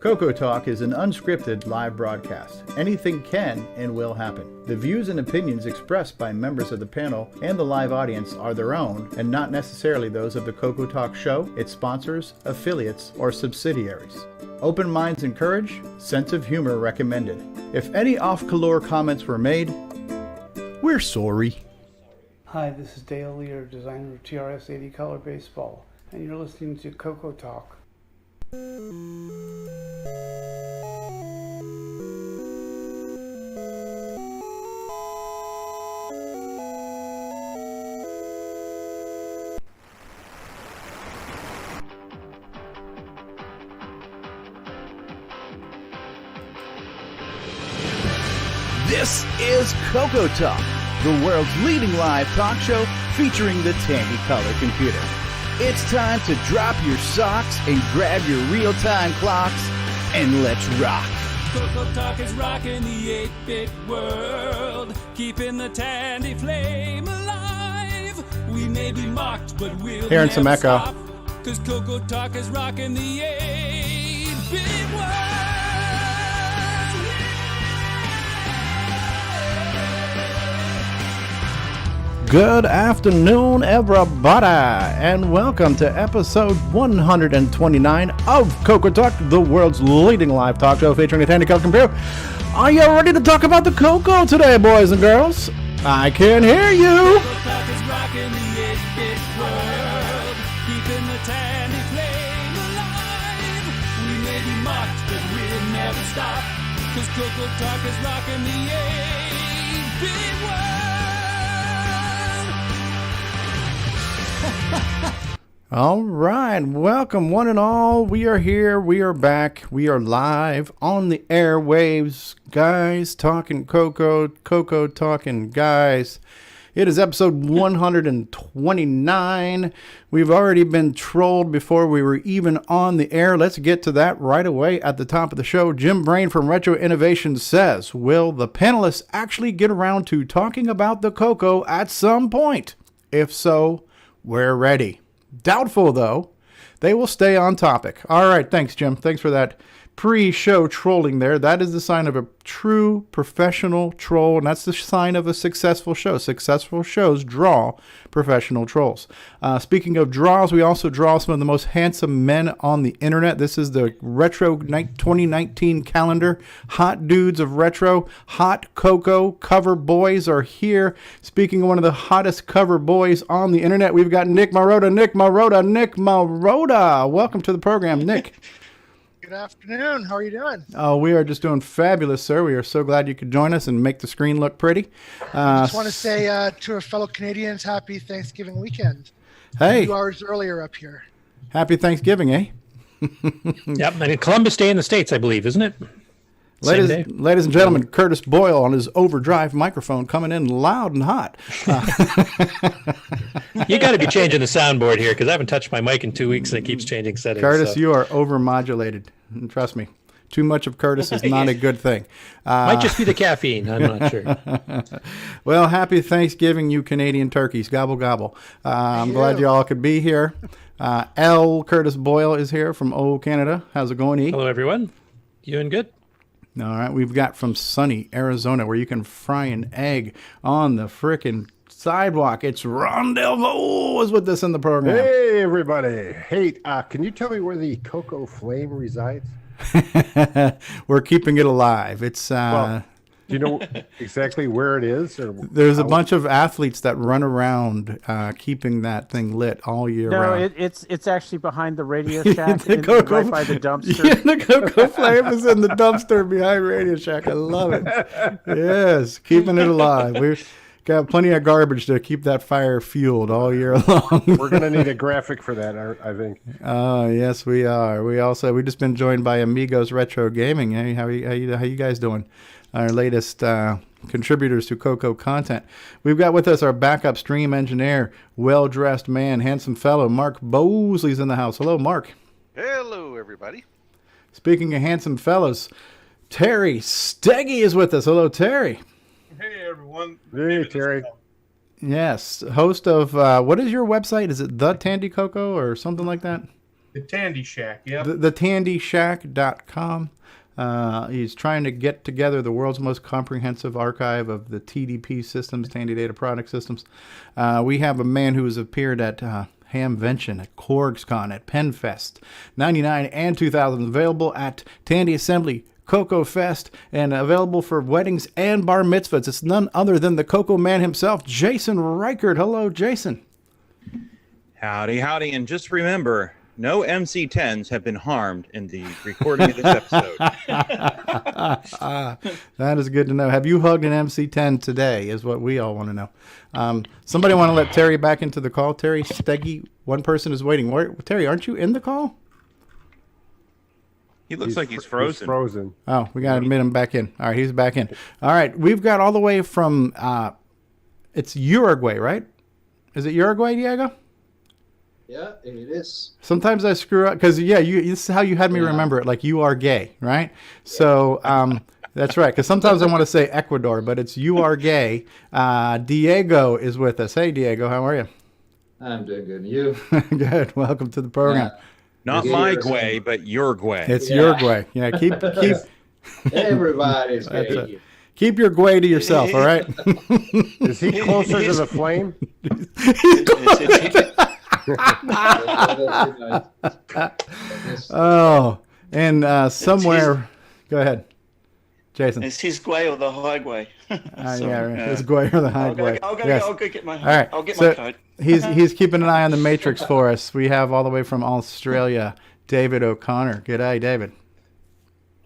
CoCoTALK is an unscripted live broadcast. Anything can and will happen. The views and opinions expressed by members of the panel and the live audience are their own and not necessarily those of the CoCoTALK show, its sponsors, affiliates, or subsidiaries. Open minds encouraged, sense of humor recommended. If any off-color comments were made, we're sorry. Hi, this is Dale Lear, designer of TRS 80 Color Baseball, and you're listening to CoCoTALK. This is CoCoTALK, the world's leading live talk show featuring the Tandy Color Computer. It's time to drop your socks and grab your real-time clocks, and let's rock. CoCoTALK is rocking the 8-bit world, keeping the Tandy flame alive. We may be mocked, but we'll Hearing never some echo. stop, 'cause CoCoTALK is rocking the 8-bit world. Good afternoon, everybody, and welcome to episode 129 of CoCoTALK, the world's leading live talk show featuring the Tandy Color Computer. Are you ready to talk about the Coco today, boys and girls? I can hear you. CoCoTALK is rocking the 8-bit world, keeping the Tandy flame alive. We may be mocked, but we'll never stop, 'cause CoCoTALK is rocking the 8-bit world. All right, welcome one and all. We are here, we are back, we are live on the airwaves, guys, talking Coco, Coco talking guys. It is episode 129. We've already been trolled before we were even on the air. Let's get to that right away at the top of the show. Jim Brain from Retro Innovation says, will the panelists actually get around to talking about the Coco at some point? If so, we're ready. Doubtful, though. They will stay on topic. All right, thanks, Jim. Thanks for that pre-show trolling there. That is the sign of a true professional troll, and that's the sign of a successful show. Successful shows draw professional trolls. Speaking of draws, we also draw some of the most handsome men on the internet. This is the Retro 2019 calendar. Hot dudes of retro, hot Coco cover boys are here. Speaking of one of the hottest cover boys on the internet, we've got Nick Marotta. Nick Marotta. Welcome to the program, Nick. Good afternoon. How are you doing? Oh, we are just doing fabulous, sir. We are so glad you could join us and make the screen look pretty. I just want to say to our fellow Canadians, happy Thanksgiving weekend. Hey. A few hours earlier up here. Happy Thanksgiving, eh? Yep, and Columbus Day in the States, I believe, isn't it? Ladies and gentlemen, Curtis Boyle on his overdrive microphone coming in loud and hot. You got to be changing the soundboard here because I haven't touched my mic in 2 weeks and it keeps changing settings. Curtis, so. you are overmodulated. Trust me. Too much of Curtis is not a good thing. Might just be the caffeine. I'm not sure. Well, happy Thanksgiving, you Canadian turkeys. Gobble, gobble. I'm glad you all could be here. Curtis Boyle is here from old Canada. How's it going, E? Hello, everyone. You doing good? All right, we've got from sunny Arizona where you can fry an egg on the frickin' sidewalk. It's Ron Delvaux is with us in the program. Hey, everybody. Hey, can you tell me where the Coco flame resides? We're keeping it alive. It's Do you know exactly where it is? Or there's a bunch of athletes that run around keeping that thing lit all year round. No, it's actually behind the Radio Shack right by the dumpster. Yeah, the Coco flame is in the dumpster behind Radio Shack. I love it. Yes, keeping it alive. We've got plenty of garbage to keep that fire fueled all year long. We're going to need a graphic for that, I think. Oh, yes, we are. We just been joined by Amigos Retro Gaming. Hey, how you guys doing? Our latest contributors to Coco content. We've got with us our backup stream engineer, well-dressed man, handsome fellow, Mark Bosley's in the house. Hello, Mark. Hello, everybody. Speaking of handsome fellows, Terry Steggy is with us. Hello, Terry. Hey, everyone. Hey, Terry. Yes, host of, what is your website? Is it The Tandy Coco or something like that? The Tandy Shack, yep. The tandyshack.com. He's trying to get together the world's most comprehensive archive of the TDP systems, Tandy Data Product Systems. We have a man who has appeared at Hamvention, at CorgsCon, at PenFest, 99 and 2000, available at Tandy Assembly, Coco Fest, and available for weddings and bar mitzvahs. It's none other than the Coco man himself, Jason Reichert. Hello, Jason. Howdy, howdy, and just remember, no MC-10s have been harmed in the recording of this episode. That is good to know. Have you hugged an MC-10 today is what we all want to know. Somebody want to let Terry back into the call. Terry Steggy, one person is waiting. Terry, aren't you in the call? He looks like he's frozen. He's frozen. Oh, we got to admit him back in. All right, he's back in. All right, we've got all the way from, it's Uruguay, right? Is it Uruguay, Diego? Yeah, it is. Sometimes I screw up because, this is how you had me remember it, like you are gay, right? So that's right, because sometimes I want to say Ecuador, but it's you are gay. Diego is with us. Hey, Diego, how are you? I'm doing good. And you? Good. Welcome to the program. Not my Guay, but your Guay. It's your Guay. Yeah, keep Everybody's gay. Keep your Guay to yourself, all right? Is he closer to the flame? Oh, and somewhere, go ahead, Jason. It's his Guay or the high Guay. His Guay or the high Guay. I'll go get my. All right, I'll get so my code. he's keeping an eye on the Matrix for us. We have all the way from Australia, David O'Connor. G'day, David.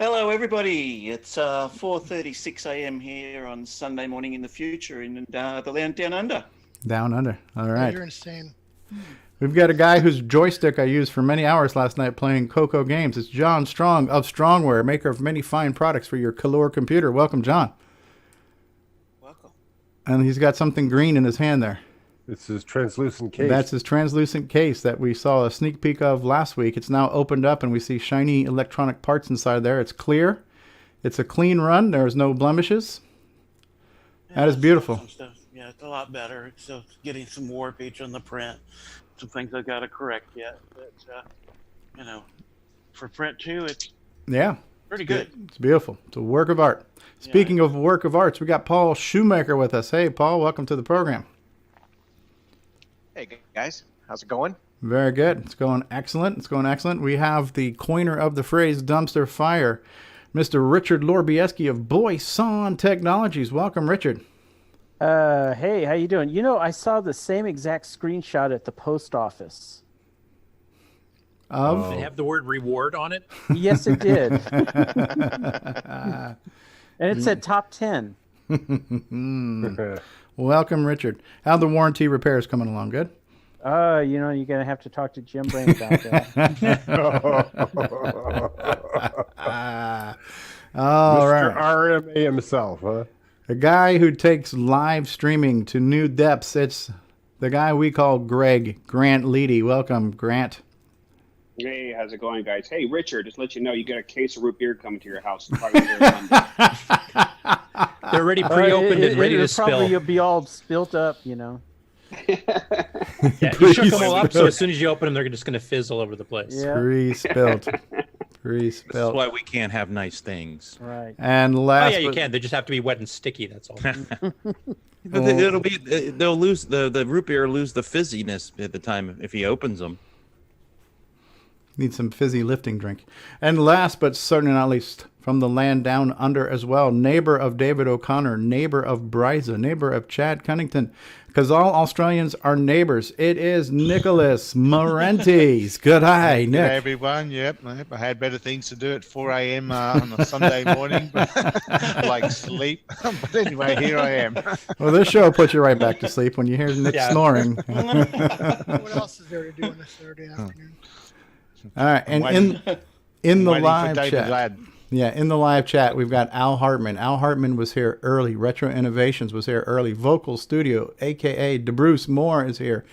Hello, everybody. It's 4:36 a.m. here on Sunday morning in the future in the land down under. Down under. All right. You're insane. We've got a guy whose joystick I used for many hours last night playing Coco games. It's John Strong of Strongware, maker of many fine products for your Color computer. Welcome, John. Welcome. And he's got something green in his hand there. It's his translucent case. That's his translucent case that we saw a sneak peek of last week. It's now opened up, and we see shiny electronic parts inside there. It's clear. It's a clean run. There's no blemishes. That is beautiful. Yeah, it's a lot better. It's getting some warpage on the print. Some things I've got to correct yet. But, for print too, it's pretty good. It's beautiful. It's a work of art. Speaking of work of arts, we got Paul Shoemaker with us. Hey, Paul, welcome to the program. Hey, guys. How's it going? Very good. It's going excellent. It's going excellent. We have the coiner of the phrase dumpster fire, Mr. Richard Lorbieski of Boyson Technologies. Welcome, Richard. Hey, how you doing? I saw the same exact screenshot at the post office. Of? Did it have the word reward on it? Yes, it did. And it said top 10. Welcome, Richard. How the warranty repairs coming along? Good? You're going to have to talk to Jim Brain about that. All Mr. right. RMA himself, huh? A guy who takes live streaming to new depths. It's the guy we call Grant Leedy. Welcome, Grant. Hey, how's it going, guys? Hey, Richard, just let you know, you got a case of root beer coming to your house. They're already pre-opened and ready to spill. Probably be all spilt up, Yeah, you shook them all up, so as soon as you open them, they're just going to fizz all over the place. Yeah. Pre-spilt. This is why we can't have nice things. Right. And last, you can. They just have to be wet and sticky. That's all. They'll lose the root beer will lose the fizziness at the time if he opens them. Need some fizzy lifting drink. And last but certainly not least, from the land down under as well, neighbor of David O'Connor, neighbor of Bryza, neighbor of Chad Cunnington, because all Australians are neighbors. It is Nicholas Morentes. Good day, Nick. Good day, everyone. Yep, I had better things to do at 4 a.m. On a Sunday morning, like sleep. But anyway, here I am. Well, this show puts you right back to sleep when you hear Nick snoring. What else is there to do on a Saturday afternoon? All right, and in the live chat, Ladd. in the live chat, we've got Al Hartman. Al Hartman was here early. Retro Innovations was here early. Vocal Studio, a.k.a. DeBruce Moore, is here.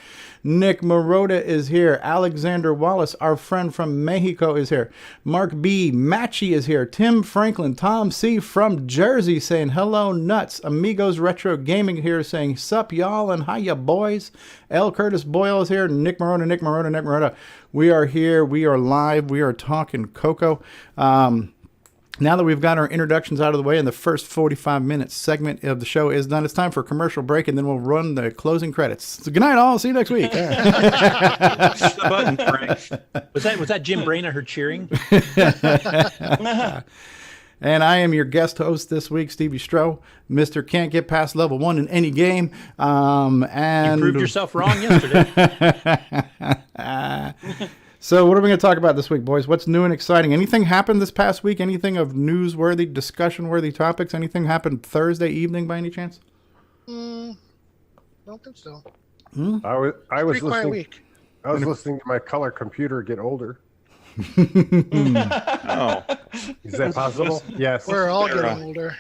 Nick Marotta is here. Alexander Wallace, our friend from Mexico, is here. Mark B. Matchy is here. Tim Franklin. Tom C. from Jersey saying, hello, nuts. Amigos Retro Gaming here saying, sup, y'all, and hiya, boys. L. Curtis Boyle is here. Nick Marotta. We are here. We are live. We are talking Coco. Now that we've got our introductions out of the way and the first 45-minute segment of the show is done, it's time for a commercial break, and then we'll run the closing credits. So good night, all. See you next week. Push the button, Frank. Was that Jim Brain I heard cheering? And I am your guest host this week, Stevie Stroh. Mr. Can't get past level 1 in any game. And you proved yourself wrong yesterday. So what are we going to talk about this week, boys? What's new and exciting? Anything happened this past week? Anything of newsworthy, discussion-worthy topics? Anything happened Thursday evening by any chance? Don't think so. I was Pretty quiet listening. week. I was listening to my color computer get older. Oh, Is that possible? Yes. We're all getting older.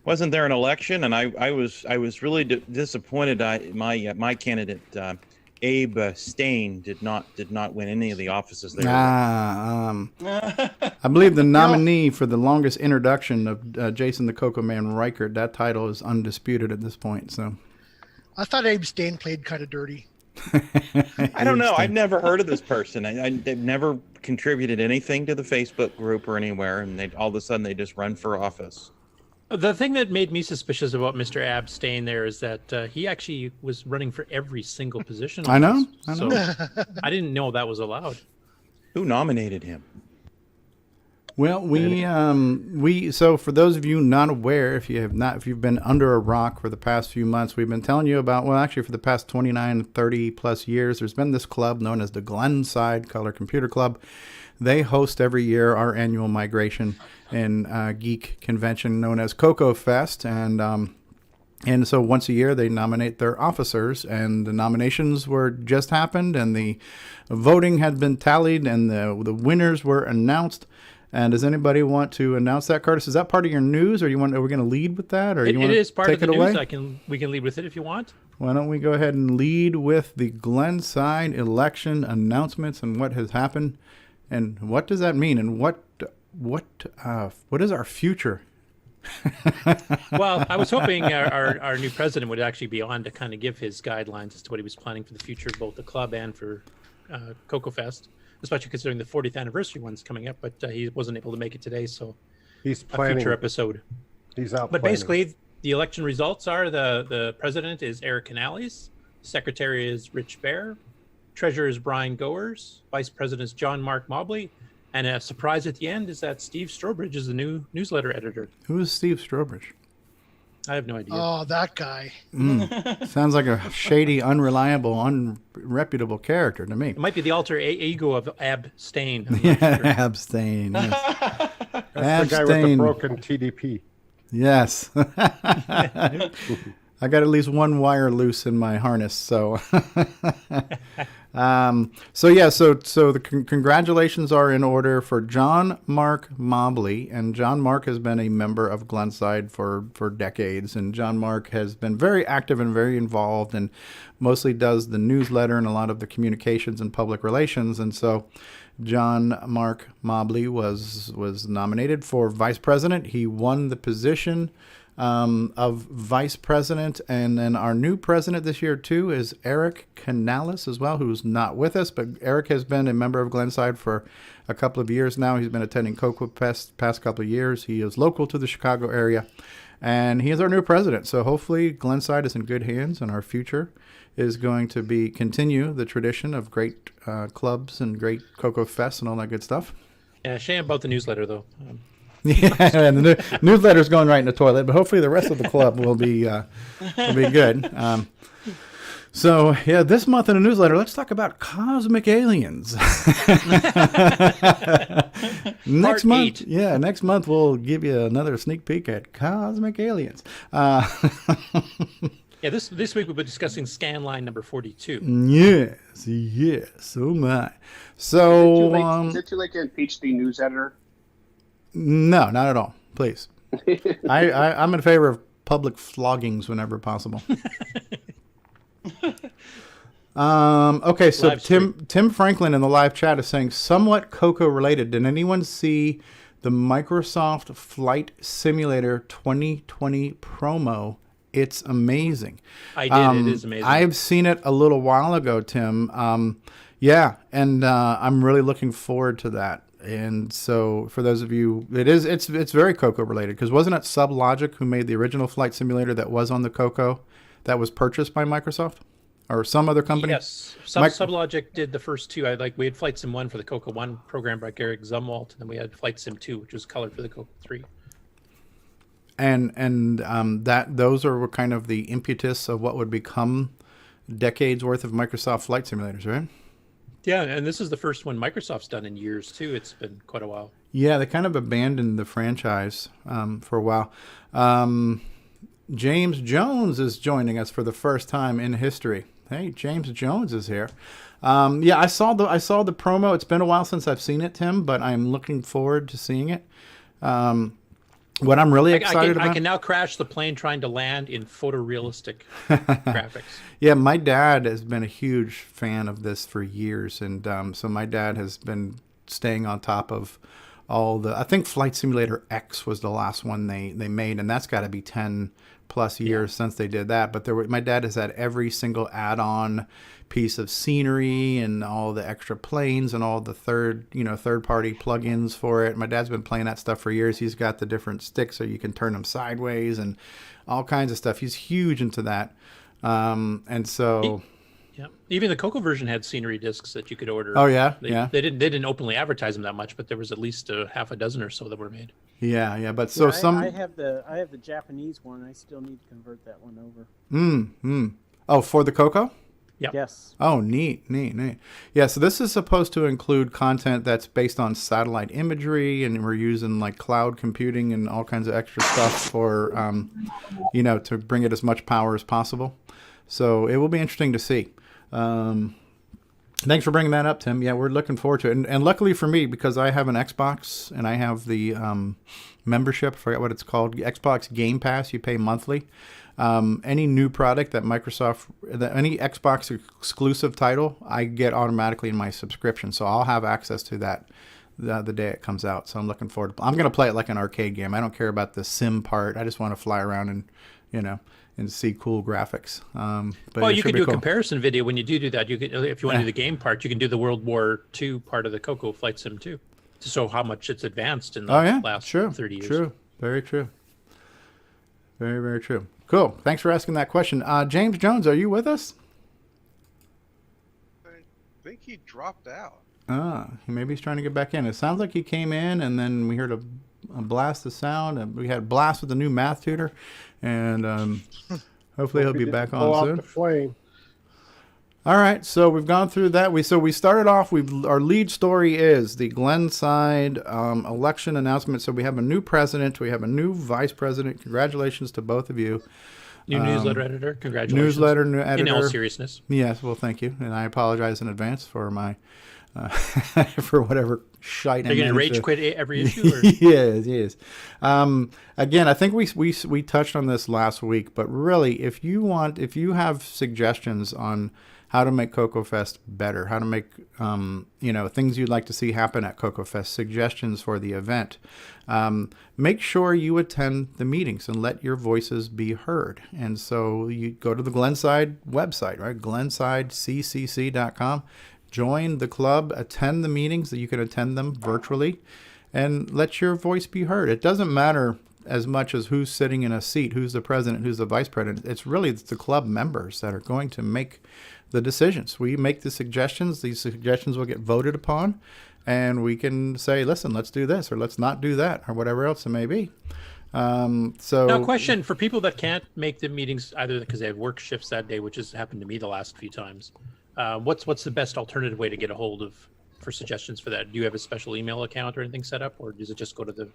Wasn't there an election? And I was really disappointed. My candidate Abe Stain did not win any of the offices there. I believe the nominee for the longest introduction of Jason the Coco Man Reichert, that title is undisputed at this point. So I thought Abe Stain played kind of dirty. I don't know. I've never heard of this person. They've never contributed anything to the Facebook group or anywhere, and all of a sudden they just run for office. The thing that made me suspicious about Mr. Abstain there is that he actually was running for every single position. I know. So I didn't know that was allowed. Who nominated him? Well, so for those of you not aware, if you've been under a rock for the past few months, we've been telling you about, well, actually for the past 29, 30 plus years, there's been this club known as the Glenside Color Computer Club. They host every year our annual migration and geek convention known as Coco Fest, and so once a year they nominate their officers, and the nominations were just happened, and the voting had been tallied, and the winners were announced. And does anybody want to announce that, Curtis? Is that part of your news, or are we going to lead with that, or It is part of the away? news. We can lead with it if you want. Why don't we go ahead and lead with the Glenside election announcements and what has happened, and what does that mean, and what is our future? Well, I was hoping our new president would actually be on to kind of give his guidelines as to what he was planning for the future of both the club and for Coco Fest, especially considering the 40th anniversary one's coming up, but he wasn't able to make it today, so he's planning a future episode. He's out. But planning. basically, the election results are the president is Eric Canales, secretary is Rich Bair, treasurer is Brian Goers, vice president is John Mark Mobley, and a surprise at the end is that Steve Strobridge is the new newsletter editor. Who is Steve Strobridge? I have no idea. Oh, that guy. Sounds like a shady, unreliable, unreputable character to me. It might be the alter ego of Abstain. Yeah, Abstain. Yes. That's the guy with the broken TDP. Yes. I got at least one wire loose in my harness, so. So the congratulations are in order for John Mark Mobley, and John Mark has been a member of Glenside for decades, and John Mark has been very active and very involved, and mostly does the newsletter and a lot of the communications and public relations, and so John Mark Mobley was nominated for vice president. He won the position of vice president, and then our new president this year too is Eric Canales as well, who's not with us, but Eric has been a member of Glenside for a couple of years now. He's been attending Coco Fest past couple of years. He is local to the Chicago area, and he is our new president. So hopefully Glenside is in good hands, and our future is going to be continue the tradition of great clubs and great Coco Fest and all that good stuff. Yeah, shame about the newsletter though. Yeah, and the newsletter's going right in the toilet, but hopefully the rest of the club will be good. So yeah, this month in the newsletter, let's talk about cosmic aliens. Next month we'll give you another sneak peek at cosmic aliens. Yeah, this week we'll be discussing scan line number 42. Yes, oh my. So is it too late to impeach the news editor? No, not at all. Please. I'm in favor of public floggings whenever possible. Okay, so Tim Franklin in the live chat is saying, somewhat Coco related. Did anyone see the Microsoft Flight Simulator 2020 promo? It's amazing. I did. It is amazing. I've seen it a little while ago, Tim. Yeah, and I'm really looking forward to that. And so, for those of you, it's very Coco related, because wasn't it Sublogic who made the original flight simulator that was on the Coco that was purchased by Microsoft or some other company? Yes, Sublogic did the first two. We had Flight Sim 1 for the Coco 1, programmed by Garrick Zumwalt, and then we had Flight Sim 2, which was colored for the Coco 3. And that those are kind of the impetus of what would become decades worth of Microsoft flight simulators, right? Yeah, and this is the first one Microsoft's done in years too. It's been quite a while. Yeah, they kind of abandoned the franchise for a while. James Jones is joining us for the first time in history. Hey, James Jones is here. Yeah, I saw the promo. It's been a while since I've seen it, Tim, but I'm looking forward to seeing it. What I'm really excited about... I can now crash the plane trying to land in photorealistic graphics. Yeah, my dad has been a huge fan of this for years. And so my dad has been staying on top of all the... I think Flight Simulator X was the last one they made, and that's got to be 10 plus years since they did that. But my dad has had every single add-on piece of scenery and all the extra planes and all the third-party plugins for it. My dad's been playing that stuff for years. He's got the different sticks so you can turn them sideways and all kinds of stuff. He's huge into that. And so... Yeah, even the Coco version had scenery discs that you could order. Oh, yeah? They didn't openly advertise them that much, but there was at least a half a dozen or so that were made. Yeah, but I have the Japanese one. I still need to convert that one over. Oh, for the Coco? Yep. Yes. Oh, neat. Yeah, so this is supposed to include content that's based on satellite imagery, and we're using like cloud computing and all kinds of extra stuff for, to bring it as much power as possible. So it will be interesting to see. Thanks for bringing that up, Tim. Yeah, we're looking forward to it. And luckily for me, because I have an Xbox and I have the membership, I forget what it's called, Xbox Game Pass, you pay monthly. Any new product that any Xbox exclusive title, I get automatically in my subscription. So I'll have access to that the day it comes out. So I'm looking forward to I'm going to play it like an arcade game. I don't care about the sim part. I just want to fly around and see cool graphics. Well, you can do a comparison video when you do that. You can, if you want to do the game part, you can do the World War II part of the Coco Flight Sim 2 to show how much it's advanced in the last 30 years. True. Very true. Very, very true. Cool. Thanks for asking that question. James Jones, are you with us? I think he dropped out. Maybe he's trying to get back in. It sounds like he came in, and then we heard a blast of sound, and we had a blast with the new math tutor, and hopefully he'll be back on soon. The flame. All right, so we've gone through that. We started off. Our lead story is the Glenside election announcement. So we have a new president. We have a new vice president. Congratulations to both of you. New newsletter editor. Congratulations. Newsletter editor. In all seriousness. Yes. Well, thank you, and I apologize in advance for my for whatever shite. Are you going to rage quit every issue? Or? Yes. Again, I think we touched on this last week, but really, if you have suggestions on how to make CocoFest better, how to make things you'd like to see happen at CocoFest, suggestions for the event, make sure you attend the meetings and let your voices be heard. And so you go to the Glenside website, right? GlensideCCC.com. Join the club, attend the meetings, that you can attend them virtually, and let your voice be heard. It doesn't matter as much as who's sitting in a seat, who's the president, who's the vice president. It's the club members that are going to make the decisions. We make the suggestions. These suggestions will get voted upon, and we can say, listen, let's do this, or let's not do that, or whatever else it may be. Now, question for people that can't make the meetings either because they have work shifts that day, which has happened to me the last few times. What's the best alternative way to get a hold for suggestions for that? Do you have a special email account or anything set up, or does it just go to the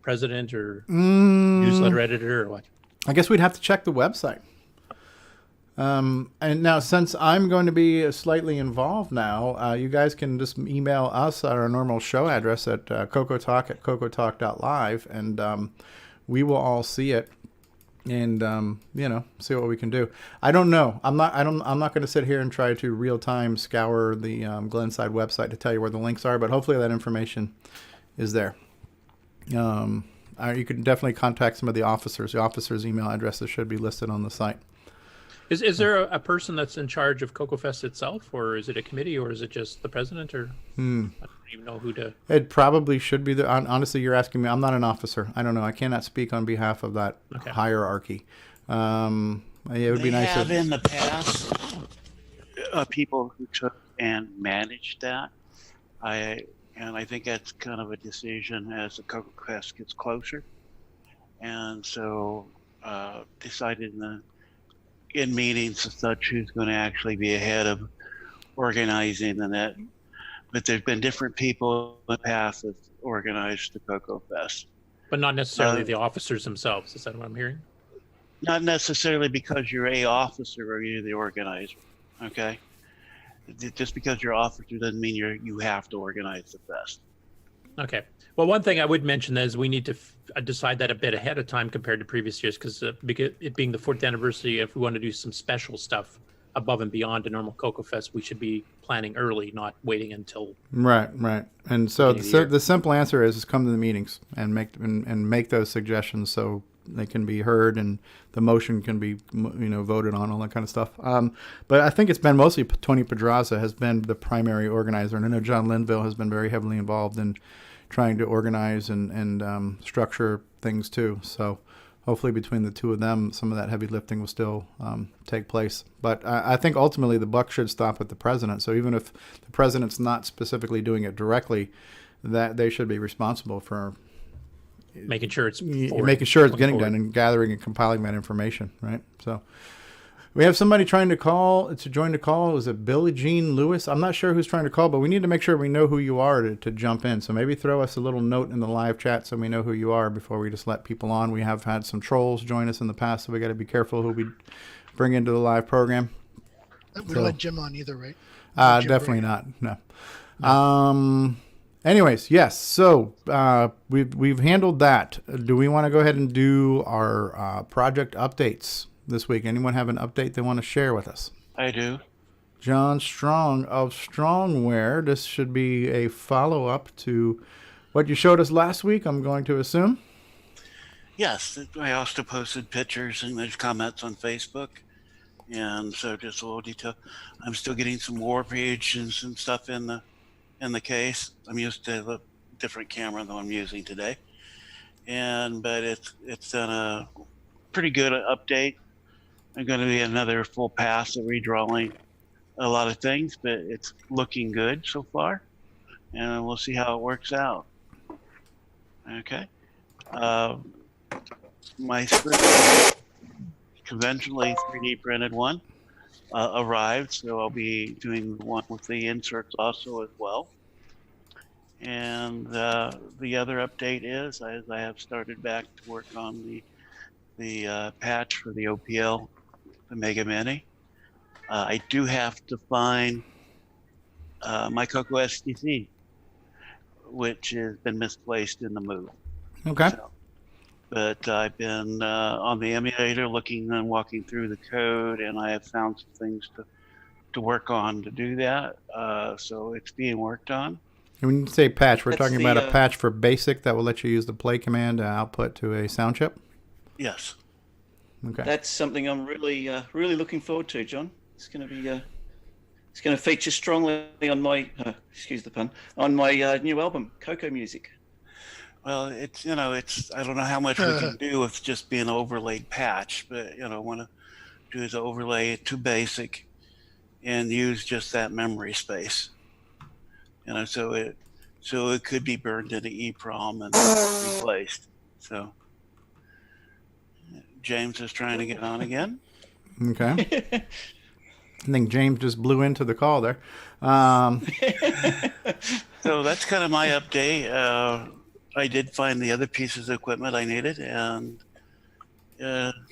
president or newsletter editor, or what? I guess we'd have to check the website. And now, since I'm going to be slightly involved now, you guys can just email us at our normal show address at CoCoTALK@CoCoTALK.live, and we will all see it. And see what we can do. I don't know. I'm not going to sit here and try to real time scour the Glenside website to tell you where the links are, but hopefully that information is there. You can definitely contact some of the officers. The officers' email addresses should be listed on the site. Is there a person that's in charge of CocoFest itself, or is it a committee, or is it just the president, or I don't even know who to... It probably should be the. Honestly, you're asking me. I'm not an officer. I don't know. I cannot speak on behalf of that hierarchy. It would be nice. Have in the past people who took and managed that. I think that's kind of a decision as the CocoFest gets closer, and so decided in meetings and such who's going to actually be ahead of organizing and that. But there's been different people in the past that organized the CocoFest. But not necessarily the officers themselves. Is that what I'm hearing? Not necessarily because you're a officer or you're the organizer. Okay. Just because you're an officer doesn't mean you have to organize the fest. Okay. Well, one thing I would mention is we need to decide that a bit ahead of time compared to previous years, because it being the 4th anniversary, if we want to do some special stuff above and beyond a normal CocoFest, we should be planning early, not waiting until... Right. And so the simple answer is come to the meetings and make those suggestions so they can be heard and the motion can be voted on, all that kind of stuff. But I think it's been mostly Tony Pedraza has been the primary organizer, and I know John Linville has been very heavily involved in trying to organize and structure things too. So hopefully between the two of them, some of that heavy lifting will still take place. But I think ultimately the buck should stop at the president. So even if the president's not specifically doing it directly, that they should be responsible for making sure it's getting done and gathering and compiling that information, right? So we have somebody trying to join the call. Is it Billie Jean Lewis? I'm not sure who's trying to call, but we need to make sure we know who you are to jump in. So maybe throw us a little note in the live chat so we know who you are before we just let people on. We have had some trolls join us in the past, so we got to be careful who we bring into the live program. We don't let Jim on either, right? Definitely not. No. Anyways, yes. So we've handled that. Do we want to go ahead and do our project updates this week? Anyone have an update they want to share with us? I do. John Strong of Strongware. This should be a follow-up to what you showed us last week, I'm going to assume. Yes, I also posted pictures and there's comments on Facebook. And so just a little detail. I'm still getting some war page and some stuff in the case. I'm used to a different camera than I'm using today. But it's done a pretty good update. I'm going to be another full pass of redrawing a lot of things, but it's looking good so far, and we'll see how it works out. Okay. My script, conventionally 3D printed one, arrived, so I'll be doing one with the inserts also as well. And the other update is I have started back to work on the patch for the OPL, the Mega Mini. I do have to find my Coco STC, which has been misplaced in the move. Okay. But I've been on the emulator looking and walking through the code, and I have found some things to work on to do that. So it's being worked on. And when you say patch, we're talking about a patch for BASIC that will let you use the play command to output to a sound chip? Yes. Okay. That's something I'm really looking forward to, John. It's going to be it's going to feature strongly on my excuse the pun, on my new album, Coco Music. Well, it's I don't know how much we can do with just being an overlaid patch, but I want to do is overlay it to BASIC and use just that memory space. So it could be burned into EEPROM and replaced. So James is trying to get on again. Okay. I think James just blew into the call there. So that's kind of my update. I did find the other pieces of equipment I needed, and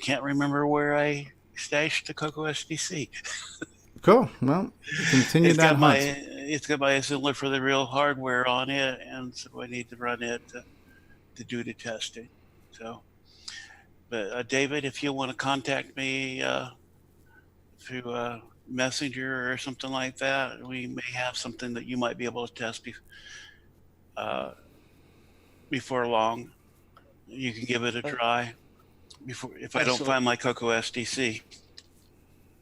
can't remember where I stashed the Coco SDC. Cool. Well, continue that hunt. It's got my assembler for the real hardware on it, and so I need to run it to do the testing. So, but David, if you want to contact me through Messenger or something like that, we may have something that you might be able to test before long. You can give it a try if I don't find my Coco SDC.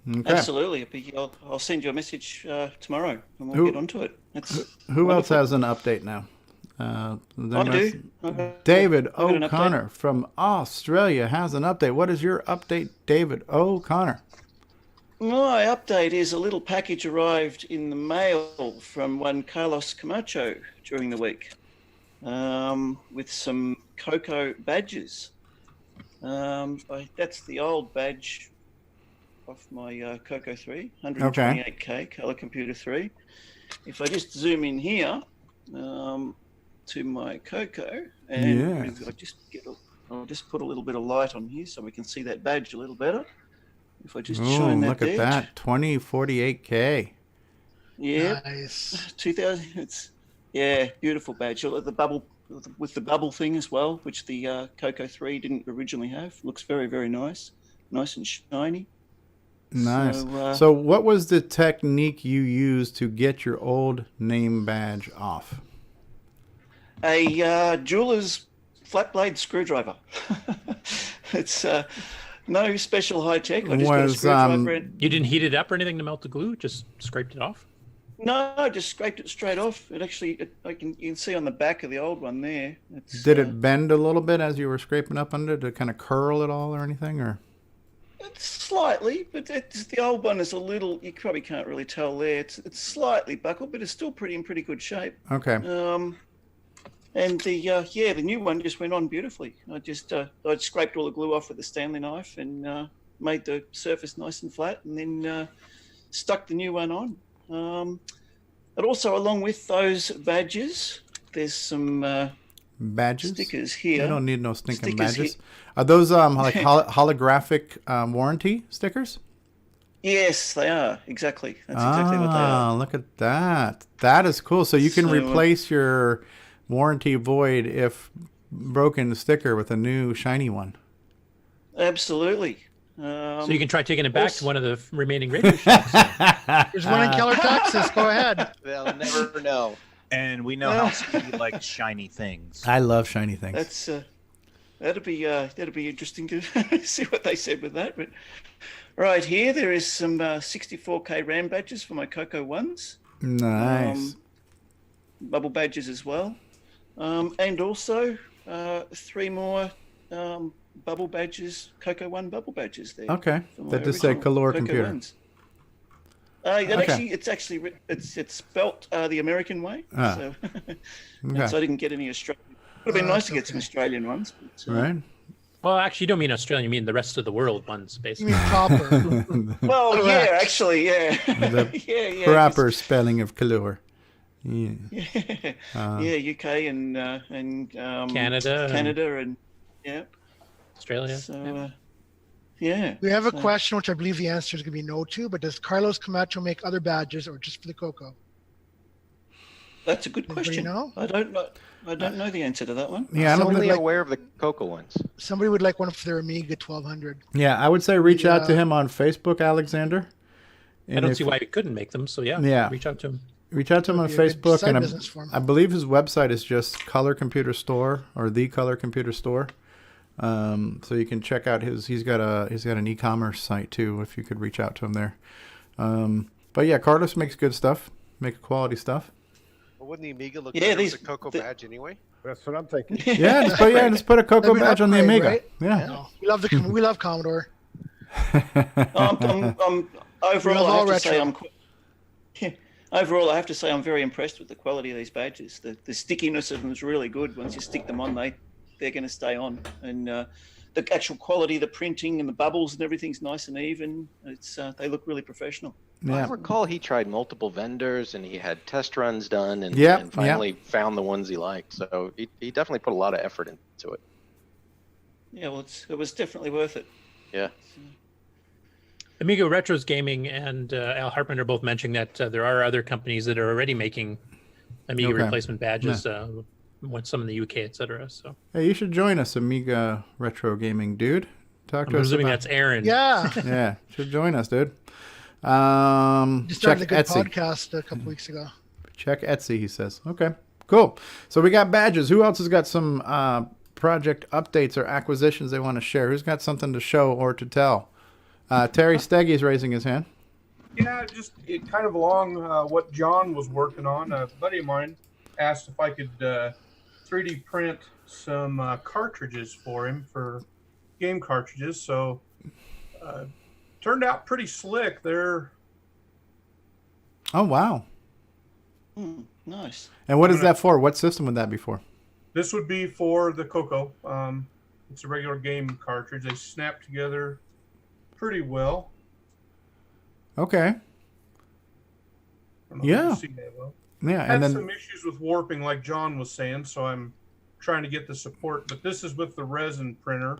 Okay. Absolutely. I'll send you a message tomorrow, and we'll get onto it. Who else has an update now? I do. David I've got an O'Connor from Australia has an update. What is your update, David O'Connor? My update is a little package arrived in the mail from one Carlos Camacho during the week with some Coco badges. That's the old badge off my Coco 3, 128K Color Computer 3. If I just zoom in here to my Coco, and I'll just put a little bit of light on here so we can see that badge a little better. If I just shine that look at that, 2048K. Yeah, nice. 2000. It's beautiful badge. Look at the bubble with the bubble thing as well, which the Coco 3 didn't originally have. Looks very, very nice and shiny. Nice. So what was the technique you used to get your old name badge off? A jeweler's flat blade screwdriver. It's no special high tech. I just got a screwdriver in. You didn't heat it up or anything to melt the glue? Just scraped it off? No, I just scraped it straight off. It actually, you can see on the back of the old one there. Did it bend a little bit as you were scraping up under it? Did it kind of curl at all or anything? Or slightly, but the old one is a little. You probably can't really tell there. It's slightly buckled, but it's still in pretty good shape. Okay. And the new one just went on beautifully. I'd scraped all the glue off with the Stanley knife and made the surface nice and flat, and then stuck the new one on. But also, along with those badges, there's some badges, stickers here. You don't need no stinking Stickers badges. here. Are those like holographic warranty stickers? Yes, they are. Exactly. That's exactly what they are. Look at that. That is cool. So you can replace your warranty void if broken sticker with a new shiny one. Absolutely. So you can try taking it back to one of the remaining Radio Shacks. There's one in Keller, Texas. Go ahead. They'll never know. And we know how Speedy likes shiny things. I love shiny things. That's that'd be interesting to see what they said with that. But right here, there is some 64K RAM badges for my Coco ones. Nice. Bubble badges as well, and also 3 more bubble badges, Coco 1 bubble badges there. Okay, that just say Color Computer. It's spelt the American way, so I didn't get any Australian. Would have been nice to get some Australian ones. But, right. Well, actually, you don't mean Australian. You mean the rest of the world ones, basically. You mean proper. Well, yeah, actually, yeah. The proper spelling of color. Yeah. UK and Canada and Australia. So, yeah. We have a question, which I believe the answer is going to be no to, but does Carlos Camacho make other badges or just for the Coco? That's a good question. Know? I don't know the answer to that one. Yeah, I'm only aware of the Coco ones. Somebody would like one for their Amiga 1200. Yeah, I would say reach out to him on Facebook, Alexander. And I don't see why he couldn't make them. So yeah, reach out to him. Reach out to him on Facebook, and I believe his website is just Color Computer Store or the Color Computer Store. So you can check out he's got an e-commerce site too. If you could reach out to him there. But yeah, Carlos makes good stuff, makes quality stuff. Well, wouldn't the Amiga look better with a Coco badge anyway? That's what I'm thinking. Yeah, just put a Coco badge on the Amiga. Right? Yeah. We love Commodore. Overall, I have to say I'm very impressed with the quality of these badges. The stickiness of them is really good. Once you stick them on, they're going to stay on. And the actual quality, the printing and the bubbles and everything's nice and even. They look really professional. I recall he tried multiple vendors and he had test runs done and finally found the ones he liked. So he definitely put a lot of effort into it. Yeah, well, it was definitely worth it. Yeah. Amiga Retros Gaming and Al Hartman are both mentioning that there are other companies that are already making Amiga replacement badges, some in the UK, etc. So hey, you should join us, Amiga Retro Gaming, dude. Talk to us. I'm assuming that's Aaron. Yeah, should join us, dude. Just started a good Etsy. podcast a couple weeks ago. Check Etsy, he says. Okay, cool. So we got badges. Who else has got some project updates or acquisitions they want to share? Who's got something to show or to tell? Terry Steggy is raising his hand. Yeah, just kind of along what John was working on. A buddy of mine asked if I could 3D print some cartridges for him for game cartridges. So turned out pretty slick. They're Oh, wow. Nice. And what is that for? What system would that be for? This would be for the Coco. It's a regular game cartridge. They snap together pretty well. Okay. Yeah. Yeah, Had and then some issues with warping, like John was saying, so I'm trying to get the support. But this is with the resin printer,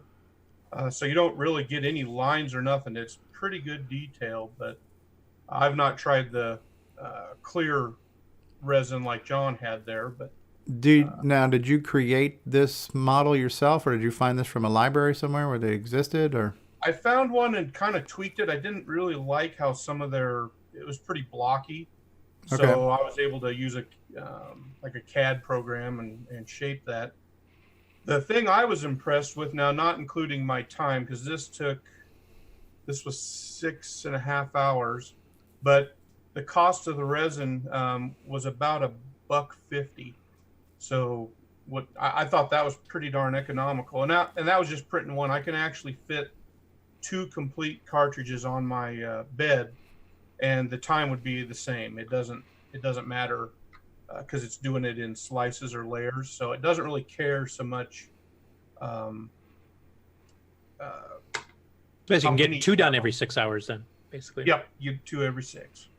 so you don't really get any lines or nothing. It's pretty good detail, but I've not tried the clear resin like John had there. But did you create this model yourself, or did you find this from a library somewhere where they existed, or? I found one and kind of tweaked it. I didn't really like how some of it was pretty blocky. Okay. So I was able to use a CAD program and shape that. The thing I was impressed with, now not including my time, because this was 6.5 hours, but the cost of the resin was about $1.50. So I thought that was pretty darn economical, and that was just printing one. I can actually fit 2 complete cartridges on my bed, and the time would be the same. It doesn't matter because it's doing it in slices or layers, so it doesn't really care so much. Because you can get 2 done every 6 hours, then basically. Yep, you 2 every 6.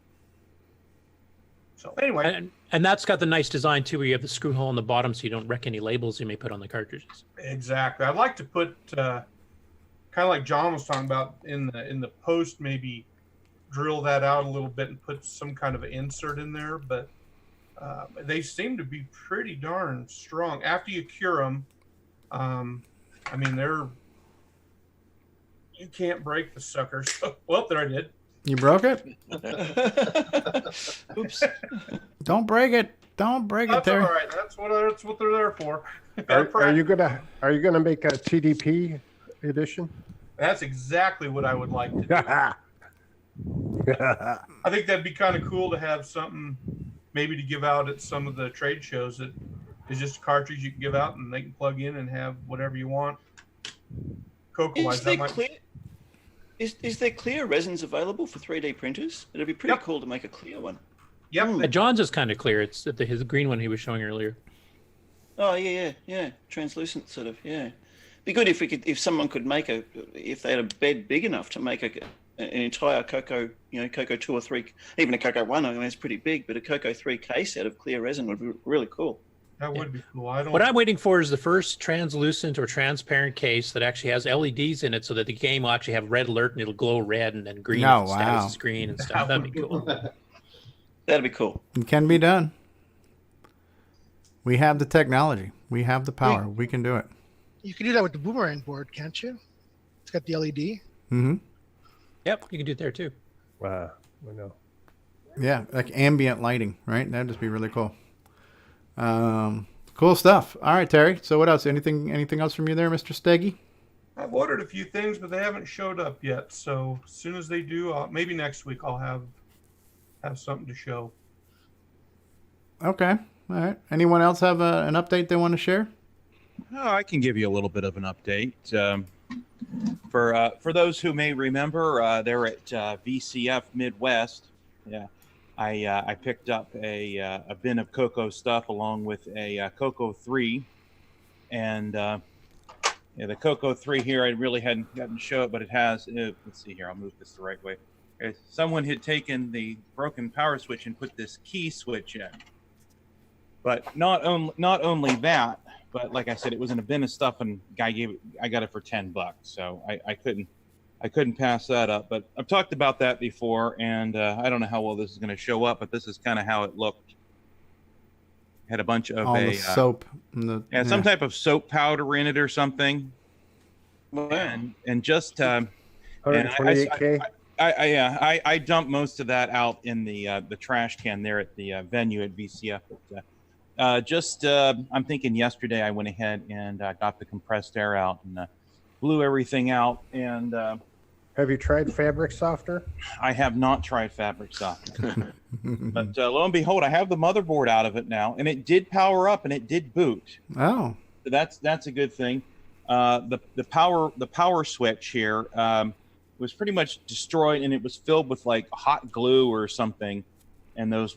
So anyway, and that's got the nice design too, where you have the screw hole in the bottom, so you don't wreck any labels you may put on the cartridges. Exactly. I'd like to put kind of like John was talking about in the post, maybe drill that out a little bit and put some kind of an insert in there. But they seem to be pretty darn strong after you cure them. I mean, you can't break the suckers. Well, there I did. You broke it? Oops. Don't break it. Don't break it, That's Terry. all right. That's what they're there for. Are you gonna make a TDP edition? That's exactly what I would like to do. I think that'd be kind of cool to have something maybe to give out at some of the trade shows that is just a cartridge you can give out and they can plug in and have whatever you want. Is there clear resins available for 3D printers? It'd be pretty cool to make a clear one. Yep. John's is kind of clear. It's his green one he was showing earlier. Oh yeah, translucent sort of. Yeah, be good if someone could make if they had a bed big enough to make an entire Coco, Coco 2 or 3, even a Coco 1. I mean, it's pretty big, but a Coco 3 case out of clear resin would be really cool. That would be cool. What I'm waiting for is the first translucent or transparent case that actually has LEDs in it, so that the game will actually have red alert and it'll glow red and then green. Oh, if wow. status is green and stuff. That'd be cool. That'd be cool. It can be done. We have the technology. We have the power. We can do it. You can do that with the boomerang board, can't you? It's got the LED. Mm-hmm. Yep, you can do it there too. Wow. I know. Yeah, like ambient lighting, right? That'd just be really cool. Cool stuff. All right, Terry. So what else? Anything else from you there, Mr. Steggy? I've ordered a few things, but they haven't showed up yet. So as soon as they do, maybe next week I'll have something to show. Okay. All right. Anyone else have an update they want to share? Oh, I can give you a little bit of an update. For those who may remember, they're at VCF Midwest. Yeah, I picked up a bin of Coco stuff along with a Coco 3, and the Coco 3 here I really hadn't gotten to show it, but it has. Let's see here. I'll move this the right way. Someone had taken the broken power switch and put this key switch in. But not only that, but like I said, it was in a bin of stuff, and I got it for $10, so I couldn't pass that up. But I've talked about that before, and I don't know how well this is going to show up, but this is kind of how it looked. Had a bunch of the soap, some type of soap powder in it or something, and just 128K. I dumped most of that out in the trash can there at the venue at VCF. But, I'm thinking yesterday I went ahead and got the compressed air out and blew everything out, and Have you tried fabric softener? I have not tried fabric softener, but lo and behold, I have the motherboard out of it now, and it did power up and it did boot. Oh, So that's a good thing. The power switch here was pretty much destroyed, and it was filled with like hot glue or something, and those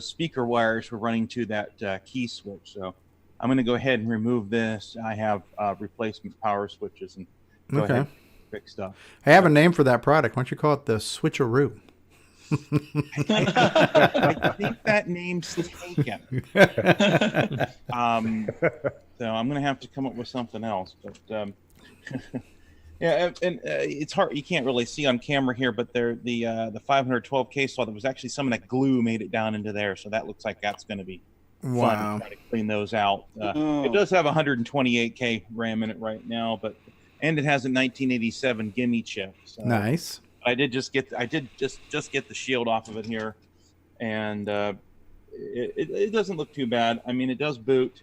speaker wires were running to that key switch. So I'm going to go ahead and remove this. I have replacement power switches and go ahead and fix stuff. I have a name for that product. Why don't you call it the Switcheroo? I think that name's taken. So I'm going to have to come up with something else. But yeah, and it's hard. You can't really see on camera here, but the 512 case saw there was actually some of that glue made it down into there. So that looks like that's going to be fun to try to clean those out. It does have 128K RAM in it right now, and it has a 1987 Gimme chip. So nice. I did just get the shield off of it here, and it doesn't look too bad. I mean, it does boot.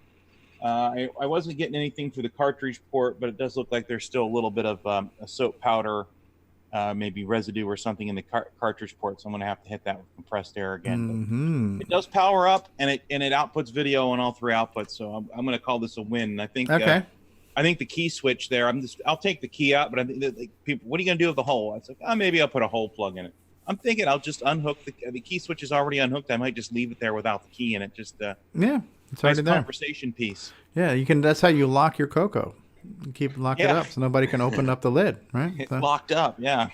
I wasn't getting anything through the cartridge port, but it does look like there's still a little bit of a soap powder, maybe residue or something in the cartridge port. So I'm going to have to hit that with compressed air again. It does power up, and it outputs video on all three outputs. So I'm going to call this a win. And I think the key switch there, I'll take the key out, but I think that, like, people, what are you going to do with the hole? I was like, maybe I'll put a hole plug in it. I'm thinking I'll just unhook the key switch is already unhooked. I might just leave it there without the key in it. Just it's already there. Conversation piece. Yeah, you can. That's how you lock your Coco. You lock it up so nobody can open up the lid, right? It's locked up. Yeah.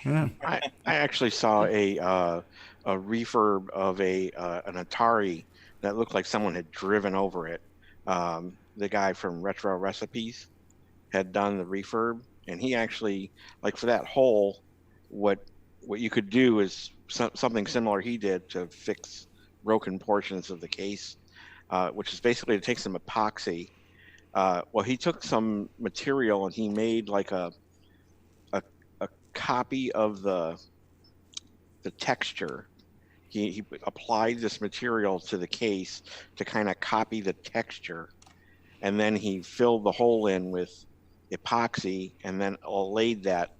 I actually saw a refurb of an Atari that looked like someone had driven over it. The guy from Retro Recipes had done the refurb, and he actually, like, for that hole, what you could do is something similar he did to fix broken portions of the case, which is basically to take some epoxy. Well, he took some material and he made like a copy of the texture. He applied this material to the case to kind of copy the texture, and then he filled the hole in with epoxy and then laid that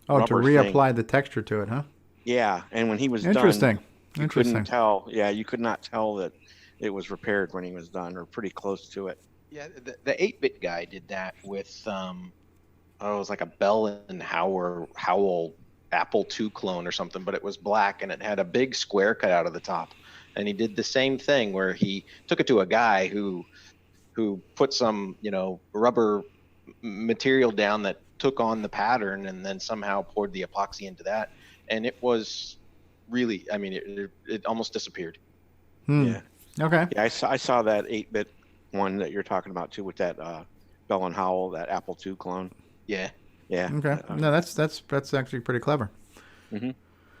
to reapply the texture to it, huh? Yeah, and when he was Interesting. done, you couldn't tell. Yeah, you could not tell that it was repaired when he was done, or pretty close to it. Yeah, the 8-bit guy did that with it was like a Bell and Howell Apple II clone or something, but it was black and it had a big square cut out of the top. And he did the same thing where he took it to a guy who put some, rubber material down that took on the pattern and then somehow poured the epoxy into that. And it was really, I mean, it almost disappeared. Yeah. Okay. Yeah, I saw that 8-bit one that you're talking about too, with that Bell and Howell, that Apple II clone. Yeah. Yeah. Okay. No, that's actually pretty clever. Mm-hmm.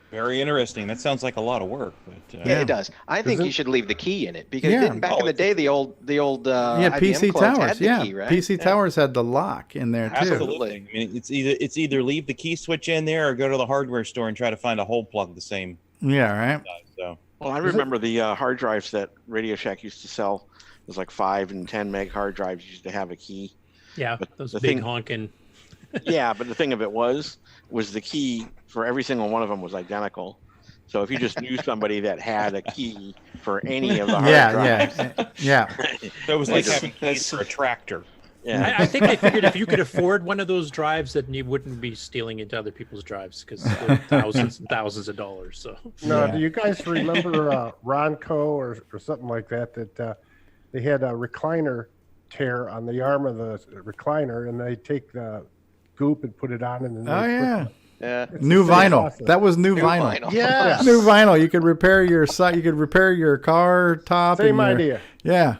Very interesting. That sounds like a lot of work, but yeah, it does. I think you should leave the key in it because back in the day, the old PC IBM clones Towers, had the key, right? PC Towers had the lock in there too. Absolutely. I mean, it's either leave the key switch in there or go to the hardware store and try to find a hole plug the same. Yeah, right. So. Well, I remember the hard drives that Radio Shack used to sell. It was like 5 and 10 meg hard drives used to have a key. Yeah, but those big honking. Yeah, but the thing of it was the key for every single one of them was identical. So if you just knew somebody that had a key for any of the hard drives. Yeah. So it was like having keys for a tractor. Yeah. I think they figured if you could afford one of those drives, then you wouldn't be stealing into other people's drives because they're thousands and thousands of dollars. So. No, do you guys remember Ronco or something like that they had a recliner tear on the arm of the recliner, and they take the goop and put it on, and then New vinyl. That was new vinyl. Yeah, new vinyl. You could repair your You could repair your car top. Same idea. Yeah.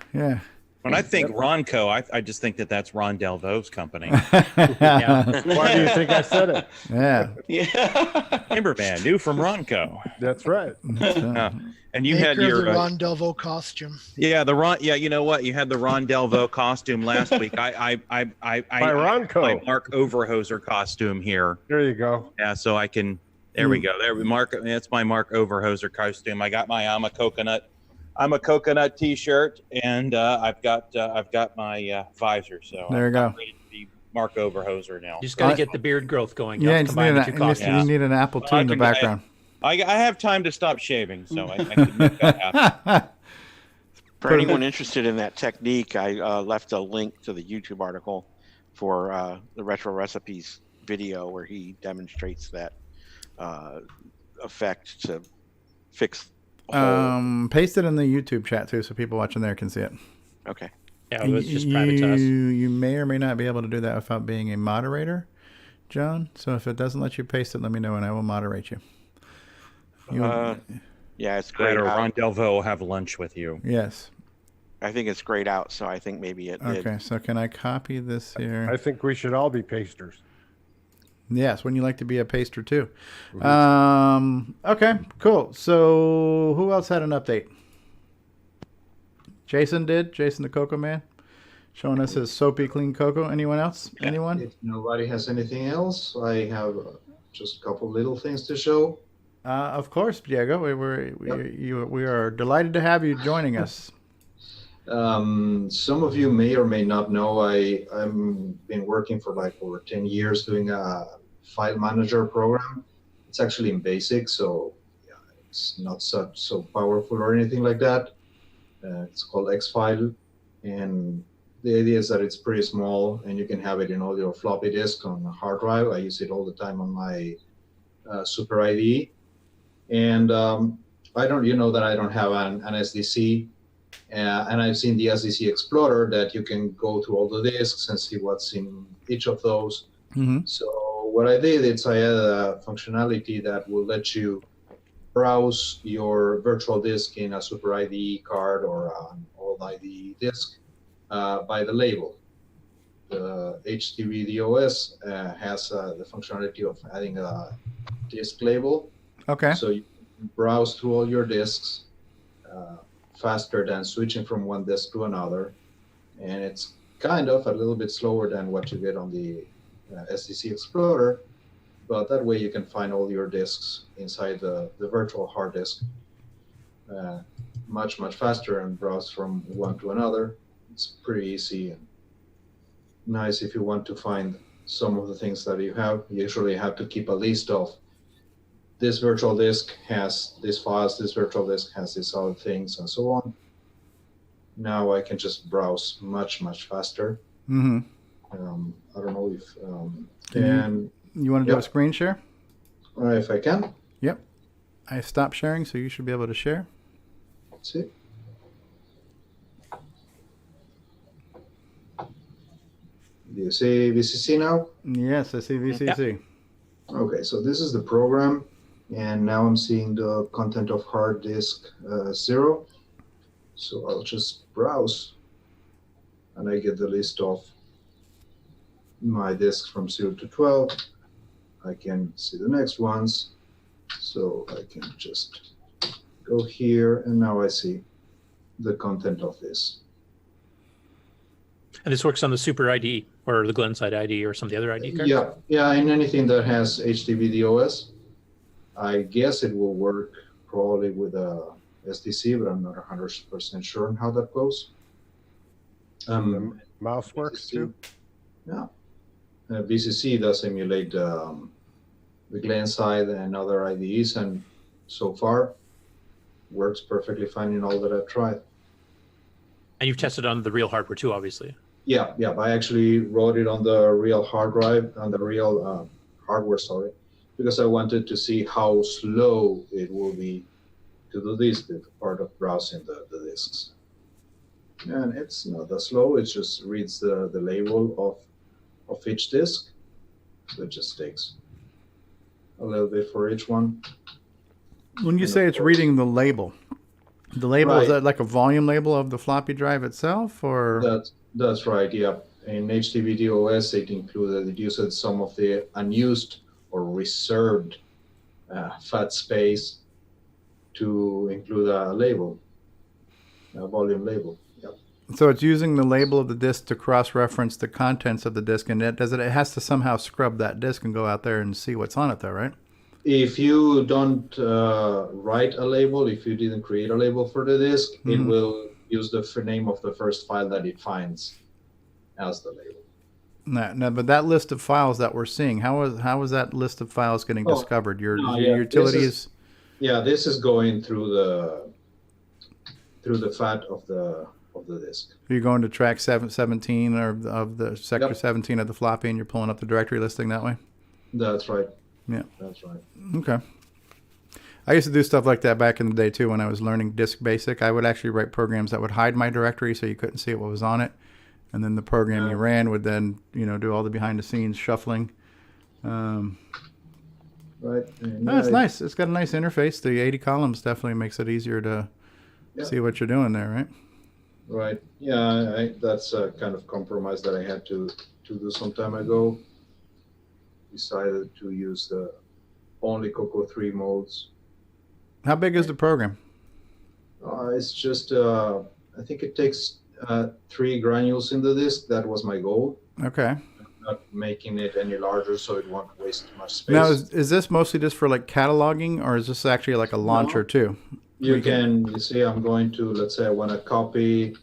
When I think Ronco, I just think that's Ron Delvau's company. Yeah. Why do you think I said it? Yeah. Timberman, new from Ronco. That's right. And you Maker had your of the Ron Delvaux costume. Yeah, you know what? You had the Ron Delvaux costume last week. I Ronco. my Mark Overhoser costume here. There you go. Yeah, so I can. There we go. That's my Mark Overhoser costume. I got my I'm a coconut T-shirt, and I've got my visor. So there you go. I'm ready to be Mark Overhoser now. You just got to get the beard growth going. Yeah, you you need an Apple II in the background. I have time to stop shaving, so I can make that happen. For anyone interested in that technique, I left a link to the YouTube article for the Retro Recipes video where he demonstrates that effect to fix a hole. Paste it in the YouTube chat too, so people watching there can see it. Okay. Yeah, it was just private to us. You may or may not be able to do that without being a moderator, John. So if it doesn't let you paste it, let me know and I will moderate you. Yeah, it's great. Or Ron Delvaux will have lunch with you. Yes. I think it's grayed out, so I think maybe it did. Okay, so can I copy this here? I think we should all be pasters. Yes, when you like to be a paster too. Okay, cool. So who else had an update? Jason did. Jason the Coco Man, showing us his soapy clean cocoa. Anyone else? Anyone? If nobody has anything else, I have just a couple little things to show. Of course, Diego. We are delighted to have you joining us. Some of you may or may not know I've been working for like over 10 years doing a file manager program. It's actually in BASIC, so yeah, it's not so powerful or anything like that. It's called Xfile, and the idea is that it's pretty small and you can have it in all your floppy disk on a hard drive. I use it all the time on my Super IDE. And I don't have an SDC. And I've seen the SDC Explorer that you can go to all the disks and see what's in each of those. Mm-hmm. So what I did is I added a functionality that will let you browse your virtual disk in a Super IDE card or an old IDE disk by the label. The HDVDOS has the functionality of adding a disk label. Okay. So you can browse through all your disks faster than switching from one disk to another, and it's kind of a little bit slower than what you get on the SDC Explorer, but that way you can find all your disks inside the virtual hard disk much faster and browse from one to another. It's pretty easy and nice if you want to find some of the things that you have. You usually have to keep a list of this virtual disk has these files, this virtual disk has these other things, and so on. Now I can just browse much faster. Mm-hmm. I don't know if you want to do a screen share? If I can. Yep. I stopped sharing, so you should be able to share. Let's see. Do you see VCC now? Yes, I see VCC. Yep. Okay, so this is the program. And now I'm seeing the content of hard disk 0. So I'll just browse and I get the list of my disks from 0 to 12. I can see the next ones. So I can just go here and now I see the content of this. And this works on the Super IDE or the Glenside IDE or some of the other IDE cards? Yeah, in anything that has HDVDOS. I guess it will work probably with a SDC, but I'm not 100% sure on how that goes. The mouse works too? Yeah. VCC does emulate the Glenside and other IDEs, and so far works perfectly fine in all that I've tried. And you've tested on the real hardware too, obviously. Yeah. I actually wrote it on the real hard drive, on the real hardware, sorry, because I wanted to see how slow it will be to do this part of browsing the disks. And it's not that slow, it just reads the label of each disk. So it just takes a little bit for each one. When you say it's reading the label right. Is that like a volume label of the floppy drive itself, or? That's right, yeah. In HDVDOS, it uses some of the unused or reserved fat space to include a label, a volume label. Yep. So it's using the label of the disk to cross-reference the contents of the disk, and it has to somehow scrub that disk and go out there and see what's on it, though, right? If you don't write a label, if you didn't create a label for the disk, it will use the name of the first file that it finds as the label. No, but that list of files that we're seeing, how is that list of files getting discovered? Your utilities. This is going through the FAT of the disk. You're going to track 17 or of the sector 17 of the floppy, and you're pulling up the directory listing that way. That's right. Yeah, that's right. Okay. I used to do stuff like that back in the day too. When I was learning Disk Basic, I would actually write programs that would hide my directory so you couldn't see what was on it, and then the program you ran would then do all the behind the scenes shuffling. Right. No, it's nice. It's got a nice interface. The 80 columns definitely makes it easier to see what you're doing there, right? Right. Yeah, that's a kind of compromise that I had to do some time ago. Decided to use the only Coco 3 modes. How big is the program? It's just, I think it takes 3 granules in the disk. That was my goal. Okay. I'm not making it any larger so it won't waste much space. Now, is this mostly just for like cataloging, or is this actually like a launcher too? You see, I'm going to, let's say I want to copy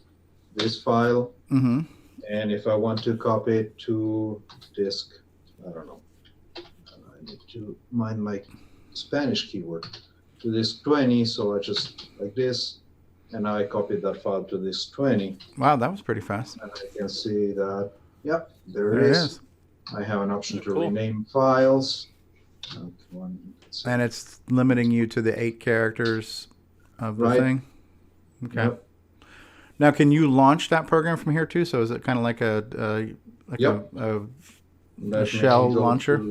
this file. Mm-hmm. And if I want to copy it to disk, I don't know. I need to mind my Spanish keyword. To disk 20, so I just like this, and now I copied that file to disk 20. Wow, that was pretty fast. And I can see that, yep, there it is. I have an option to rename files. And it's limiting you to the 8 characters of the thing? Okay. Yep. Now, can you launch that program from here too? So is it kind of like a shell launcher?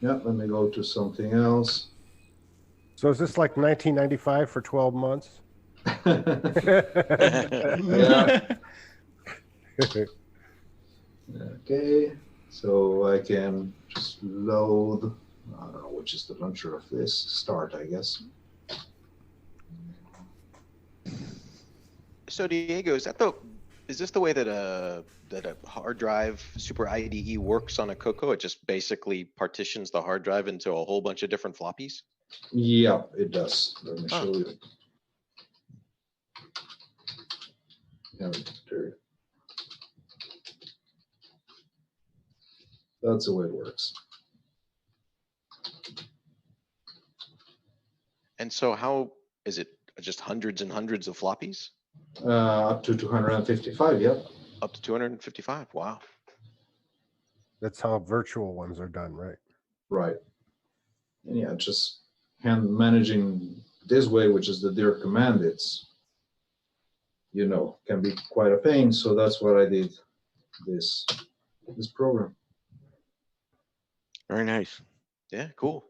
Let me go to something else. So is this like 1995 for 12 months? Okay, so I can just load, I don't know which is the launcher of this, start, I guess. So Diego, is this the way that a hard drive Super IDE works on a Coco? It just basically partitions the hard drive into a whole bunch of different floppies? Yeah, it does. Let me show you. That's the way it works. And so how is it, just hundreds and hundreds of floppies? Up to 255, yeah. Up to 255, wow. That's how virtual ones are done, right? Right. And yeah, just managing this way, which is the dir command, it's, can be quite a pain. So that's what I did this program. Very nice. Yeah, cool.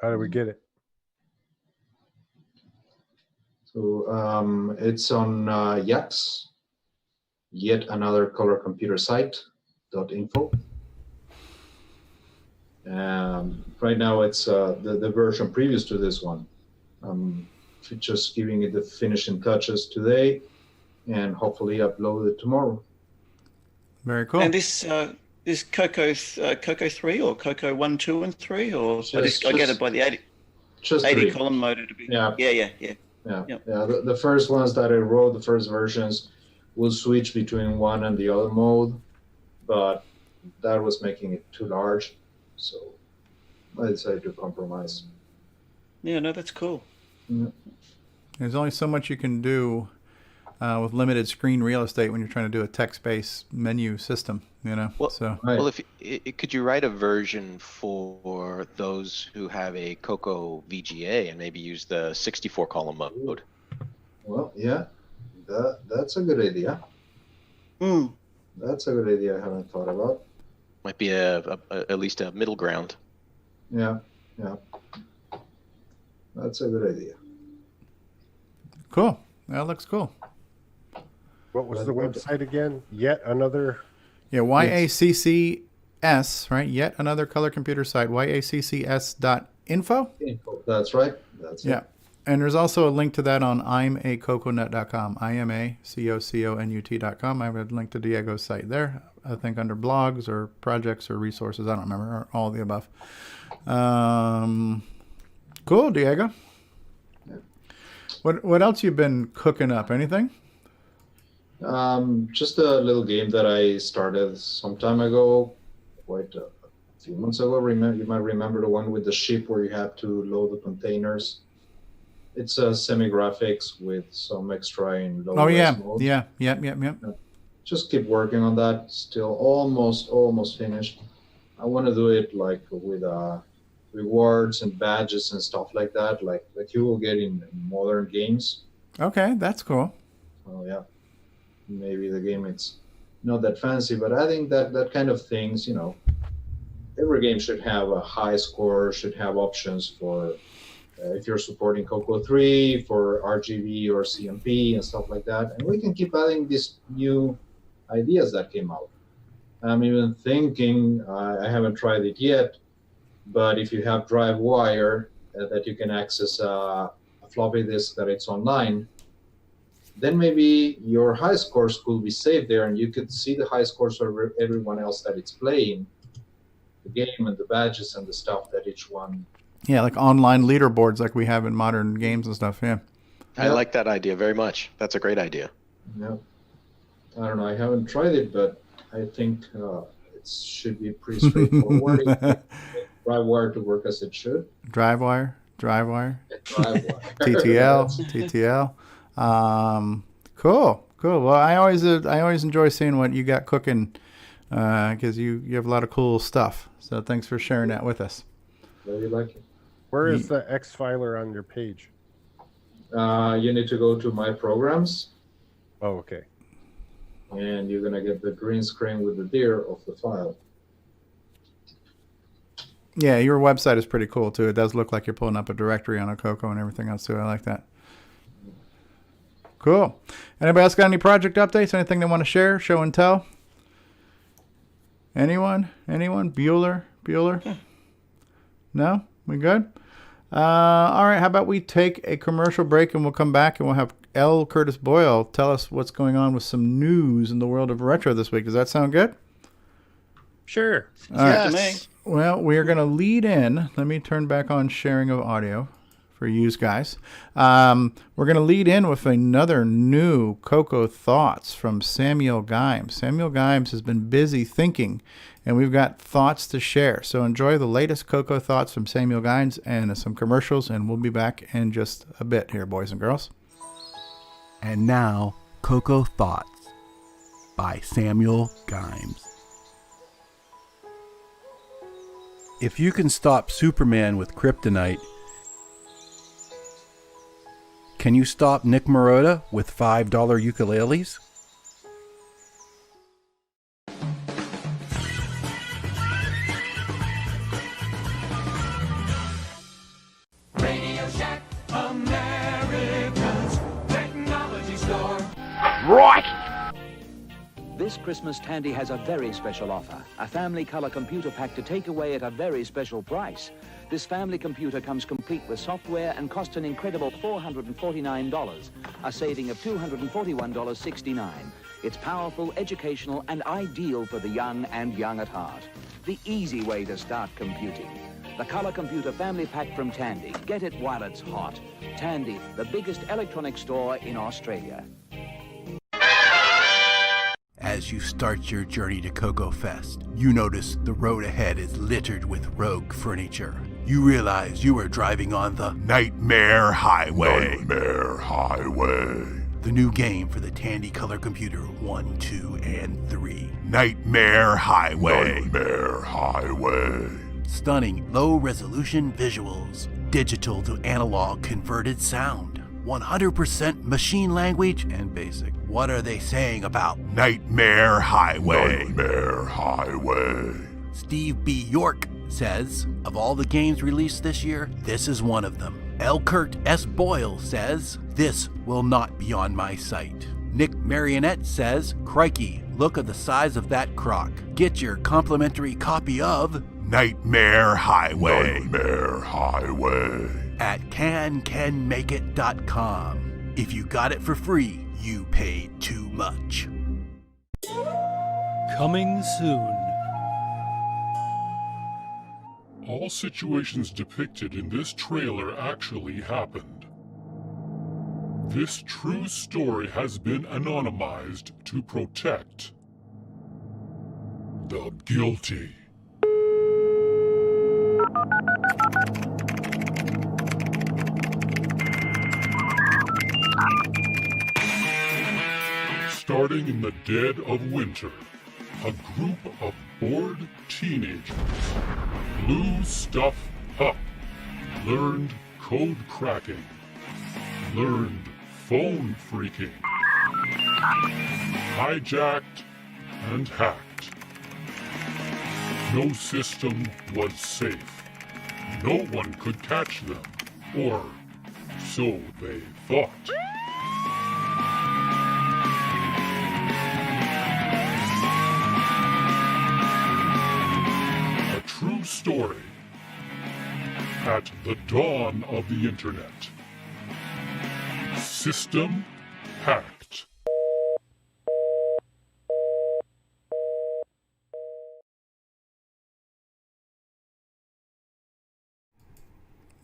How do we get it? So it's on YACS, yet another color computer site.info. Right now it's the version previous to this one. Just giving it the finishing touches today and hopefully upload it tomorrow. Very cool. And this Coco 3 or Coco 1, 2, and 3, or I get it by the 80 column mode to be. Yeah. The first ones that I wrote, the first versions, will switch between one and the other mode, but that was making it too large, so I decided to compromise. Yeah, no, that's cool. Yeah. There's only so much you can do with limited screen real estate when you're trying to do a text-based menu system, Well, so. Well, could you write a version for those who have a Coco VGA and maybe use the 64 column mode? Well, yeah, that's a good idea. That's a good idea I haven't thought about. Might be at least a middle ground. Yeah. That's a good idea. Cool. That looks cool. What was the website again? Yet another. Yeah, YACCS, right? Yet another color computer site, YACCS.info. Info. That's right. That's it. And there's also a link to that on imacoconut.com, IMACOCONUT.com. I have a link to Diego's site there, I think under blogs or projects or resources. I don't remember, or all of the above. Cool, Diego. What else you been cooking up? Anything? Just a little game that I started some time ago, quite a few months ago. You might remember the one with the ship where you have to load the containers. It's a semi-graphics with some extra in low res mode. Yep. Just keep working on that. Still almost finished. I want to do it like with rewards and badges and stuff like that, like you will get in modern games. Okay, that's cool. Oh yeah, maybe the game it's not that fancy, but I think that kind of things, every game should have a high score, should have options for if you're supporting Coco 3 for RGB or CMP and stuff like that, and we can keep adding these new ideas that came out. I'm even thinking, I haven't tried it yet, but if you have DriveWire that you can access a floppy disk that it's online, then maybe your high scores could be saved there and you could see the high scores of everyone else that it's playing, the game and the badges and the stuff that each one. Yeah, like online leaderboards like we have in modern games and stuff, yeah. I like that idea very much. That's a great idea. Yeah. I don't know, I haven't tried it, but I think it should be pretty straightforward. DriveWire to work as it should. DriveWire. TTL. Cool. Well, I always enjoy seeing what you got cooking because you have a lot of cool stuff. So thanks for sharing that with us. Very lucky. Where is the X filer on your page? You need to go to My Programs. Oh, okay. And you're gonna get the green screen with the deer of the file. Yeah, your website is pretty cool too. It does look like you're pulling up a directory on a Coco and everything else too. I like that. Cool. Anybody else got any project updates? Anything they want to share? Show and tell? Anyone? Bueller? No? We good? All right. How about we take a commercial break and we'll come back and we'll have L. Curtis Boyle tell us what's going on with some news in the world of retro this week. Does that sound good? Sure. All right. Well, we are going to lead in. Let me turn back on sharing of audio for you guys. We're going to lead in with another new Coco Thoughts from Samuel Gimes. Samuel Gimes has been busy thinking, and we've got thoughts to share. So enjoy the latest Coco Thoughts from Samuel Gimes and some commercials, and we'll be back in just a bit here, boys and girls. And now, Coco Thoughts by Samuel Gimes. If you can stop Superman with kryptonite, can you stop Nick Marotta with $5 ukuleles? Radio Shack, America's technology store. Right! This Christmas, Tandy has a very special offer. A family color computer pack to take away at a very special price. This family computer comes complete with software and costs an incredible $449, a saving of $241.69. It's powerful, educational, and ideal for the young and young at heart. The easy way to start computing. The Color Computer Family Pack from Tandy. Get it while it's hot. Tandy, the biggest electronics store in Australia. As you start your journey to Coco Fest, you notice the road ahead is littered with rogue furniture. You realize you are driving on the Nightmare Highway. The new game for the Tandy Color Computer 1, 2, and 3. Nightmare Highway. Stunning low-resolution visuals. Digital to analog converted sound. 100% machine language and basic. What are they saying about Nightmare Highway? Steve B. York says, of all the games released this year, this is one of them. L. Kurt S. Boyle says, this will not be on my site. Nick Marionette says, crikey, look at the size of that crock. Get your complimentary copy of Nightmare Highway. At cancanmakeit.com. If you got it for free, you paid too much. Coming soon. All situations depicted in this trailer actually happened. This true story has been anonymized to protect the guilty. Starting in the dead of winter, a group of bored teenagers blew stuff up, learned code cracking, learned phone phreaking, hijacked and hacked. No system was safe. No one could catch them, or so they thought. A true story at the dawn of the internet. System hacked.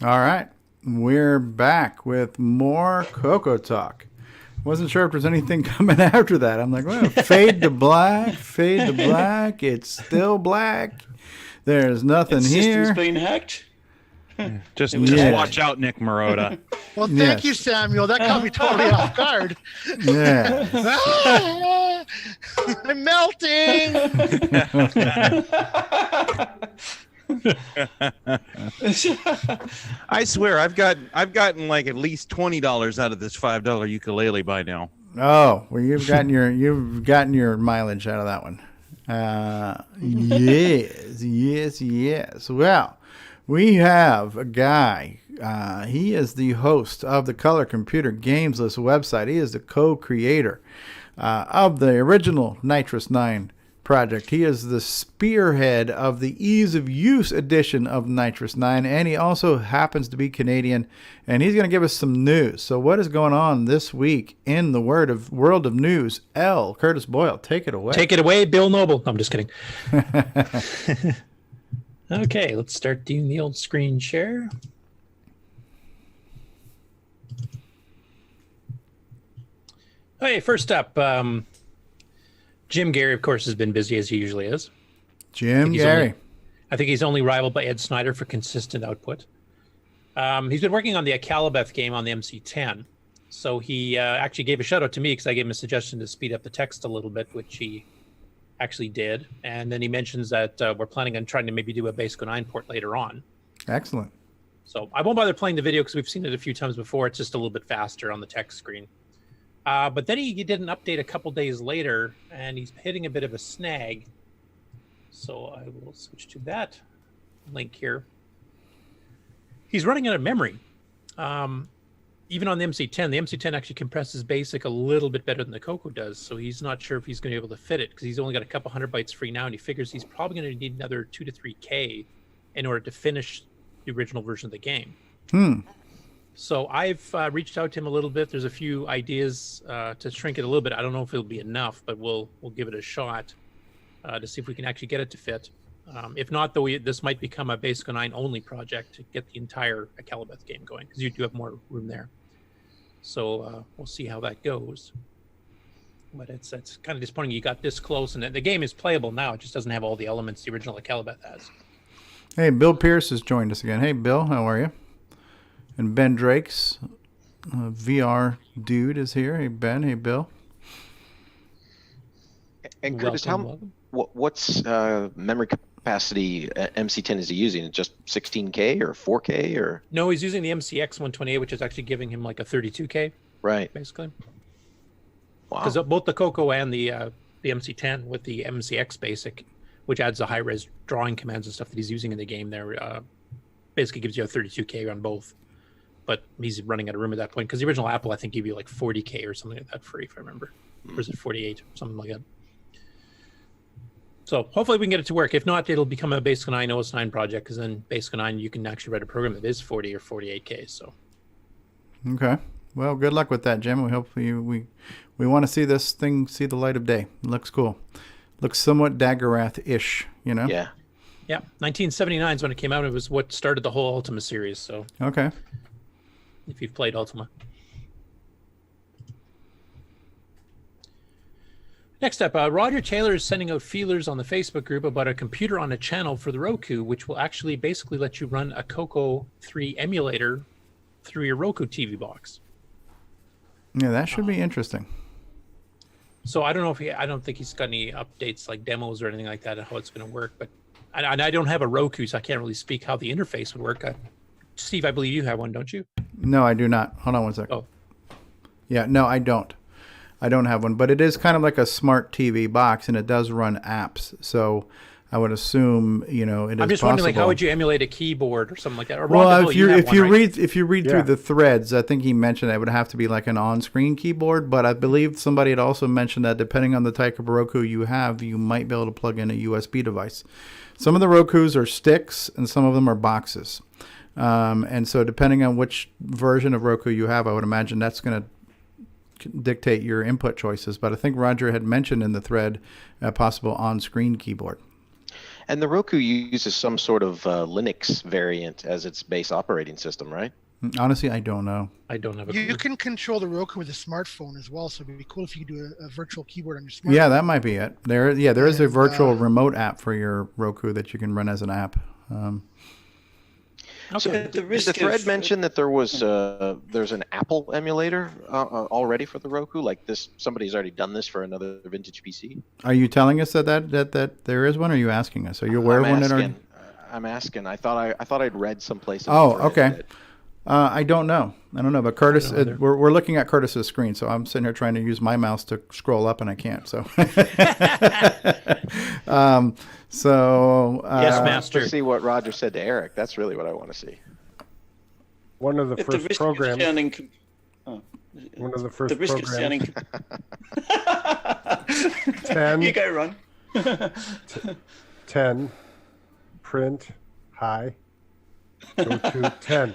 All right, we're back with more CoCoTALK. Wasn't sure if there's anything coming after that. I'm like, well, fade to black, fade to black. It's still black. There's nothing here. System's been hacked. Just Yeah. watch out, Nick Marotta. Well, thank Yes. you, Samuel. That caught me totally off guard. Yeah. Ah, I'm melting. I swear, I've gotten like at least $20 out of this $5 ukulele by now. Oh, well, you've gotten your mileage out of that one. Yes. Well, we have a guy. He is the host of the Color Computer Games List website. He is the co-creator of the original Nitrous 9 project. He is the spearhead of the ease of use edition of Nitrous 9, and he also happens to be Canadian, and he's going to give us some news. So what is going on this week in the world of news? Curtis Boyle, take it away. Take it away, Bill Noble. No, I'm just kidding. Okay, let's start doing the old screen share. Okay, first up, Jim Gary, of course, has been busy as he usually is. Jim Gary. I think he's only rivaled by Ed Snyder for consistent output. He's been working on the Akalabeth game on the MC10. So he actually gave a shout out to me because I gave him a suggestion to speed up the text a little bit, which he actually did. And then he mentions that we're planning on trying to maybe do a Basic 09 port later on. Excellent. So I won't bother playing the video because we've seen it a few times before. It's just a little bit faster on the text screen. But then he did an update a couple days later, and he's hitting a bit of a snag. So I will switch to that link here. He's running out of memory. Even on the MC10, the MC10 actually compresses BASIC a little bit better than the Coco does. So he's not sure if he's going to be able to fit it because he's only got a couple hundred bytes free now, and he figures he's probably going to need another 2 to 3K in order to finish the original version of the game. So I've reached out to him a little bit. There's a few ideas to shrink it a little bit. I don't know if it'll be enough, but we'll give it a shot to see if we can actually get it to fit. If not, though, this might become a Basic 09 only project to get the entire Akalabeth game going because you do have more room there. So we'll see how that goes. But it's kind of disappointing you got this close, and the game is playable now. It just doesn't have all the elements the original Akalabeth has. Hey, Bill Pierce has joined us again. Hey, Bill, how are you? And Ben Drake's VR dude is here. Hey, Ben. Hey, Bill. And Curtis, what's memory capacity MC10 is he using? Just 16K or 4K or? No, he's using the MCX 128, which is actually giving him like a 32K. Right. Basically. Wow. Because both the Coco and the MC10 with the MCX basic, which adds the high-res drawing commands and stuff that he's using in the game there, basically gives you a 32K on both. But he's running out of room at that point because the original Apple, I think, gave you like 40K or something like that free, if I remember. Or is it 48 or something like that? So hopefully we can get it to work. If not, it'll become a Basic 9 OS 9 project because then Basic 9 you can actually write a program that is 40 or 48K. So. Okay. Well, good luck with that, Jim. We hope we want to see this thing see the light of day. It looks cool. Looks somewhat Daggerath-ish, you know? Yeah. Yeah. 1979 is when it came out. It was what started the whole Ultima series. So. Okay. If you've played Ultima. Next up, Roger Taylor is sending out feelers on the Facebook group about a computer on a channel for the Roku, which will actually basically let you run a Coco 3 emulator through your Roku TV box. Yeah, that should be interesting. So I don't know I don't think he's got any updates like demos or anything like that on how it's going to work. But I don't have a Roku, so I can't really speak how the interface would work. Steve, I believe you have one, don't you? No, I do not. Hold on one second. Oh. Yeah, no, I don't. I don't have one, but it is kind of like a smart TV box, and it does run apps. So I would assume, it is I'm just wondering, like, how would you emulate a keyboard or something like that? Or Ron, if you read through the threads, I think he mentioned it would have to be like an on-screen keyboard. But I believe somebody had also mentioned that depending on the type of Roku you have, you might be able to plug in a USB device. Some of the Rokus are sticks, and some of them are boxes. And so depending on which version of Roku you have, I would imagine that's going to dictate your input choices. But I think Roger had mentioned in the thread a possible on-screen keyboard. And the Roku uses some sort of Linux variant as its base operating system, right? Honestly, I don't know. I don't have a You can control the Roku with a smartphone as well, so it'd be cool if you could do a virtual keyboard on your smartphone. Yeah, that might be it. There is a virtual remote app for your Roku that you can run as an app. So did the thread mention that there's an Apple emulator already for the Roku? Like this, somebody's already done this for another vintage PC. Are you telling us that there is one? Or are you asking us? Are you aware of one that already? I'm asking. I thought I'd read someplace. Oh, okay. I don't know. But Curtis, we're looking at Curtis's screen, so I'm sitting here trying to use my mouse to scroll up, and I can't. So, yes, Master. Let's see what Roger said to Eric. That's really what I want to see. One of the first programs. One of the first programs. 10. You go, Ron. 10. Print. High. Go to 10.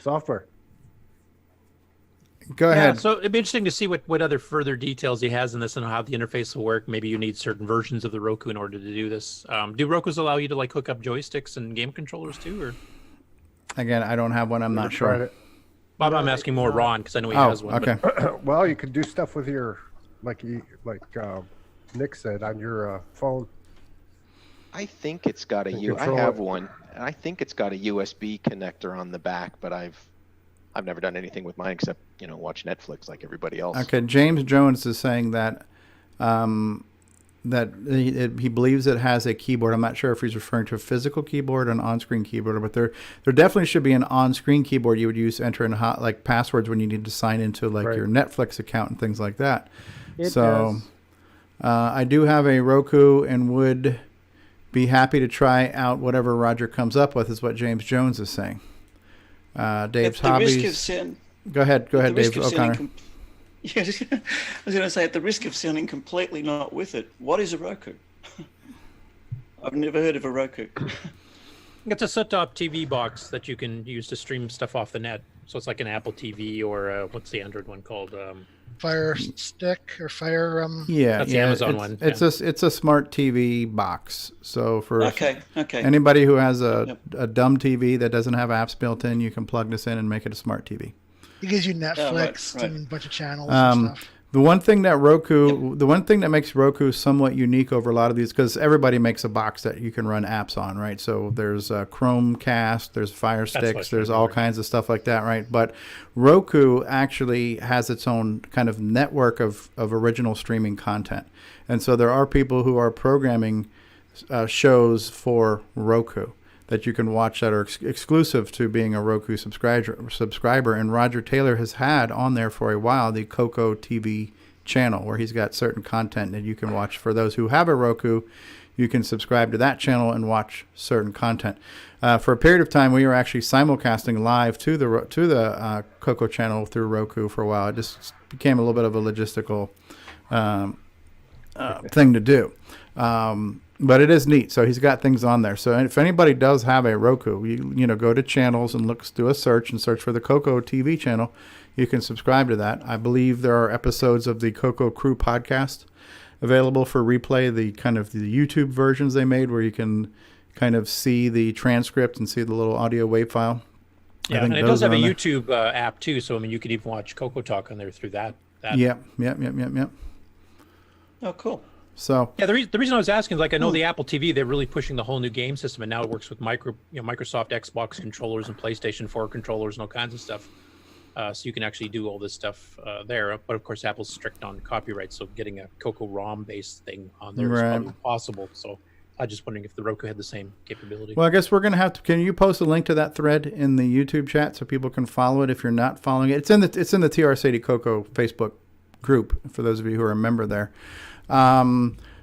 Software. Go ahead. So it'd be interesting to see what other further details he has in this and how the interface will work. Maybe you need certain versions of the Roku in order to do this. Do Rokus allow you to like hook up joysticks and game controllers too? Or again, I don't have one. I'm not sure. Bob, I'm asking more Ron because I know he has one. Okay. Well, you could do stuff with your like Nick said on your phone. I think it's got I have one. And I think it's got a USB connector on the back, but I've never done anything with mine except watch Netflix like everybody else. Okay, James Jones is saying that he believes it has a keyboard. I'm not sure if he's referring to a physical keyboard or an on-screen keyboard, but there definitely should be an on-screen keyboard you would use to enter in like passwords when you need to sign into your Netflix account and things like that. I do have a Roku and would be happy to try out whatever Roger comes up with, is what James Jones is saying. Dave's hobbies. Go ahead, Dave O'Connor. I was going to say, at the risk of sounding completely not with it, what is a Roku? I've never heard of a Roku. It's a set-top TV box that you can use to stream stuff off the net. So it's like an Apple TV or what's the Android one called? Fire Stick or Fire. That's the Amazon one. It's a smart TV box. So for okay. anybody who has a dumb TV that doesn't have apps built in, you can plug this in and make it a smart TV. It gives you Netflix and a bunch of channels and stuff. The one thing that makes Roku somewhat unique over a lot of these, because everybody makes a box that you can run apps on, right? So there's Chromecast, there's Fire Sticks, there's all kinds of stuff like that, right? But Roku actually has its own kind of network of original streaming content. And so there are people who are programming shows for Roku that you can watch that are exclusive to being a Roku subscriber. And Roger Taylor has had on there for a while the Coco TV channel, where he's got certain content that you can watch. For those who have a Roku, you can subscribe to that channel and watch certain content. For a period of time, we were actually simulcasting live to the Coco channel through Roku for a while. It just became a little bit of a logistical thing to do. But it is neat. So he's got things on there. So if anybody does have a Roku, you go to channels and do a search and search for the Coco TV channel. You can subscribe to that. I believe there are episodes of the Coco Crew podcast available for replay, the YouTube versions they made where you can kind of see the transcript and see the little audio wave file. Yeah, and it does have a YouTube app too. So, you could even watch CoCoTALK on there through that that. Yep. Oh, cool. So yeah, the reason I was asking is like I know the Apple TV, they're really pushing the whole new game system, and now it works with Microsoft Xbox controllers and PlayStation 4 controllers and all kinds of stuff. So you can actually do all this stuff there. But of course, Apple's strict on copyright, so getting a Coco ROM based thing on there is probably impossible. So I'm just wondering if the Roku had the same capability. Well, I guess we're going to have to. Can you post a link to that thread in the YouTube chat so people can follow it if you're not following it? It's in the TR Sadie Coco Facebook group for those of you who are a member there.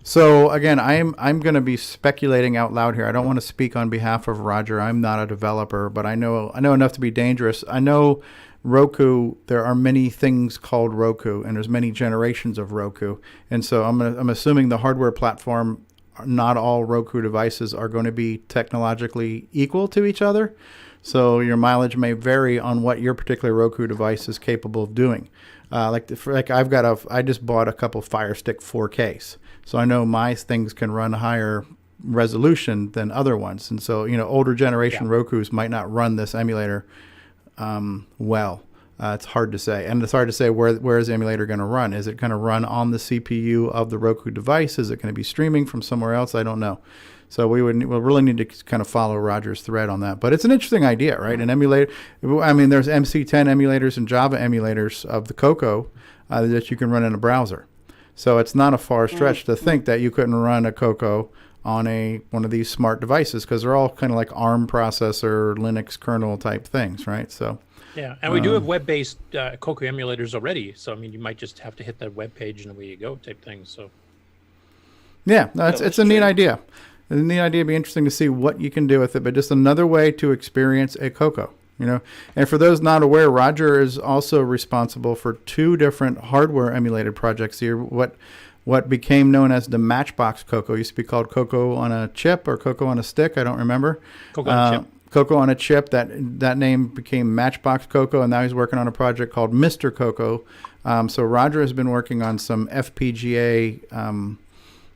So again, I'm going to be speculating out loud here. I don't want to speak on behalf of Roger. I'm not a developer, but I know enough to be dangerous. I know Roku, there are many things called Roku, and there's many generations of Roku. And so I'm assuming the hardware platform, not all Roku devices are going to be technologically equal to each other. So your mileage may vary on what your particular Roku device is capable of doing. I just bought a couple Fire Stick 4Ks. So I know my things can run higher resolution than other ones. And so, older generation Rokus might not run this emulator well. It's hard to say. And it's hard to say where is the emulator going to run. Is it going to run on the CPU of the Roku device? Is it going to be streaming from somewhere else? I don't know. So we'll really need to kind of follow Roger's thread on that. But it's an interesting idea, right? An emulator. I mean, there's MC10 emulators and Java emulators of the Coco that you can run in a browser. So it's not a far stretch to think that you couldn't run a Coco on one of these smart devices, because they're all kind of like ARM processor, Linux kernel type things, right? So yeah, and we do have web-based Coco emulators already. So I mean, you might just have to hit that web page and away you go type thing. So yeah, no, it's a neat idea. It's a neat idea. It'd be interesting to see what you can do with it, but just another way to experience a Coco. And for those not aware, Roger is also responsible for 2 different hardware emulated projects here. What became known as the Matchbox Coco used to be called Coco on a chip or Coco on a stick. I don't remember. Coco on a chip. Coco on a chip. That name became Matchbox Coco, and now he's working on a project called Mr. Coco. So Roger has been working on some FPGA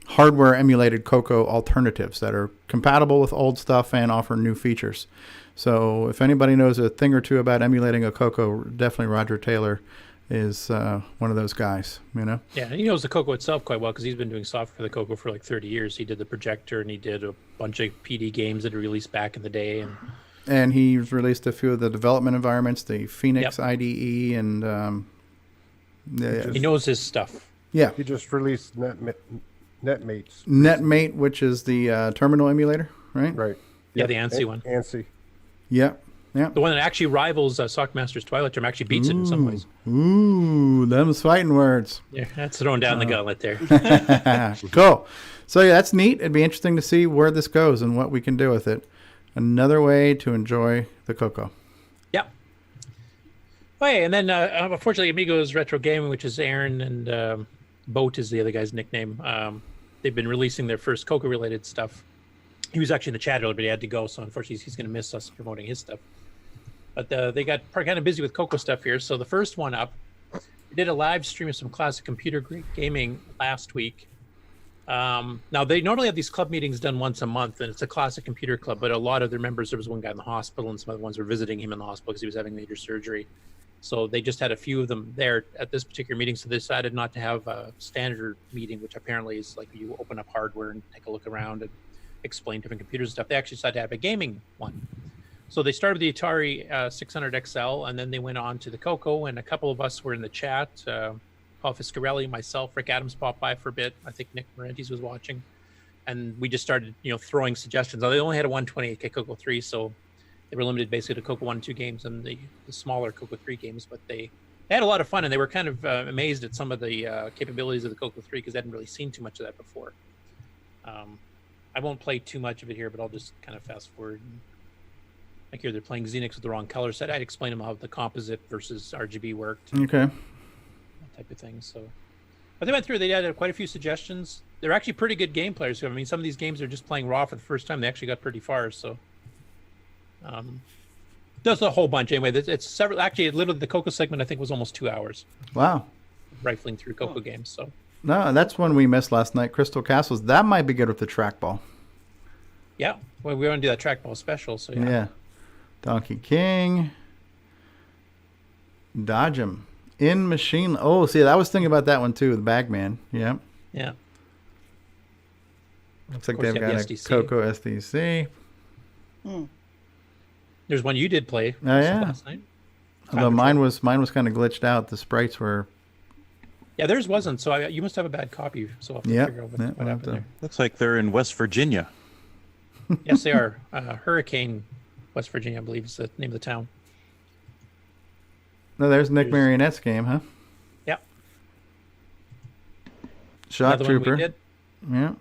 hardware emulated Coco alternatives that are compatible with old stuff and offer new features. So if anybody knows a thing or two about emulating a Coco, definitely Roger Taylor is one of those guys, Yeah, and he knows the Coco itself quite well because he's been doing software for the Coco for like 30 years. He did the projector and he did a bunch of PD games that he released back in the day. And he's released a few of the development environments, the Phoenix IDE, and he knows his stuff. Yeah. He just released NetMates. NetMate, which is the terminal emulator, right? Right. Yeah, the ANSI one. ANSI. Yeah. Yeah. The one that actually rivals Sockmaster's Twilight Germ, actually beats it in some ways. Ooh, them's fighting words. Yeah, that's throwing down the gauntlet there. Cool. So yeah, that's neat. It'd be interesting to see where this goes and what we can do with it. Another way to enjoy the Coco. Yeah. Oh, yeah, and then unfortunately, Amigos Retro Gaming, which is Aaron and Boat is the other guy's nickname. They've been releasing their first Coco-related stuff. He was actually in the chat earlier, but he had to go, so unfortunately he's going to miss us promoting his stuff. But they got kind of busy with Coco stuff here. So the first one up, they did a live stream of some classic computer gaming last week. Now, they normally have these club meetings done once a month, and it's a classic computer club, but a lot of their members, there was one guy in the hospital, and some other ones were visiting him in the hospital because he was having major surgery. So they just had a few of them there at this particular meeting, so they decided not to have a standard meeting, which apparently is like you open up hardware and take a look around and explain different computers and stuff. They actually decided to have a gaming one. So they started with the Atari 600 XL, and then they went on to the Coco, and a couple of us were in the chat. Paul Fiscarelli, myself, Rick Adams popped by for a bit. I think Nick Marentes was watching. And we just started, throwing suggestions. Now, they only had a 128K Coco 3, so they were limited basically to Coco 1 and 2 games and the smaller Coco 3 games, but they had a lot of fun, and they were kind of amazed at some of the capabilities of the Coco 3 because they hadn't really seen too much of that before. I won't play too much of it here, but I'll just kind of fast forward. Like here, they're playing Xenix with the wrong color set. I'd explain them how the composite versus RGB worked. Okay. That type of thing. So, but they went through. They had quite a few suggestions. They're actually pretty good game players. I mean, some of these games are just playing raw for the first time. They actually got pretty far. So, there's a whole bunch anyway. It's several. Actually, literally, the Coco segment I think was almost 2 hours. Wow. Rifling through Coco games. So. No, that's one we missed last night. Crystal Castles. That might be good with the trackball. Yeah. Well, we want to do that trackball special. So yeah. Donkey King. Dodge 'em. In machine. Oh, see, I was thinking about that one too. The Bagman. Yeah. Yeah. Looks like Of course, they've you have got the a SDC. Coco SDC. There's one you did play Oh yeah. last night. Although mine was kind of glitched out. The sprites were. Yeah, theirs wasn't. So you must have a bad copy. So I'll have to Yeah. figure out what we'll have happened to- there. Looks like they're in West Virginia. Yes, they are. Hurricane, West Virginia, I believe is the name of the town. No, there's Nick Marionette's game, huh? Yeah. Shock Another one we Trooper. did. Yeah.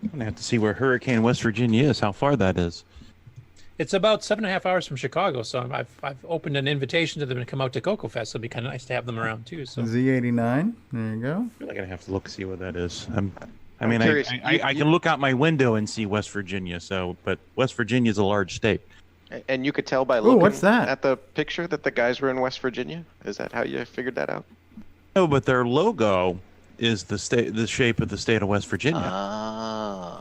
I'm gonna have to see where Hurricane, West Virginia is. How far that is. It's about 7.5 hours from Chicago, so I've opened an invitation to them to come out to Coco Fest. It'd be kind of nice to have them around too. So Z89. There you go. I feel like I have to look see what that is. I I'm mean, curious, I can look out my window and see West Virginia. So, but West Virginia is a large state. And you could tell by Ooh, looking what's that? at the picture that the guys were in West Virginia. Is that how you figured that out? No, but their logo is the shape of the state of West Virginia. Ah.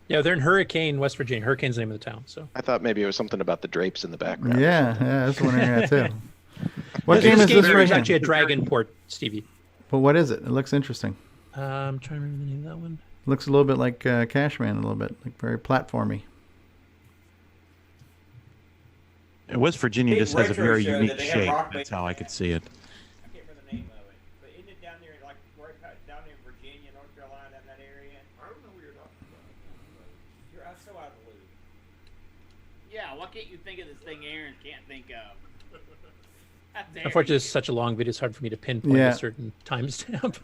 yeah, they're in Hurricane, West Virginia. Hurricane's the name of the town. So I thought maybe it was something about the drapes in the background. Yeah, I was wondering that too. What This game is this here right is here? actually a Dragon port, Stevie. But what is it? It looks interesting. I'm trying to remember the name of that one. Looks a little bit like Cashman, a little bit like very platformy. West Virginia Big just has a retro very show unique that they have shape. rock That's how I could see it. I can't remember the name of it, but isn't it down there, like right down there in Virginia, North Carolina, in that area? I don't know where you're talking about. You're so out of the loop. Yeah, why can't you think of this thing Aaron can't think of? How dare Unfortunately, you. it's such a long video; it's hard for me to pinpoint Yeah. a certain timestamp.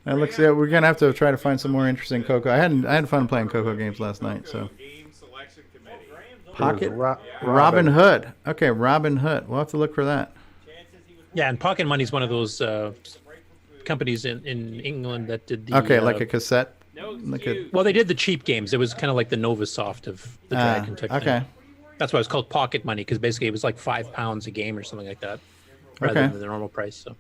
That looks. Yeah, we're gonna have to try to find some more interesting Coco. I had fun playing Coco games last night. So. Pocket Robin Hood. Okay, Robin Hood. We'll have to look for that. Yeah, and Pocket Money's one of those companies in England that did the. Okay, like a cassette. Well, they did the cheap games. It was kind of like the Novasoft of the Dragon type okay. thing. That's why it's called Pocket Money, because basically it was like £5 a game or something like that, rather Okay. than the normal price. So.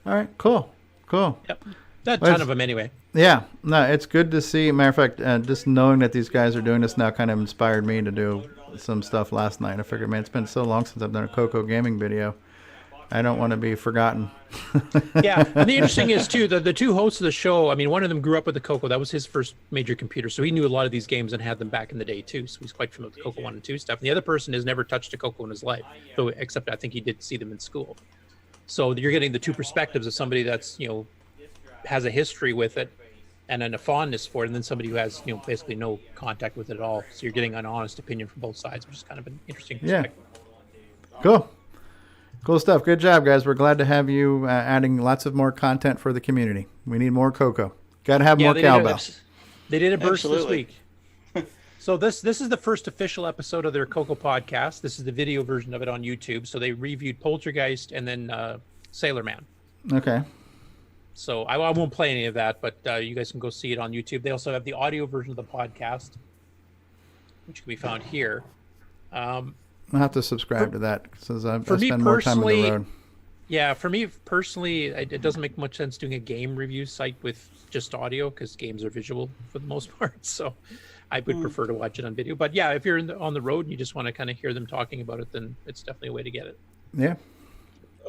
All right, cool. Yep. A Well, ton of them anyway. Yeah, no, it's good to see. Matter of fact, just knowing that these guys are doing this now kind of inspired me to do some stuff last night. I figured, man, it's been so long since I've done a Coco gaming video. I don't want to be forgotten. Yeah, and the interesting is too the two hosts of the show. I mean, one of them grew up with the Coco. That was his first major computer, so he knew a lot of these games and had them back in the day too. So he's quite familiar with the Coco 1 and 2 stuff. And the other person has never touched a Coco in his life, though except I think he did see them in school. So you're getting the two perspectives of somebody that's has a history with it and then a fondness for it, and then somebody who has basically no contact with it at all. So you're getting an honest opinion from both sides, which is kind of an interesting Yeah. perspective. Cool stuff. Good job, guys. We're glad to have you adding lots of more content for the community. We need more Coco. Got to have more cowbell. They did a burst Absolutely. this week. So this is the first official episode of their Coco podcast. This is the video version of it on YouTube. So they reviewed Poltergeist and then Sailor Man. Okay. So I won't play any of that, but you guys can go see it on YouTube. They also have the audio version of the podcast, which can be found here. I'll have to subscribe to that because I For me spend more time on the personally, road. yeah, for me personally, it doesn't make much sense doing a game review site with just audio because games are visual for the most part. So I would prefer to watch it on video. But yeah, if you're on the road and you just want to kind of hear them talking about it, then it's definitely a way to get it. Yeah.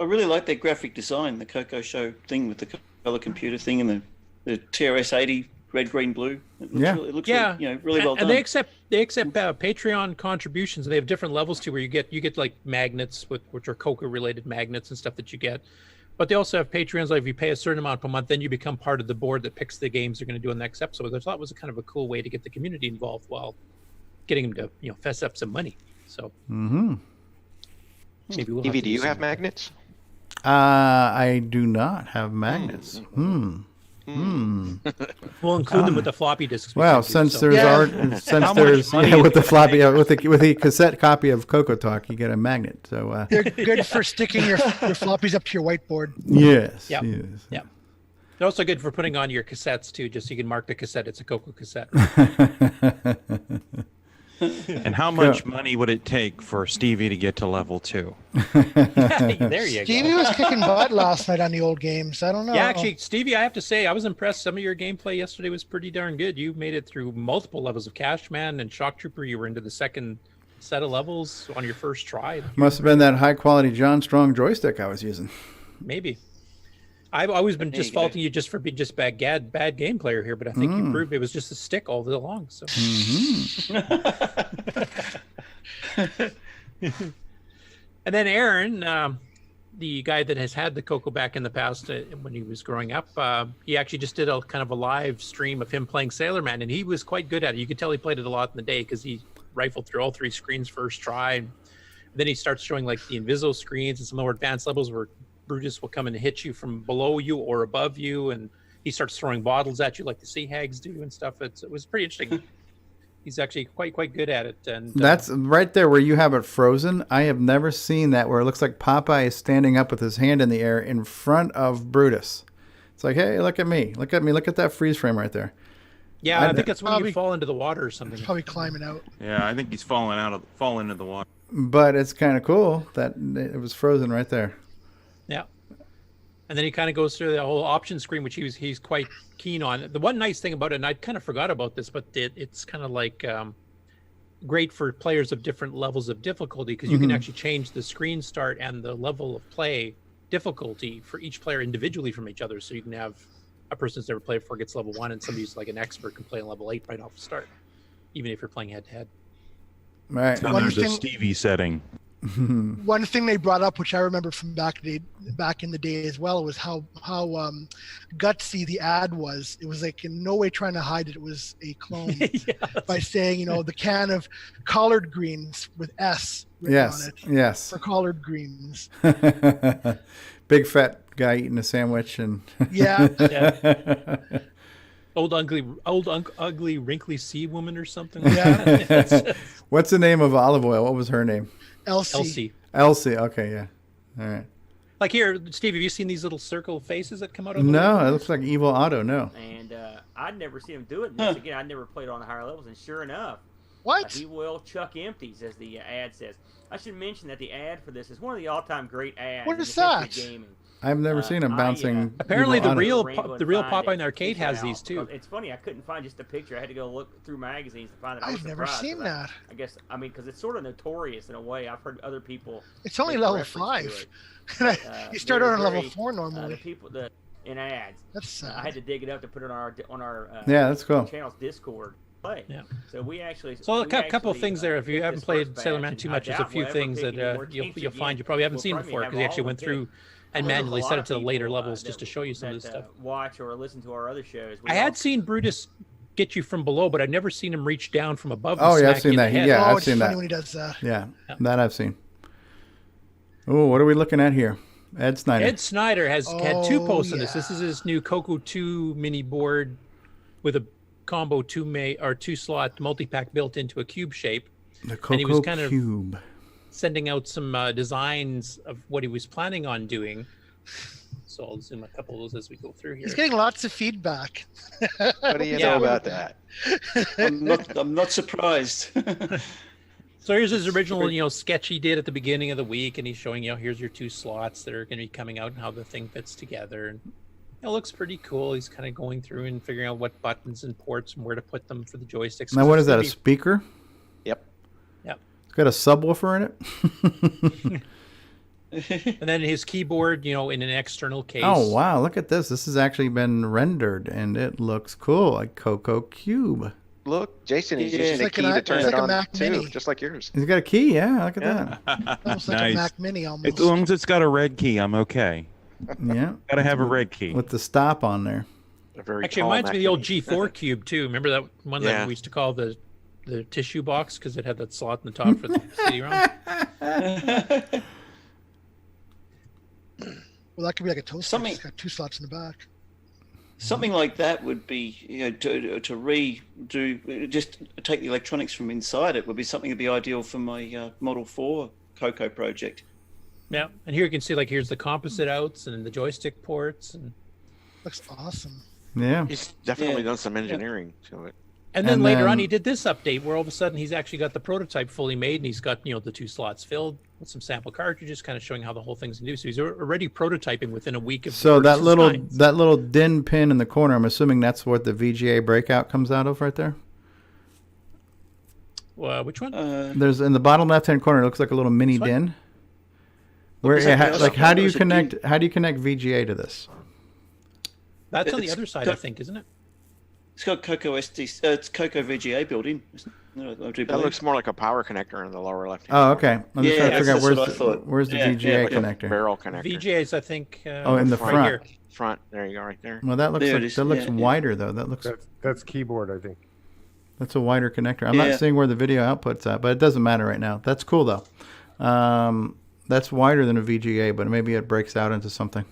I really like their graphic design, the Coco Show thing with the color computer thing and the TRS-80 red, green, blue. It looks really, really well done. And they accept Patreon contributions, and they have different levels too, where you get like magnets which are Coco related magnets and stuff that you get. But they also have Patreons, like if you pay a certain amount per month, then you become part of the board that picks the games they're going to do in the next episode. I thought it was kind of a cool way to get the community involved while getting them to fess up some money. So maybe we'll Evie, have to do you some have more. magnets? I do not have magnets. We'll include them with the floppy disks. we Well, sent you, since so- there's with the floppy with the cassette copy of CoCoTALK, you get a magnet. So They're good for sticking your floppies up to your whiteboard. yes, Yep. yes. Yeah. They're also good for putting on your cassettes too, just so you can mark the cassette. It's a Coco cassette. And how much money would it take for Stevie to get to level 2? There you Stevie go. was kicking butt last night on the old games. I don't know. Yeah, actually, Stevie, I have to say, I was impressed. Some of your gameplay yesterday was pretty darn good. You made it through multiple levels of Cashman and Shock Trooper. You were into the second set of levels on your first try. Must have been that high quality John Strong joystick I was using. Maybe. I've always been just faulting you just for being just bad game player here, but I think you proved it was just a stick all along. So. And then Aaron, the guy that has had the Coco back in the past when he was growing up, he actually just did a kind of a live stream of him playing Sailor Man, and he was quite good at it. You could tell he played it a lot in the day because he rifled through all 3 screens first try. And then he starts showing like the Inviso screens and some more advanced levels where Brutus will come and hit you from below you or above you, and he starts throwing bottles at you like the sea hags do and stuff. It was pretty interesting. He's actually quite good at it. And that's right there where you have it frozen. I have never seen that where it looks like Popeye is standing up with his hand in the air in front of Brutus. It's like, hey, look at me, look at that freeze frame right there. Yeah, I think that's when you fall into the water or something. He's probably climbing out. Yeah, I think he's falling into the water. But it's kind of cool that it was frozen right there. Yeah. And then he kind of goes through the whole option screen, which he's quite keen on. The one nice thing about it, and I kind of forgot about this, but it's kind of like great for players of different levels of difficulty because you can actually change the screen start and the level of play difficulty for each player individually from each other. So you can have a person who's never played before gets level 1, and somebody who's like an expert can play on level 8 right off the start, even if you're playing head to head. Right. And there's a Stevie setting. One thing they brought up, which I remember from back in the day as well, was how gutsy the ad was. It was like in no way trying to hide it was a clone by saying, the can of collard greens with S written on it. Yes. For collard greens. Big fat guy eating a sandwich and Old ugly wrinkly sea woman or something. Yeah. What's the name of olive oil? What was her name? Elsie. Okay, yeah. All right. Like here, Steve, have you seen these little circle faces that come out of No, it looks like Evil Otto. No. And I'd never seen him do it. And once again, I'd never played on the higher levels. And sure enough, he will chuck empties, as the ad says. I should mention that the ad for this is one of the all-time great ads. What is that? Gaming. I've never seen him bouncing. Apparently, Evil the Otto. real Popeye in the arcade has these too. It's funny, I couldn't find just a picture. I had to go look through magazines to find it. I've never seen that. I guess because it's sort of notorious in a way. I've heard other people. It's only level 5. You start out on level 4 normally. The people that in ads. That's sad. I had to dig it up to put it on our yeah, that's cool. channel's Discord. Play. Yeah. So we actually. So a couple of things there. If you haven't played Sailor Man too much, there's a few things that you'll find you probably haven't seen before because he actually went through and manually set it to the later levels just to show you some of this stuff. Watch or listen to our other shows. I had seen Brutus get you from below, but I've never seen him reach down from above. Oh yeah, I've seen that. Yeah, I've seen that. When he does that. Yeah, that I've seen. Oh, what are we looking at here? Ed Snyder. Ed Snyder has had 2 posts on this. This is his new Coco 2 mini board with a combo 2 slot multi-pack built into a cube shape. The Coco and he was kind Cube. Of sending out some designs of what he was planning on doing. So I'll zoom a couple of those as we go through here. He's getting lots of feedback. What do you know about that? I'm not surprised. So here's his original, sketch he did at the beginning of the week, and he's showing, here's your 2 slots that are going to be coming out and how the thing fits together. And it looks pretty cool. He's kind of going through and figuring out what buttons and ports and where to put them for the joysticks. Now, what is that? A speaker? Yep. Yep. It's got a subwoofer in it. And then his keyboard, in an external case. Oh wow! Look at this. This has actually been rendered, and it looks cool, like Coco Cube. Look, Jason, he's using a key to turn it on too, just like yours. He's got a key. Yeah, look at that. Almost like a Mac Mini, almost. As long as it's got a red key, I'm okay. Yeah. Gotta have a red key. With the stop on there. Actually, it reminds me of the old G4 Cube, too. Remember that one that we used to call the tissue box because it had that slot in the top for the CD-ROM? Well, that could be like a toaster. It's got 2 slots in the back. Something like that would be, to redo, just take the electronics from inside it would be something that'd be ideal for my Model 4 Coco project. Yeah, and here you can see, here's the composite outs and the joystick ports. And looks awesome. Yeah. He's definitely done some engineering to it. And then later on, he did this update where all of a sudden he's actually got the prototype fully made, and he's got, the 2 slots filled with some sample cartridges, kind of showing how the whole thing's going to do. So he's already prototyping within a week of. So that little DIN pin in the corner, I'm assuming that's what the VGA breakout comes out of right there. Which one? There's in the bottom left-hand corner. It looks like a little mini din. Where, how do you connect? How do you connect VGA to this? That's on the other side, I think, isn't it? It's got Coco SD. It's Coco VGA built in. That looks more like a power connector in the lower left. Oh, okay. I'm just trying to figure out where's the VGA like connector. Barrel connector. VGA's, I think. In the front. Here. Front. There you go, right there. Well, that looks wider though. That looks. That's keyboard, I think. That's a wider connector. I'm not seeing where the video output's at, but it doesn't matter right now. That's cool though. That's wider than a VGA, but maybe it breaks out into something.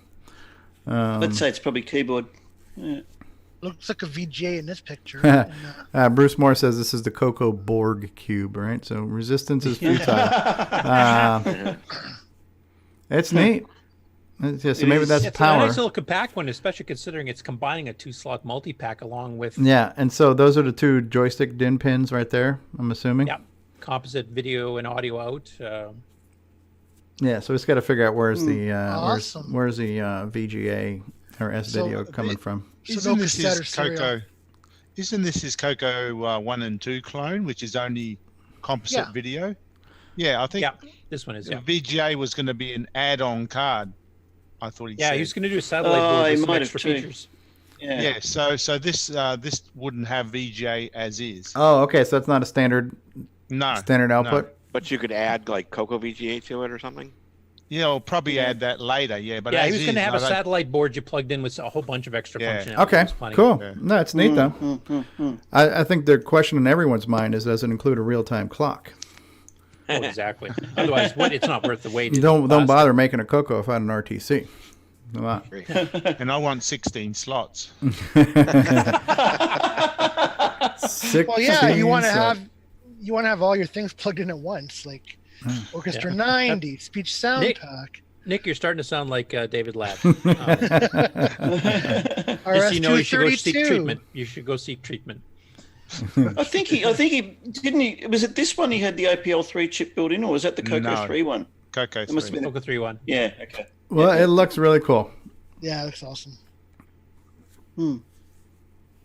Let's say it's probably keyboard. Yeah. Looks like a VGA in this picture. Bruce Moore says this is the Coco Borg cube, right? So resistance is futile. It's neat. So maybe that's power. It's a nice little compact one, especially considering it's combining a 2-slot multi-pack along with... Yeah, and so those are the two joystick DIN pins right there, I'm assuming? Yeah, composite video and audio out. Yeah, so it's got to figure out where's the awesome. where's the VGA or S video coming from. Isn't this his Coco? Isn't this his Coco 1 and 2 clone, which is only composite video? Yeah, I think. Yeah, this one is. Yeah. VGA was going to be an add-on card. I thought he said. Yeah, he was going to do a satellite board with some extra too. features. Yeah. So this wouldn't have VGA as is. Oh, okay. So it's not a standard. No. Standard output. No. But you could add like Coco VGA to it or something. Yeah, I'll probably add that later. Yeah, but he was going to have a satellite board you plugged in with a whole bunch of extra functionality. Okay, cool. Yeah. No, it's neat though. I think the question in everyone's mind is, does it include a real-time clock? Oh, exactly. Otherwise, it's not worth the wait. Don't bother making a Coco if I had an RTC. And I want 16 slots. Well, yeah, you want to have all your things plugged in at once, like Orchestra 90, speech sound pack. Nick, you're starting to sound like David Ladd. RS you know, you should go seek treatment. You should go seek treatment. I think he didn't he. Was it this one he had the APL3 chip built in, or was that the Coco 3 one? Coco 3. It must have been Coco 3 one. Yeah. Okay. Well, it looks really cool. Yeah, it looks awesome.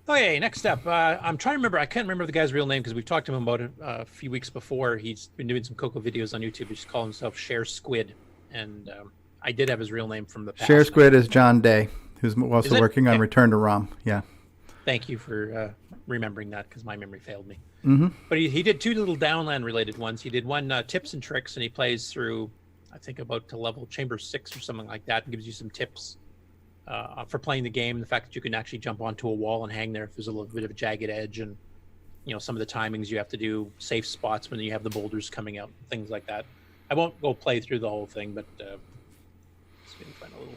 Okay, next up. I'm trying to remember. I can't remember the guy's real name because we've talked to him about it a few weeks before. He's been doing some Coco videos on YouTube. He just calls himself Share Squid, and I did have his real name from the past. Share Squid is John Day, who's also working on Return to ROM. Yeah. Thank you for remembering that because my memory failed me. Mm-hmm. But he did two little Downland related ones. He did one tips and tricks, and he plays through, I think, about to level chamber 6 or something like that, and gives you some tips for playing the game. The fact that you can actually jump onto a wall and hang there if there's a little bit of a jagged edge, and some of the timings you have to do, safe spots when you have the boulders coming out, things like that. I won't go play through the whole thing, but let's see if I can find a little.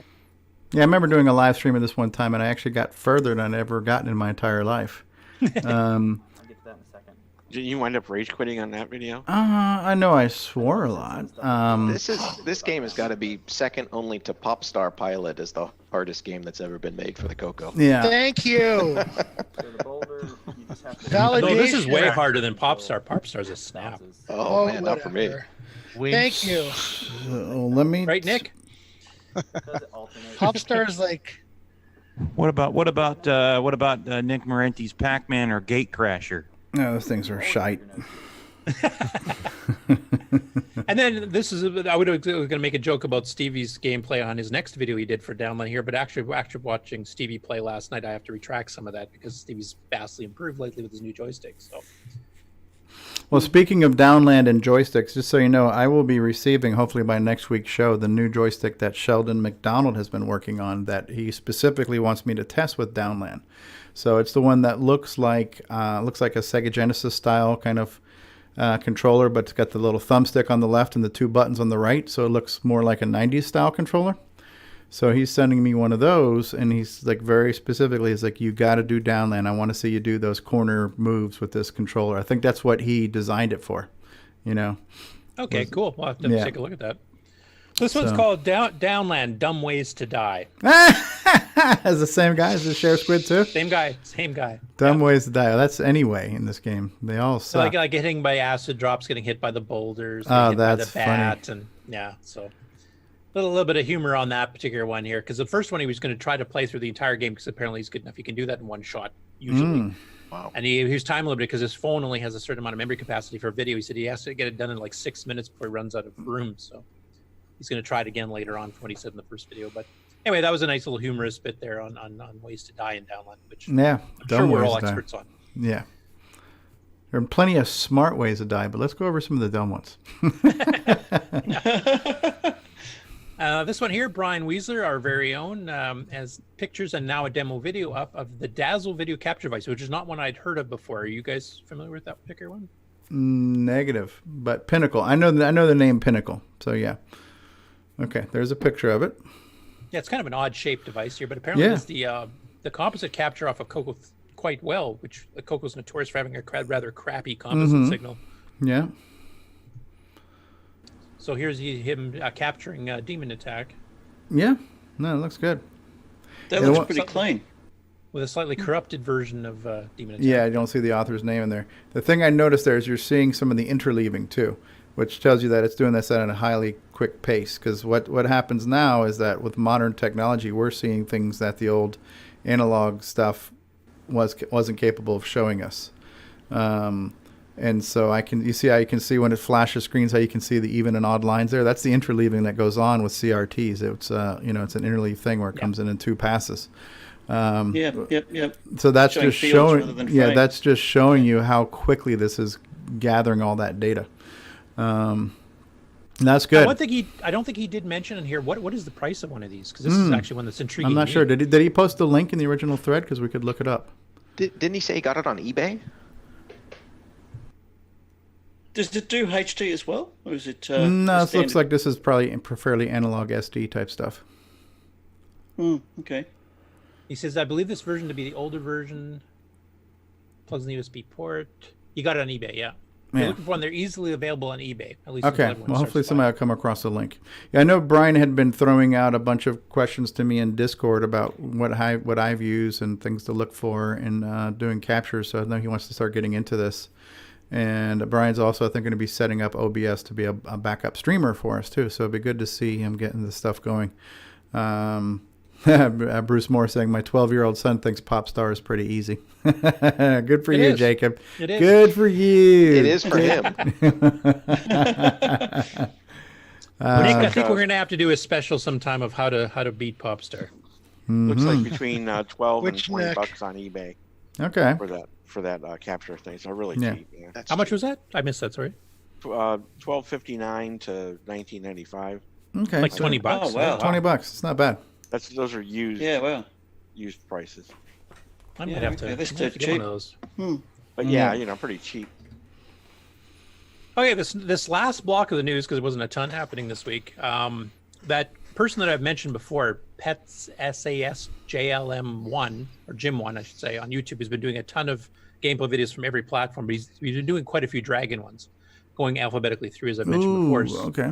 Yeah, I remember doing a live stream of this one time, and I actually got further than I'd ever gotten in my entire life. I'll get to that in a second. Did you wind up rage quitting on that video? I know I swore a lot. This game has got to be second only to Popstar Pilot as the hardest game that's ever been made for the Coco. Yeah. Thank you. No, this is way harder than Popstar. Popstar's a snap. Oh man, not for me. Thank you. Let me. Right, Nick? Popstar is like. What about Nick Marenti's Pac-Man or Gatecrasher? No, those things are shite. And then this is, I was going to make a joke about Stevie's gameplay on his next video he did for Downland here, but actually watching Stevie play last night, I have to retract some of that because Stevie's vastly improved lately with his new joysticks. So. Well, speaking of Downland and joysticks, just so you know, I will be receiving, hopefully by next week's show, the new joystick that Sheldon McDonald has been working on that he specifically wants me to test with Downland. So it's the one that looks like a Sega Genesis style kind of controller, but it's got the little thumbstick on the left and the two buttons on the right, so it looks more like a 90s style controller. So he's sending me one of those, and he's like very specifically, he's like, you got to do Downland. I want to see you do those corner moves with this controller. I think that's what he designed it for, Okay, cool. We'll have to take a look at that. This one's called Downland, Dumb Ways to Die. As the same guy as the Share Squid too? Same guy. Dumb Ways to Die. Well, that's anyway in this game. They all suck. So like getting by acid drops, getting hit by the boulders, oh, that's hit by the bat, funny. And so a little bit of humor on that particular one here, because the first one he was going to try to play through the entire game because apparently he's good enough. He can do that in one shot usually. Wow. And he was time limited because his phone only has a certain amount of memory capacity for video. He said he has to get it done in like 6 minutes before he runs out of room. So he's going to try it again later on from what he said in the first video. But anyway, that was a nice little humorous bit there on ways to die in Downland, which Yeah, I'm sure we're all experts on. Yeah. There are plenty of smart ways to die, but let's go over some of the dumb ones. This one here, Brian Weasler, our very own, has pictures and now a demo video up of the Dazzle video capture device, which is not one I'd heard of before. Are you guys familiar with that particular one? Negative, but Pinnacle. I know the name Pinnacle. So yeah. Okay, there's a picture of it. Yeah, it's kind of an odd shaped device here, but apparently it's the composite capture off of Coco quite well, which Coco's notorious for having a rather crappy composite signal. Yeah. So here's him capturing Demon Attack. Yeah, no, it looks good. That looks pretty clean. With a slightly corrupted version of Demon Attack. Yeah, you don't see the author's name in there. The thing I noticed there is you're seeing some of the interleaving too, which tells you that it's doing this at a highly quick pace. Because what happens now is that with modern technology, we're seeing things that the old analog stuff wasn't capable of showing us. And so you see how you can see when it flashes screens, how you can see the even and odd lines there. That's the interleaving that goes on with CRTs. It's it's an interleave thing where it comes in 2 passes. Yep. So that's Showing just fields showing. rather than Yeah, frames. that's just showing you how quickly this is gathering all that data. That's good. One thing I don't think he did mention in here, what is the price of one of these? Because this is actually one that's intriguing. I'm not to sure. me. Did he post the link in the original thread? Because we could look it up. Didn't he say he got it on eBay? Does it do HD as well, or is it? No, it standard? looks like this is probably fairly analog SD type stuff. Okay. He says, I believe this version to be the older version. Plugs in the USB port. You got it on eBay, yeah. If you're looking for one, they're easily available on eBay. At least Okay. Well, hopefully somebody will come across the link. Yeah, I know Brian had been throwing out a bunch of questions to me in Discord about what I've used and things to look for in doing captures. So I know he wants to start getting into this. And Brian's also, I think, going to be setting up OBS to be a backup streamer for us too. So it'd be good to see him getting this stuff going. Bruce Moore saying, my 12-year-old son thinks Popstar is pretty easy. Good for you, Jacob. It is. Good for you. It is for him. Nick, I think we're going to have to do a special sometime of how to beat Popstar. Looks like between 12 and Which 20 Nick? bucks on eBay. Okay. For that capture thing. So really Yeah. cheap. Yeah. How much was that? I missed that, sorry. $12.59 to $19.95. Okay. Like 20 bucks. Oh, wow. $20. It's not bad. Those are used. Yeah, well. Used prices. I might have to, okay, that's I might have to get one cheap. of those. But yeah, pretty cheap. Okay, this last block of the news, because there wasn't a ton happening this week. That person that I've mentioned before, Pets SAS JLM1 or Jim1, I should say, on YouTube, has been doing a ton of gameplay videos from every platform. But he's been doing quite a few Dragon ones, going alphabetically through, as I mentioned before. Okay.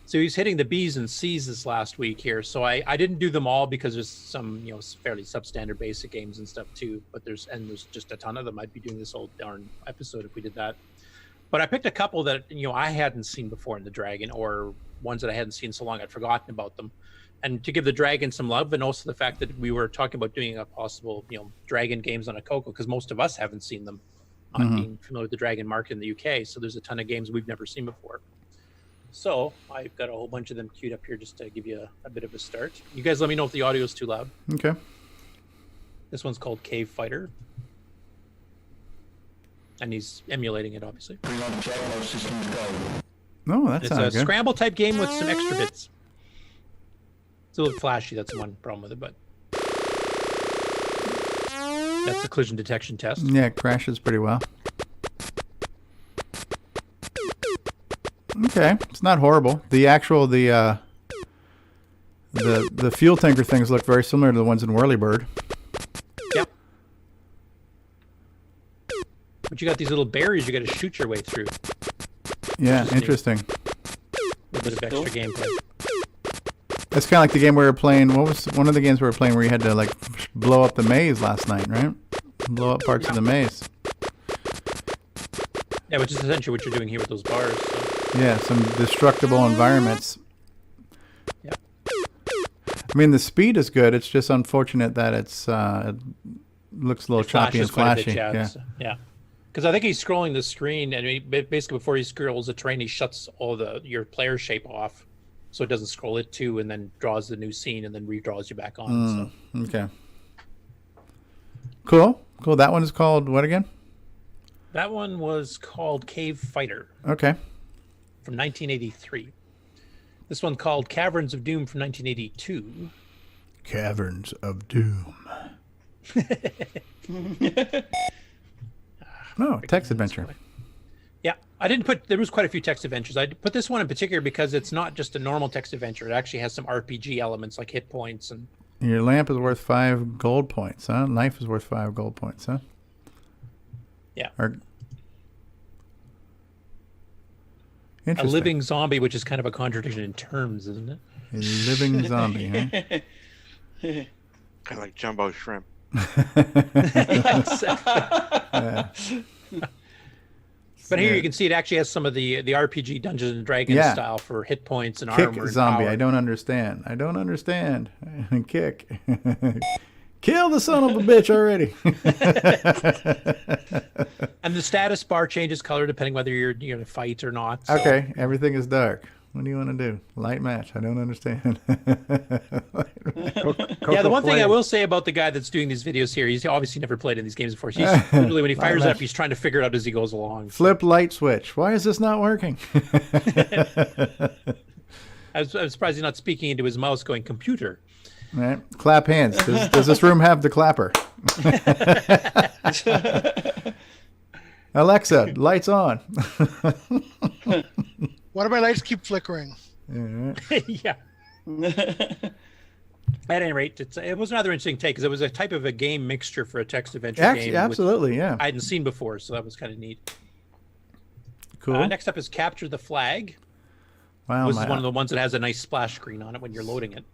So he's hitting the B's and C's this last week here. So I didn't do them all because there's some fairly substandard basic games and stuff too. But there's just a ton of them. I'd be doing this whole darn episode if we did that. But I picked a couple that I hadn't seen before in the Dragon, or ones that I hadn't seen so long I'd forgotten about them. And to give the Dragon some love, and also the fact that we were talking about doing a possible Dragon games on a Coco, because most of us haven't seen them, being familiar with the Dragon market in the UK. So there's a ton of games we've never seen before. So I've got a whole bunch of them queued up here just to give you a bit of a start. You guys let me know if the audio is too loud. Okay. This one's called Cave Fighter. And he's emulating it, obviously. No, that It's sounds a good. scramble type game with some extra bits. It's a little flashy, that's one problem with it, but that's a collision detection test. Yeah, it crashes pretty well. Okay, it's not horrible. The fuel tanker things look very similar to the ones in Whirlybird. Yep. But you got these little barriers you got to shoot your way through. Yeah, interesting. A bit of extra gameplay. It's kind of like the game we were playing. What was one of the games we were playing where you had to blow up the maze last night, right? Blow up parts of the maze. Yeah, which is essentially what you're doing here with those bars. So. Yeah, some destructible environments. Yep. I mean, the speed is good. It's just unfortunate that it's looks a little It choppy and flashes quite a flashy. bit, Yeah. so- yeah. Because I think he's scrolling the screen, and basically before he scrolls the train, he shuts all your player shape off, so it doesn't scroll it too, and then draws the new scene, and then redraws you back on. So Okay. Cool. That one is called what again? that one was called Cave Fighter Okay. from 1983. This one called Caverns of Doom from 1982. Caverns of Doom. No, text adventure. Yeah, I didn't put. There was quite a few text adventures. I put this one in particular because it's not just a normal text adventure. It actually has some RPG elements like hit points and. Your lamp is worth 5 gold points, huh? Knife is worth 5 gold points, huh? Yeah. Or... A Interesting. living zombie, which is kind of a contradiction in terms, isn't it? A living zombie, huh? Kind of like jumbo shrimp. But here you can see it actually has some of the RPG Dungeons and Dragons Yeah. style for hit points and Kick armor. zombie. And I don't understand. Kick. Kill the son of a bitch already. And the status bar changes color depending whether you're going to fight or not. So. Okay, everything is dark. What do you want to do? Light match. I don't understand. Yeah, the one thing I will say about the guy that's doing these videos here, he's obviously never played in these games before. He's literally, when he fires it up, he's trying to figure it out as he goes along. Flip light switch. Why is this not working? I was surprised he's not speaking into his mouse going, computer. Right. Clap hands. Does this room have the clapper? Alexa, lights on. Why do my lights keep flickering? Yeah. At any rate, it was another interesting take because it was a type of a game mixture for a text adventure game. Absolutely, yeah. I hadn't seen before, so that was kind of neat. Cool. Next up is Capture the Flag. Wow, This is one of the ones that has a nice splash screen on it when you're loading it.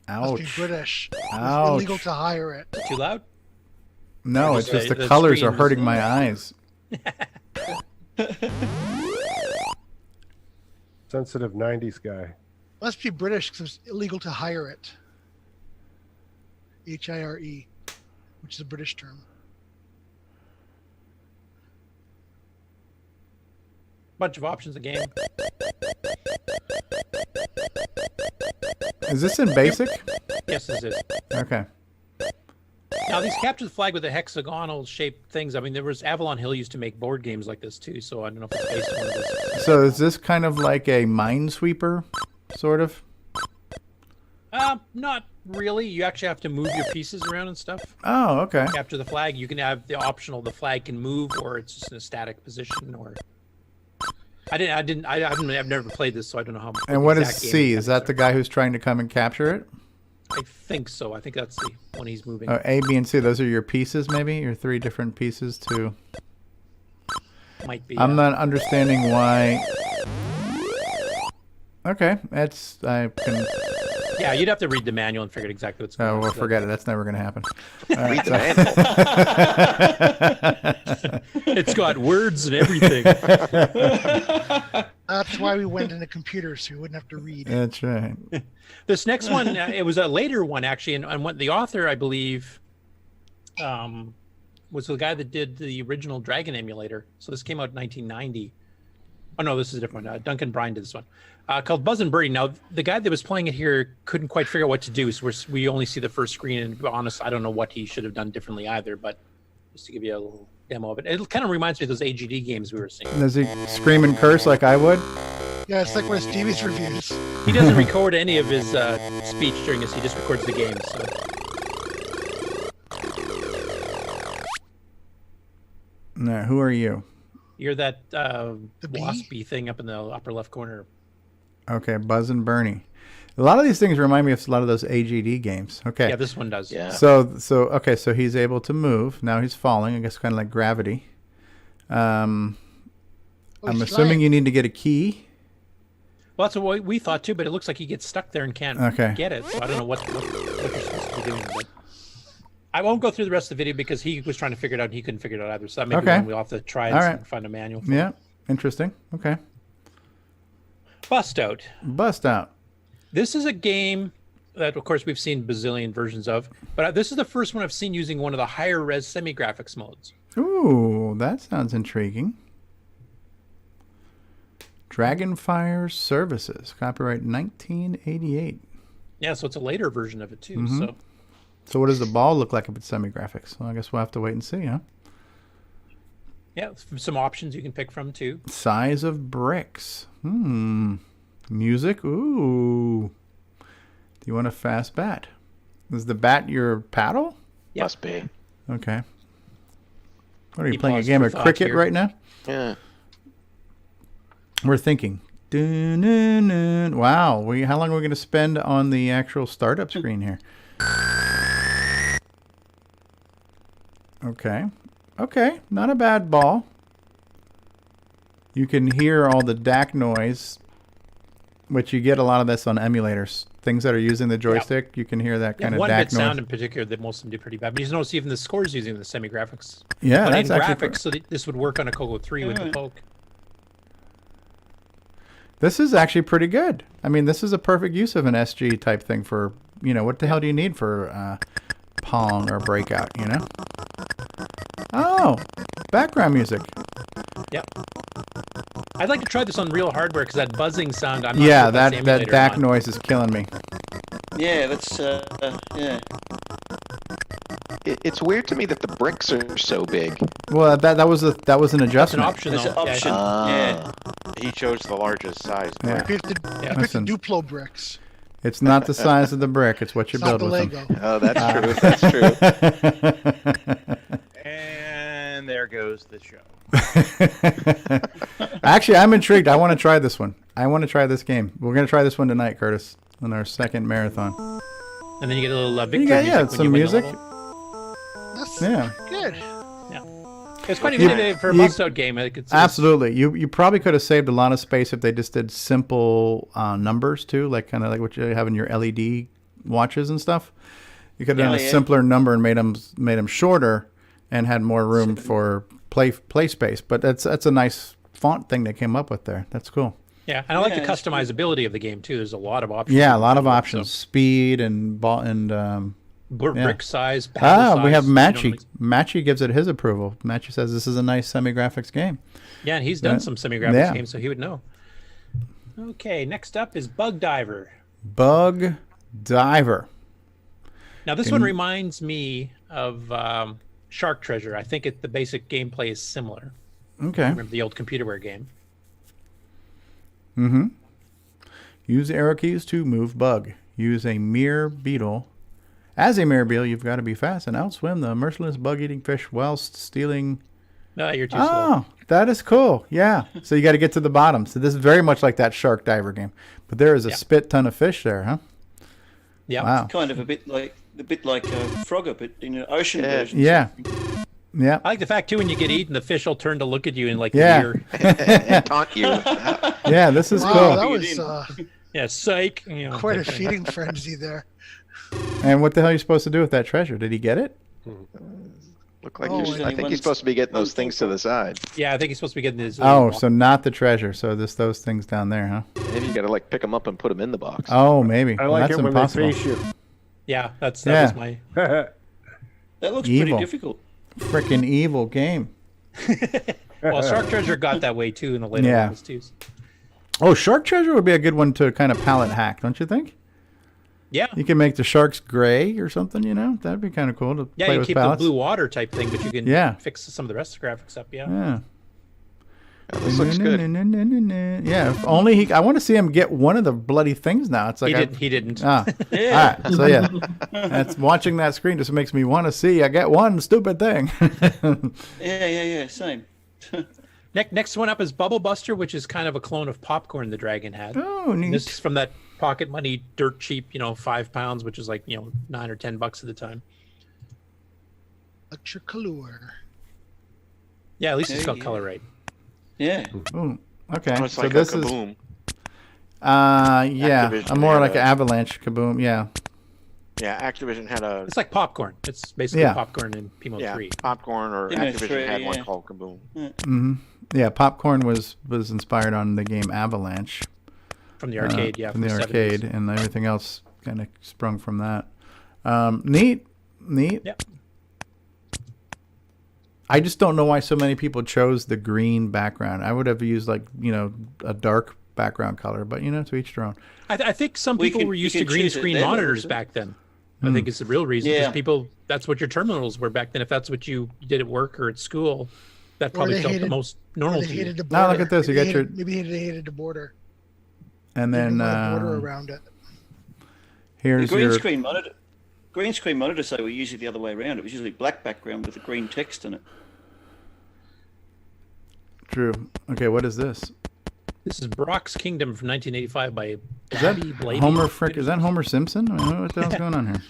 Must be Ouch. British. It's Ouch. illegal to hire it. Too loud? No, Or it's just the the colors are screen hurting was- my eyes. Sensitive 90s guy. Must be British because it's illegal to hire it. HIRE, which is a British term. Bunch of options in the game. Is this in basic? Yes, this is. Okay. Now, these Capture the Flag with the hexagonal shaped things, I mean, there was Avalon Hill used to make board games like this too, so I don't know if it's based on this. So is this kind of like a Minesweeper, sort of? Not really. You actually have to move your pieces around and stuff. Oh, okay. Capture the Flag, you can have the optional, the flag can move, or it's just in a static position, or... I've never played this, so I don't know how. And what is exact game C? Is that the guy who's trying to come and capture it? I think so. I think that's the one he's moving. Oh, A, B, and C. Those are your pieces, maybe? Your 3 different pieces to... Might be. I'm not understanding why... Okay, I can... Yeah, you'd have to read the manual and figure out exactly what's going Oh, on. well, So forget it. That's never going to happen. Read the It's got words and everything. That's why we went into computers, so we wouldn't have to read. That's right. This next one, it was a later one, actually, and what the author, I believe, was the guy that did the original Dragon emulator. So this came out in 1990. Oh, no, this is a different one. Duncan Bryan did this one. Called Buzz and Birdie. Now, the guy that was playing it here couldn't quite figure out what to do, so we only see the first screen, and to be honest, I don't know what he should have done differently either, but just to give you a little demo of it. It kind of reminds me of those AGD games we were seeing. Does he scream and curse like I would? Yeah, it's like one of Stevie's reviews. He doesn't record any of his speech during this, he just records the games. So. No, who are you? You're that waspy thing up in the upper left corner. Okay, Buzz and Bernie. A lot of these things remind me of a lot of those AGD games. Okay. Yeah, this one does. Yeah. So he's able to move. Now he's falling. I guess kind of like gravity. I'm assuming you need to get a key. Well, that's what we thought too, but it looks like he gets stuck there and can't get it. So I don't know what you're supposed to be doing. But I won't go through the rest of the video because he was trying to figure it out and he couldn't figure it out either. So that may be one we'll have to try and find a manual for. Yeah, interesting. Okay. Bust Out. Bust Out. This is a game that, of course, we've seen bazillion versions of. But this is the first one I've seen using one of the higher res semi-graphics modes. Ooh, that sounds intriguing. Dragonfire Services, copyright 1988. Yeah, so it's a later version of it, too. Mhm. So what does the ball look like if it's semi-graphics? Well, I guess we'll have to wait and see, huh? Yeah, some options you can pick from, too. Size of bricks. Music. Ooh. Do you want a fast bat? Is the bat your paddle? Yep. Must be. Okay. What are you Keep playing, a pause game for of thought cricket here. right now? Yeah. We're thinking. Dun-dun-dun. Wow. How long are we going to spend on the actual startup screen here? Okay. Okay. Not a bad ball. You can hear all the DAC noise, which you get a lot of this on emulators. Things that are using the joystick, you can hear that kind of one DAC bit sound noise. in particular that most of them do pretty bad. But you notice even the scores using the semi-graphics. Yeah, but that's in actually graphics, so this would work on a Coco 3 with the poke. This is actually pretty good. I mean, this is a perfect use of an SG type thing for, what the hell do you need for Pong or Breakout, Oh, background music. Yep. I'd like to try this on real hardware because that buzzing sound, I'm not Yeah, sure if that's that emulated or DAC not. noise is killing me. Yeah, that's yeah. It's weird to me that the bricks are so big. Well, that was an adjustment. option, It's an though. option. Ah. He chose the largest size. Yeah. You picked the Listen. Duplo bricks. It's not the size of the brick; it's what you It's not build the with Lego. them. Oh, that's true. That's true. And there goes the show. Actually, I'm intrigued. I want to try this one. I want to try this game. We're going to try this one tonight, Curtis, on our second marathon. And then you get a little victory You got, music when some you win the music. level. That's Yeah. good. It's quite innovative for a bust-out game. Absolutely. You probably could have saved a lot of space if they just did simple numbers too, like kind of like what you have in your LED watches and stuff. You could have done a simpler number and made them shorter and had more room for play space. But that's a nice font thing they came up with there. That's cool. Yeah, and I like the customizability of the game too. There's a lot of options. Yeah, a lot of options. Speed and ball and brick size. Paddle we have size, Matchy. Matchy gives it his approval. Matchy says this is a nice semi-graphics game. Yeah, and he's done some semi-graphics games, so he would know. Okay, next up is Bug Diver. Bug Diver. Now this one reminds me of Shark Treasure. I think the basic gameplay is similar. Okay. Remember the old Computerware game? Mm-hmm. Use arrow keys to move bug. Use a mirror beetle. As a mirror beetle, you've got to be fast and outswim the merciless bug-eating fish whilst stealing. No, you're too slow. Oh, that is cool. Yeah. So you got to get to the bottom. So this is very much like that Shark Diver game. But there is a spit ton of fish there, huh? Yeah. Wow. It's kind of a bit like Frogger, but in an ocean version. Yeah. Yeah. I like the fact too when you get eaten, the fish will turn to look at you and like Yeah. And taunt you. Yeah, this is Wow, cool. that was yeah, psych. quite a feeding frenzy there. And what the hell are you supposed to do with that treasure? Did he get it? Look like Oh, you're. and I think he's supposed to be getting those things to the side. Yeah, I think he's supposed to be getting his. Oh, so not the treasure. So those things down there, huh? Maybe you got to like pick them up and put them in the box. Oh, maybe. I Well, like that's it when impossible. they face you. Yeah, that Yeah. was my. That looks Evil. pretty difficult. Freaking evil game. Well, Shark Treasure got that way too in the later Yeah. levels too. Oh, Shark Treasure would be a good one to kind of palette hack, don't you think? Yeah. You can make the sharks gray or something, That'd be kind of cool to Yeah, play you with keep palettes. the blue water type thing, but you can fix some of the rest of the graphics up. Yeah. Yeah. This looks good. Yeah, if only I want to see him get one of the bloody things now. It's like He didn't. Ah. Yeah. All right. So yeah, that's watching that screen just makes me want to see. I get one stupid thing. Yeah, same. Next one up is Bubble Buster, which is kind of a clone of Popcorn the Dragon had. Oh, neat. And this is from that pocket money, dirt cheap, £5, which is like $9 or $10 at the time. Electric color. Yeah, at least it's got color right. Yeah. Ooh, okay. Oh, it's so like this a is Kaboom. yeah, Activision I'm more had like a- an Avalanche Kaboom. Yeah. Yeah, Activision had a It's like Popcorn. It's basically Yeah. Popcorn in PMO 3. Popcorn, or PMO Activision 3, had one yeah. called Kaboom. Mm-hmm. Yeah, Popcorn was inspired on the game Avalanche. From the arcade, From the 70s. arcade, and everything else kind of sprung from that. Neat. Yep. I just don't know why so many people chose the green background. I would have used like, a dark background color, but to each their own. I think some people were used to green screen monitors back then. I think it's the real reason. Yeah. Because people, that's what your terminals were back then. If that's what you did at work or at school, that probably felt the most normal to you. Now look at this. Maybe You got your maybe they hated the border. and then border around it. Here's the green your screen monitor. Green screen monitors, though, were usually the other way around. It was usually black background with a green text in it. True. Okay, what is this? This is Brock's Kingdom from 1985 by Is that Blabby Blabey. Homer Frick? Is that Homer Simpson? I don't know what the hell's going on here.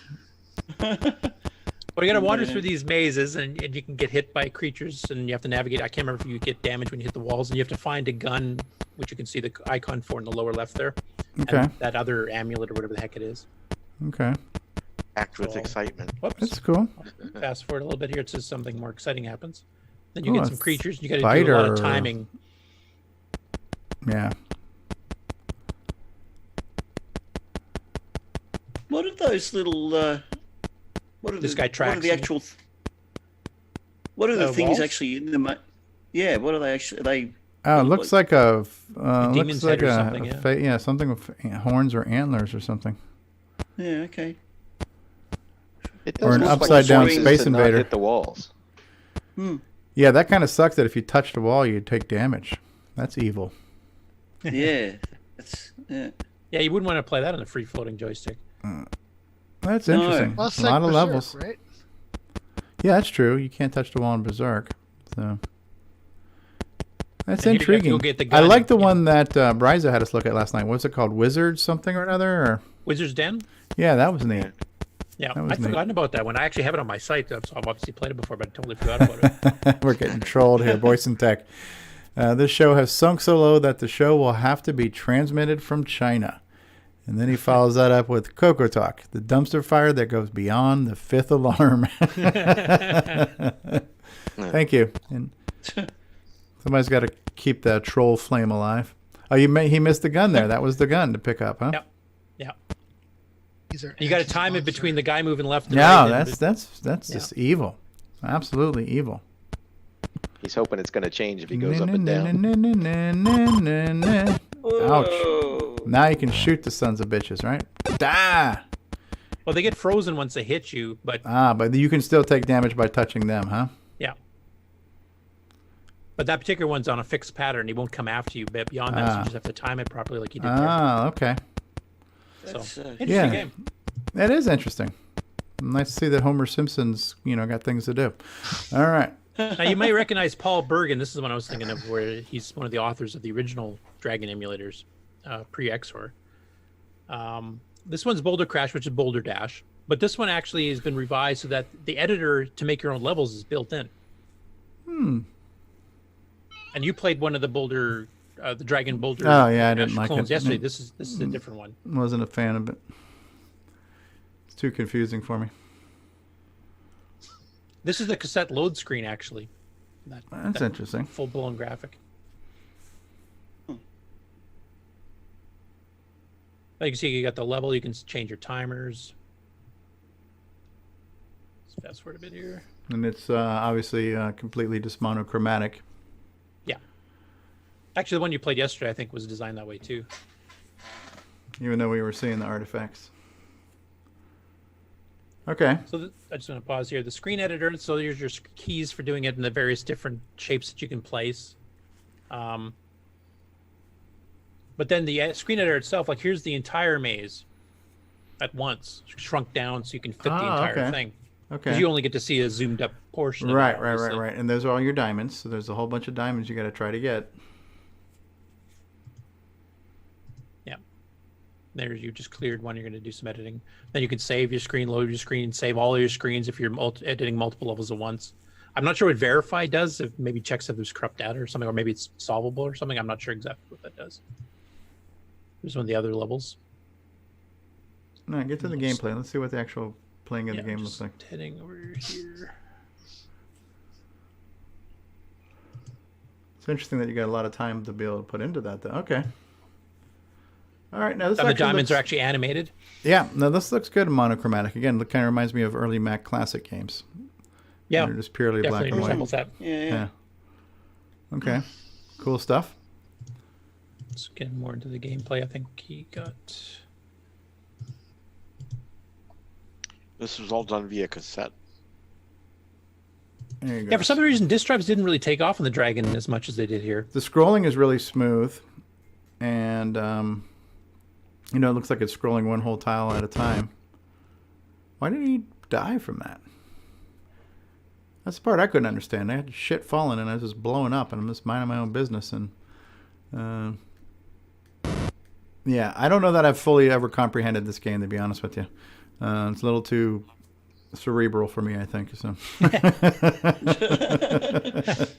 Well, you got to wander through these mazes, and you can get hit by creatures, and you have to navigate. I can't remember if you get damaged when you hit the walls, and you have to find a gun, which you can see the icon for in the lower left there. Okay. And that other amulet or whatever the heck it is. Okay. Act with excitement. Whoops. That's cool. Fast forward a little bit here. It says something more exciting happens. Then you Oh, get a some creatures. You got to do a lot of spider. timing. Yeah. What are those little? What are This the, guy What are tracks the you. actual? What are the things Walls? actually in the? Yeah. What are they actually? Are they? Oh, it looks like a demon's looks like head or a something, yeah. something with horns or antlers or something. Yeah. Okay. It Or does an look like upside down choices Space to not Invader. hit the walls. Yeah, that kind of sucks that if you touch the wall, you'd take damage. That's evil. Yeah. That's yeah. Yeah, you wouldn't want to play that on a free floating joystick. That's No. interesting. Well, it's a like lot of Berserk, levels. right? Yeah, that's true. You can't touch the wall in Berserk. So that's And here you have to intriguing. go get the I gun, like the you know. one that Bryza had us look at last night. What's it called? Wizard something or another? Or Wizard's Den? yeah, that was neat. Yeah, That was I'd neat. forgotten about that one. I actually have it on my site, so I've obviously played it before, but I totally forgot about it. We're getting trolled here, Boyce and Tech. This show has sunk so low that the show will have to be transmitted from China. And then he follows that up with CoCoTALK, the dumpster fire that goes beyond the fifth alarm. Thank you. And somebody's got to keep that troll flame alive. Oh, he missed the gun there. That was the gun to pick up, huh? Yep. Yeah. These are You got to time it between the guy moving left and No, right. and that's just evil. Absolutely evil. He's hoping it's going to change if he goes up and down. Ouch. Now you can shoot the sons of bitches, right? Ah! Well, they get frozen once they hit you, but But you can still take damage by touching them, huh? yeah. But that particular one's on a fixed pattern. He won't come after you. But beyond that, so you just have to time it properly like you did there. Okay. So, That's, interesting Yeah. game. That is interesting. Nice to see that Homer Simpson's, got things to do. All right. Now, you may recognize Paul Bergen. This is the one I was thinking of, where he's one of the authors of the original Dragon emulators, pre-XOR. This one's Boulder Crash, which is Boulder Dash. But this one actually has been revised so that the editor to make your own levels is built in. And you played one of the Boulder, the Dragon Boulder. Oh, yeah, I Dash didn't like clones it. yesterday. This is a different one. Wasn't a fan of it. It's too confusing for me. This is the cassette load screen, actually. That's interesting. Full-blown graphic. Like you see, you got the level. You can change your timers. Let's fast forward a bit here. And it's obviously completely just monochromatic. Yeah. Actually, the one you played yesterday, I think, was designed that way too. Even though we were seeing the artifacts. Okay. So I just want to pause here. The screen editor. So here's your keys for doing it in the various different shapes that you can place. But then the screen editor itself, like here's the entire maze at once, shrunk down so you can fit the entire okay. thing. Okay. Because you only get to see a zoomed up portion. Right, of it, right. obviously. And those are all your diamonds. So there's a whole bunch of diamonds you got to try to get. Yeah. There's you just cleared one. You're going to do some editing. Then you can save your screen, load your screen, save all your screens if you're editing multiple levels at once. I'm not sure what verify does. If maybe checks if there's corrupt data or something, or maybe it's solvable or something. I'm not sure exactly what that does. There's one of the other levels. No, get to the gameplay. Let's see what the actual playing of Yeah, the game just looks like. heading over here. It's interesting that you got a lot of time to be able to put into that, though. Okay. All right, now this Some of the actually diamonds looks- are actually animated. Yeah, no, this looks good in monochromatic. Again, it kind of reminds me of early Mac Classic games. Yeah, They're just purely black definitely and white. resembles that. Yeah. Okay, cool stuff. Let's get more into the gameplay. I think he got. This was all done via cassette. There you go. Yeah, for some reason, disk drives didn't really take off on the Dragon as much as they did here. The scrolling is really smooth, and it looks like it's scrolling one whole tile at a time. Why did he die from that? That's the part I couldn't understand. I had shit falling, and I was just blowing up, and I'm just minding my own business. And yeah, I don't know that I've fully ever comprehended this game, to be honest with you. It's a little too cerebral for me, I think. So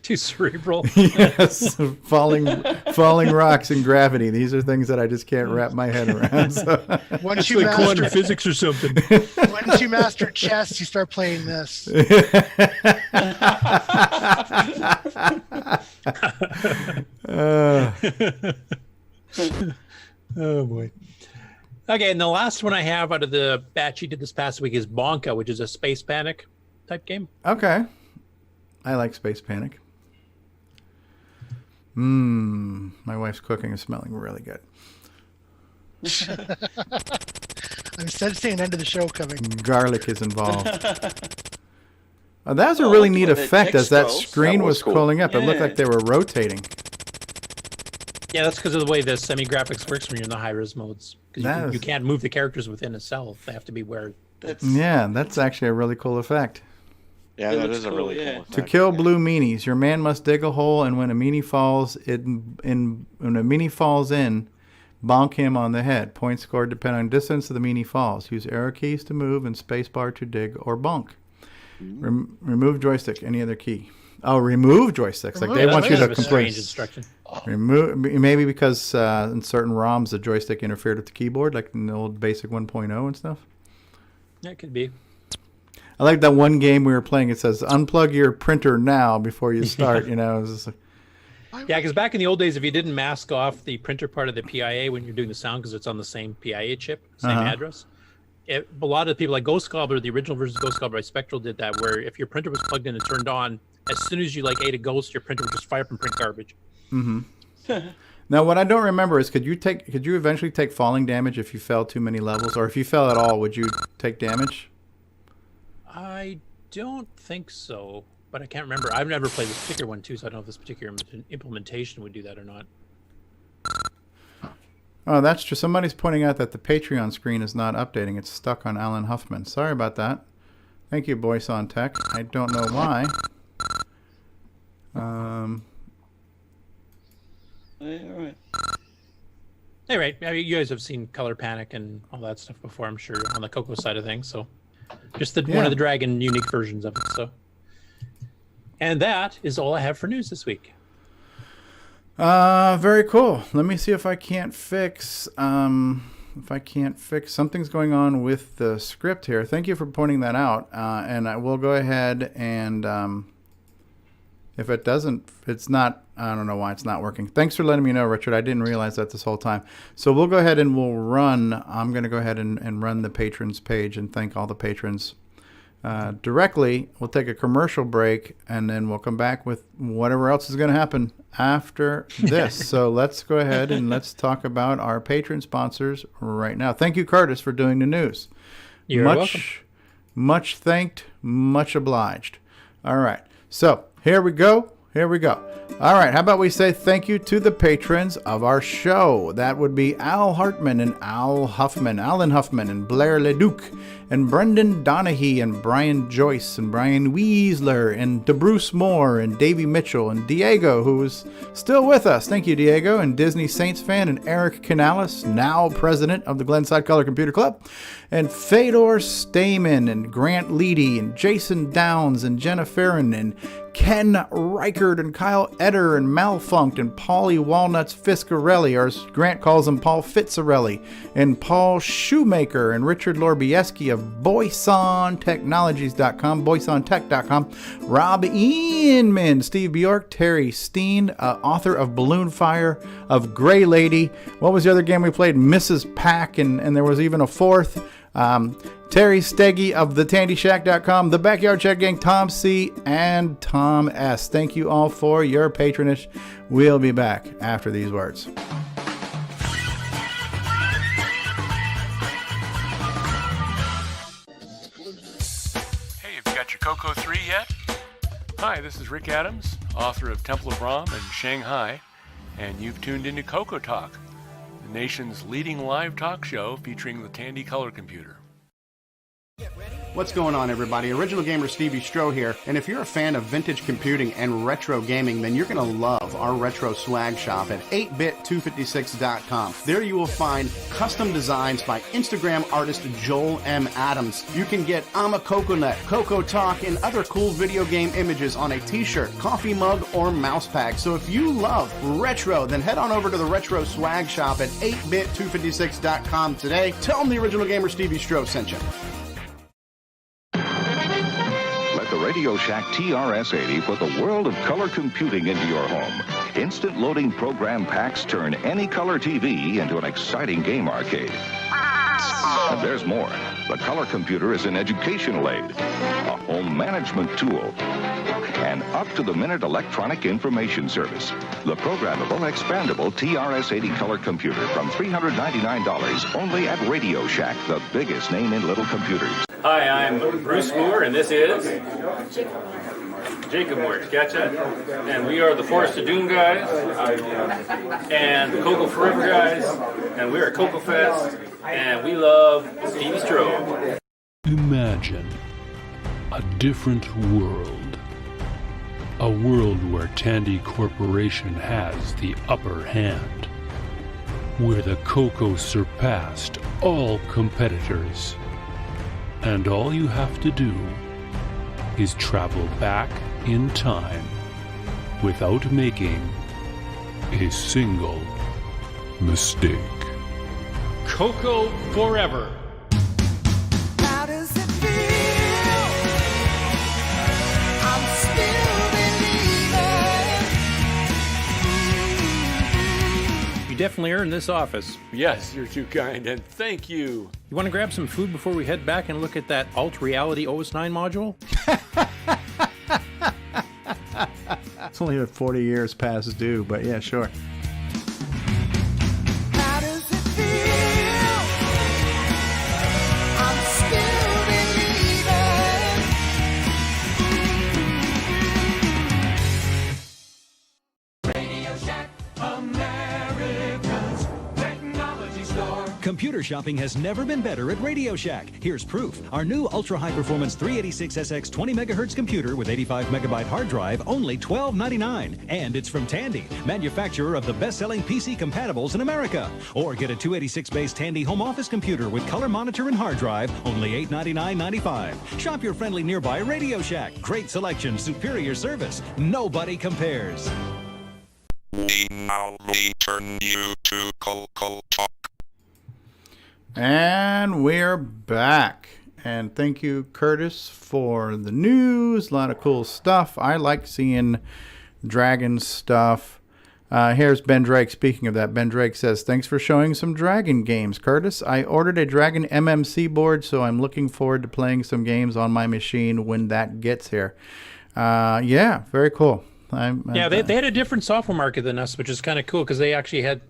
too cerebral. Yes, falling rocks and gravity. These are things that I just can't wrap my head around. So. Once you master quantum physics or something. Once you master chess, you start playing this. Oh boy. Okay, and the last one I have out of the batch you did this past week is Bonka, which is a Space Panic type game. Okay. I like Space Panic. My wife's cooking is smelling really good. I'm sensing an end of the show coming. Garlic is involved. That was a really neat effect as that screen was scrolling up. It looked like they were rotating. Yeah, that's because of the way the semi-graphics works when you're in the high-res modes. Because you can't move the characters within a cell. They have to be where... That's actually a really cool effect. Yeah, that is a really cool effect. To kill blue meanies, your man must dig a hole, and when a meanie falls when a meanie falls in, bonk him on the head. Points scored depend on distance the meanie falls. Use arrow keys to move and spacebar to dig or bonk. Remove joystick. Any other key? Oh, remove joysticks. Like they want you to complete. Instruction. Remove, maybe because in certain ROMs the joystick interfered with the keyboard, like in the old Basic 1.0 and stuff. Yeah, it could be. I like that one game we were playing. It says unplug your printer now before you start. It was just like, yeah, because back in the old days, if you didn't mask off the printer part of the PIA when you're doing the sound, because it's on the same PIA chip, same address. A lot of people like Ghost Gobbler, the original version of Ghost Gobbler by Spectral did that, where if your printer was plugged in and turned on, as soon as you ate a ghost, your printer would just fire up and print garbage. Now, what I don't remember is could you eventually take falling damage if you fell too many levels, or if you fell at all, would you take damage? I don't think so, but I can't remember. I've never played this particular one too, so I don't know if this particular implementation would do that or not. Oh, that's true. Somebody's pointing out that the Patreon screen is not updating. It's stuck on Alan Huffman. Sorry about that. Thank you, Boyce on Tech. I don't know why. All right. Anyway, I mean, you guys have seen Color Panic and all that stuff before, I'm sure, on the Coco side of things. So, just one of the Dragon unique versions of it. So, and that is all I have for news this week. Very cool. Let me see if I can't fix. Something's going on with the script here. Thank you for pointing that out. And I will go ahead and if it doesn't, it's not. I don't know why it's not working. Thanks for letting me know, Richard. I didn't realize that this whole time. So we'll go ahead and we'll run. I'm going to go ahead and run the patrons page and thank all the patrons directly. We'll take a commercial break and then we'll come back with whatever else is going to happen after this. So let's go ahead and let's talk about our patron sponsors right now. Thank you, Curtis, for doing the news. You're welcome. Much thanked, much obliged. All right. So here we go. All right, how about we say thank you to the patrons of our show. That would be Al Hartman and Al Huffman, Alan Huffman and Blair Leduc and Brendan Donahue and Brian Joyce and Brian Weasler and DeBruce Moore and Davey Mitchell and Diego, who is still with us. Thank you, Diego, and Disney Saints fan and Eric Canales, now president of the Glenside Color Computer Club, and Fedor Stamen and Grant Leedy and Jason Downs and Jenna Farron and Ken Reichard and Kyle Eder and Malfunct and Paulie Walnuts Fiscarelli, or as Grant calls him, Paul Fitzarelli, and Paul Shoemaker and Richard Lorbieski of BoysonTechnologies.com, BoysonTech.com, Rob Inman, Steve Bjork, Terry Steen, author of Balloon Fire, of Grey Lady. What was the other game we played? Mrs. Pack, and there was even a fourth. Terry Steggy of TheTandyShack.com, the Backyard Chat Gang, Tom C. and Tom S. Thank you all for your patronage. We'll be back after these words. Hey, have you got your Coco 3 yet? Hi, this is Rick Adams, author of Temple of Ram and Shanghai, and you've tuned into CoCoTALK, the nation's leading live talk show featuring the Tandy Color Computer. What's going on, everybody? Original Gamer Stevie Stroh here, and if you're a fan of vintage computing and retro gaming, then you're going to love our retro swag shop at 8bit256.com. There you will find custom designs by Instagram artist Joel M. Adams. You can get I'm a Coconut, CoCoTALK, and other cool video game images on a t-shirt, coffee mug, or mouse pad. So if you love retro, then head on over to the retro swag shop at 8bit256.com today. Tell them the Original Gamer Stevie Stroh sent you. The Radio Shack TRS-80 put the world of color computing into your home. Instant loading program packs turn any color TV into an exciting game arcade. And there's more. The color computer is an educational aid, a home management tool, an up-to-the-minute electronic information service. The programmable, expandable TRS-80 color computer from $399 only at Radio Shack, the biggest name in little computers. Hi, I'm Bruce Moore, and this is Jacob Moore, gotcha. And we are the Forest of Doom guys, and the Coco Forever guys, and we're at Coco Fest, and we love Stevie Stroh. Imagine a different world. A world where Tandy Corporation has the upper hand. Where the Coco surpassed all competitors. And all you have to do is travel back in time without making a single mistake. Coco Forever. How does it feel? I'm still believing. You definitely earned this office. Yes, you're too kind, and thank you. You want to grab some food before we head back and look at that Alt Reality OS9 module? It's only 40 years past due, but yeah, sure. How does it feel? I'm still believing. Radio Shack, America's technology store. Computer shopping has never been better at Radio Shack. Here's proof. Our new ultra-high-performance 386SX 20 megahertz computer with 85 megabyte hard drive, only $12.99. And it's from Tandy, manufacturer of the best-selling PC compatibles in America. Or get a 286-based Tandy home office computer with color monitor and hard drive, only $899.95. Shop your friendly nearby Radio Shack. Great selection, superior service. Nobody compares. We now return you to CoCoTALK. And we're back. And thank you, Curtis, for the news. A lot of cool stuff. I like seeing Dragon stuff. Here's Ben Drake. Speaking of that, Ben Drake says, thanks for showing some Dragon games, Curtis. I ordered a Dragon MMC board, so I'm looking forward to playing some games on my machine when that gets here. Yeah, very cool. They had a different software market than us, which is kind of cool because they actually had,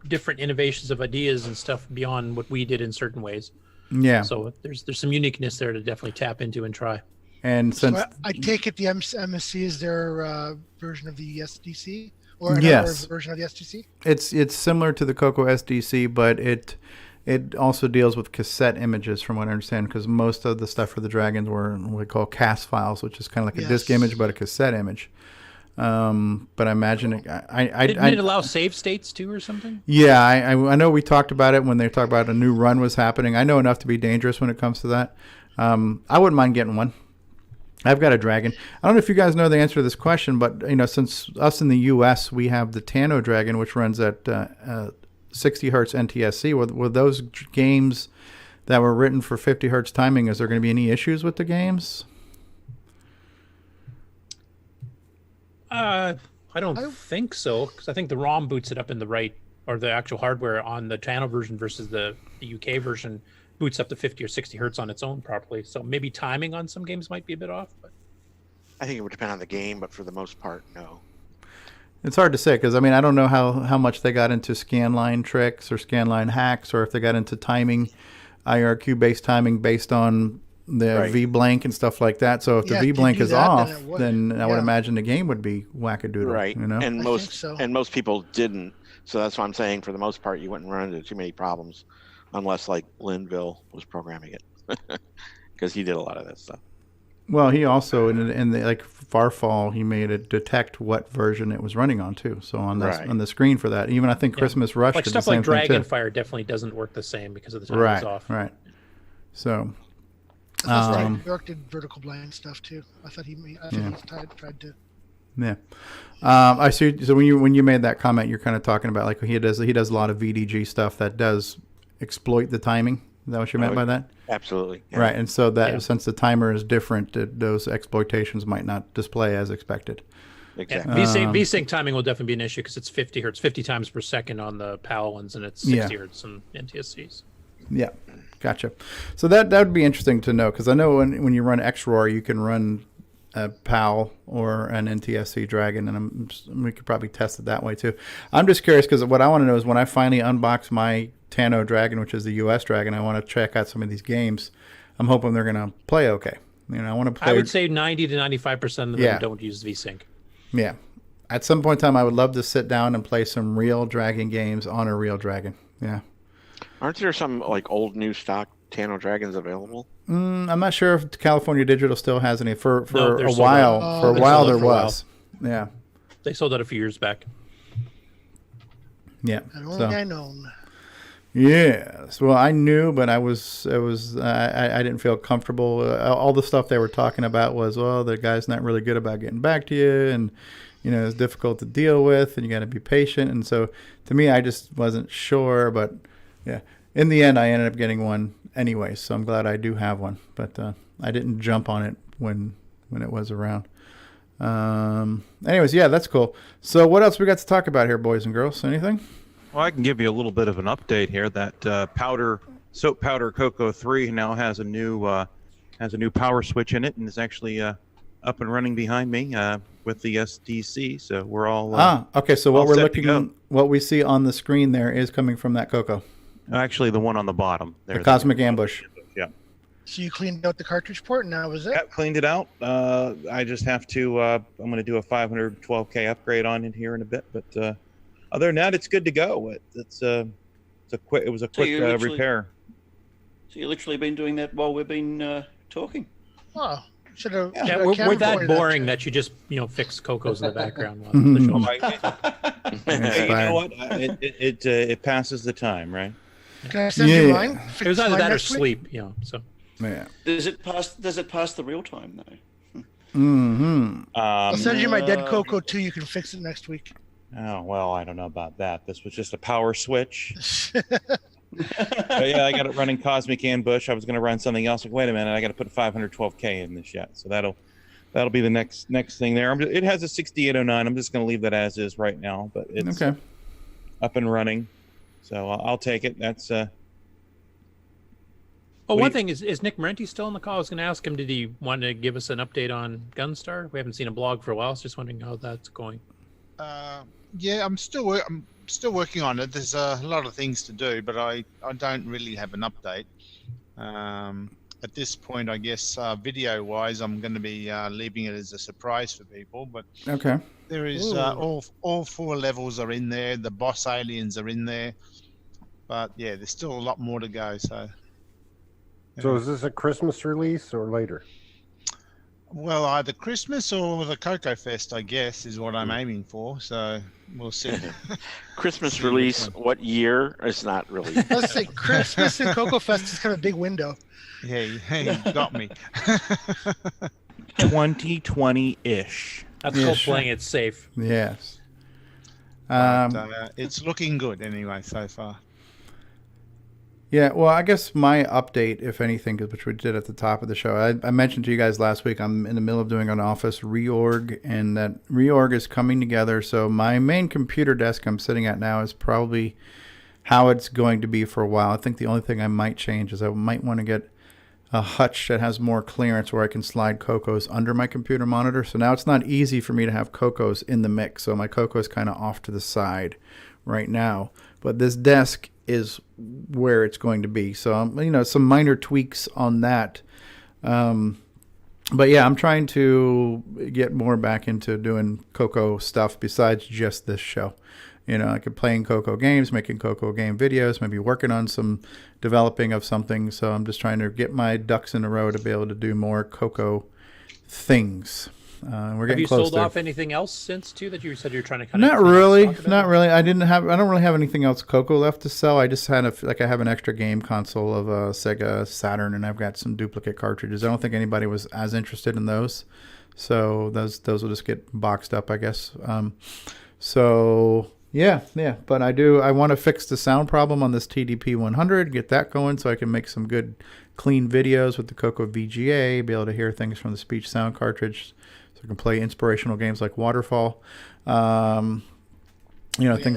different innovations of ideas and stuff beyond what we did in certain ways. Yeah. So there's some uniqueness there to definitely tap into and try. And since I take it the MSC is their version of the SDC or another yes, version of the SDC. It's similar to the Coco SDC, but it also deals with cassette images, from what I understand, because most of the stuff for the Dragons were what we call CAS files, which is kind of like a disk image but a cassette image. But I imagine it allow save states too or something? Yeah, I know we talked about it when they talked about a new run was happening. I know enough to be dangerous when it comes to that. I wouldn't mind getting one. I've got a Dragon. I don't know if you guys know the answer to this question, but since us in the U.S. we have the Tano Dragon, which runs at 60 hertz NTSC. Were those games that were written for 50 hertz timing? Is there going to be any issues with the games? I don't think so, because I think the ROM boots it up in the right, or the actual hardware on the Tano version versus the UK version boots up to 50 or 60 hertz on its own properly. So maybe timing on some games might be a bit off. But I think it would depend on the game, but for the most part, no. It's hard to say because, I don't know how much they got into scanline tricks or scanline hacks, or if they got into timing, IRQ-based timing based on the V-blank and stuff like that. So if the V-blank is off, then I would imagine the game would be wackadoodle. Right. You know? And most people didn't. So that's why I'm saying for the most part, you wouldn't run into too many problems unless like Linville was programming it because he did a lot of that stuff. Well, he also in the like Farfall, he made it detect what version it was running on too. So on the screen for that, even I think Christmas Rush like did stuff the same like thing too. Dragonfire definitely doesn't work the same because of the time it's off. Right. So York did vertical blind stuff too. I thought he tried to. Yeah, I see. So when you made that comment, you're kind of talking about like he does a lot of VDG stuff that does exploit the timing. Is that what you meant by that? Absolutely. Yeah. Right, and so that since the timer is different, those exploitations might not display as expected. Exactly. VSync timing will definitely be an issue because it's 50 hertz, 50 times per second on the PAL ones, and it's 60 hertz on NTSCs. Yeah, gotcha. So that would be interesting to know because I know when you run XROAR, you can run a PAL or an NTSC Dragon, and we could probably test it that way too. I'm just curious because what I want to know is when I finally unbox my Tano Dragon, which is the US Dragon, I want to check out some of these games. I'm hoping they're going to play okay. I want to play. I would say 90 to 95% of them don't use VSync. Yeah. At some point in time, I would love to sit down and play some real Dragon games on a real Dragon. Yeah. Aren't there some like old new stock Tano Dragons available? I'm not sure if California Digital still has any. For a while. For a while there was. Yeah. They sold out a few years back. Yeah. I know. Yes. Well, I knew, but I didn't feel comfortable. All the stuff they were talking about was, well, the guy's not really good about getting back to you, and it's difficult to deal with, and you got to be patient. And so, to me, I just wasn't sure. But yeah, in the end, I ended up getting one anyway. So I'm glad I do have one. But I didn't jump on it when it was around. Anyways, yeah, that's cool. So what else we got to talk about here, boys and girls? Anything? Well, I can give you a little bit of an update here. That soap powder Coco 3 now has a new power switch in it, and is actually up and running behind me with the SDC. So we're all okay. So what what we see on the screen there is coming from that Coco. Actually, the one on the bottom there. The Cosmic Ambush. Yeah. So you cleaned out the cartridge port, and that was it? Yeah, cleaned it out. I just have to. I'm going to do a 512K upgrade on it here in a bit, but. Other than that, it's good to go. It was a quick repair. So you've literally been doing that while we've been talking. Oh, should have. Yeah, we're that boring that you just fix Cocos in the background. While the show. You know what? It passes the time, right? Can I send you mine? It was either that or sleep. So. Yeah. Does it pass the real time though? Mm-hmm. I'll send you my dead Coco too. You can fix it next week. Oh, well, I don't know about that. This was just a power switch. But yeah, I got it running Cosmic Ambush. I was going to run something else. Like, wait a minute, I got to put 512K in this yet. So that'll be the next thing there. It has a 6809. I'm just going to leave that as is right now. But it's up and running. So I'll take it. That's... one thing is Nick Marenti still on the call? I was going to ask him, did he want to give us an update on Gunstar? We haven't seen a blog for a while. I was just wondering how that's going. Yeah, I'm still working on it. There's a lot of things to do, but I don't really have an update. At this point, I guess video-wise, I'm going to be leaving it as a surprise for people. But there is all 4 levels are in there. The boss aliens are in there, but yeah, there's still a lot more to go. So is this a Christmas release or later? Well, either Christmas or the Coco Fest, I guess, is what I'm aiming for. So we'll see. Christmas release, what year? It's not really. Let's say Christmas and Coco Fest is kind of a big window. Hey, you got me. 2020-ish. That's Yeah. called playing it safe. Yes. It's looking good anyway so far. Yeah, well, I guess my update, if anything, which we did at the top of the show, I mentioned to you guys last week, I'm in the middle of doing an office reorg, and that reorg is coming together. So my main computer desk I'm sitting at now is probably how it's going to be for a while. I think the only thing I might change is I might want to get a hutch that has more clearance where I can slide Cocos under my computer monitor. So now it's not easy for me to have Cocos in the mix. So my Coco is kind of off to the side right now. But this desk is where it's going to be. So, some minor tweaks on that. But yeah, I'm trying to get more back into doing Coco stuff besides just this show. I could playing Coco games, making Coco game videos, maybe working on some developing of something. So I'm just trying to get my ducks in a row to be able to do more Coco things. We're getting close. Have you sold there. off anything else since too that you said you're trying to kind of? Not really. I don't really have anything else Coco left to sell. I just had I have an extra game console of a Sega Saturn, and I've got some duplicate cartridges. I don't think anybody was as interested in those, so those will just get boxed up, I guess. Yeah. But I want to fix the sound problem on this TDP 100, get that going so I can make some good, clean videos with the Coco VGA, be able to hear things from the speech sound cartridge. I can play inspirational games like Waterfall, things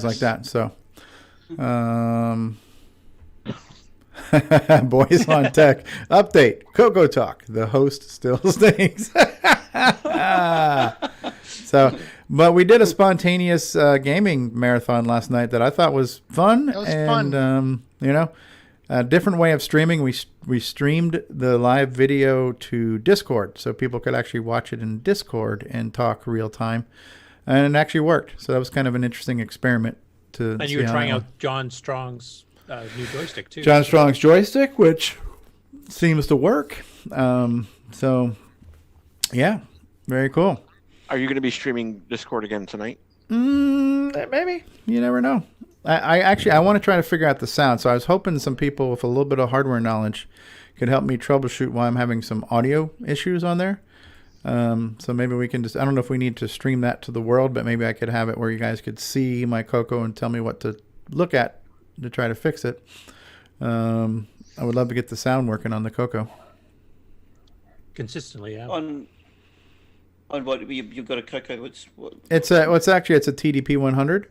like that. So, Boys on Tech update. CoCoTALK. The host still stinks. But we did a spontaneous gaming marathon last night that I thought was fun. That was fun. A different way of streaming. We streamed the live video to Discord, so people could actually watch it in Discord and talk real time, and it actually worked. So that was kind of an interesting experiment to. And you were trying out John Strong's new joystick too. John Strong's joystick, which seems to work. So, yeah, very cool. Are you going to be streaming Discord again tonight? Maybe. You never know. I want to try to figure out the sound. So I was hoping some people with a little bit of hardware knowledge could help me troubleshoot why I'm having some audio issues on there. So maybe we can I don't know if we need to stream that to the world, but maybe I could have it where you guys could see my Coco and tell me what to look at to try to fix it. I would love to get the sound working on the Coco. Consistently, yeah. On what you've got a Coco? It's a TDP 100,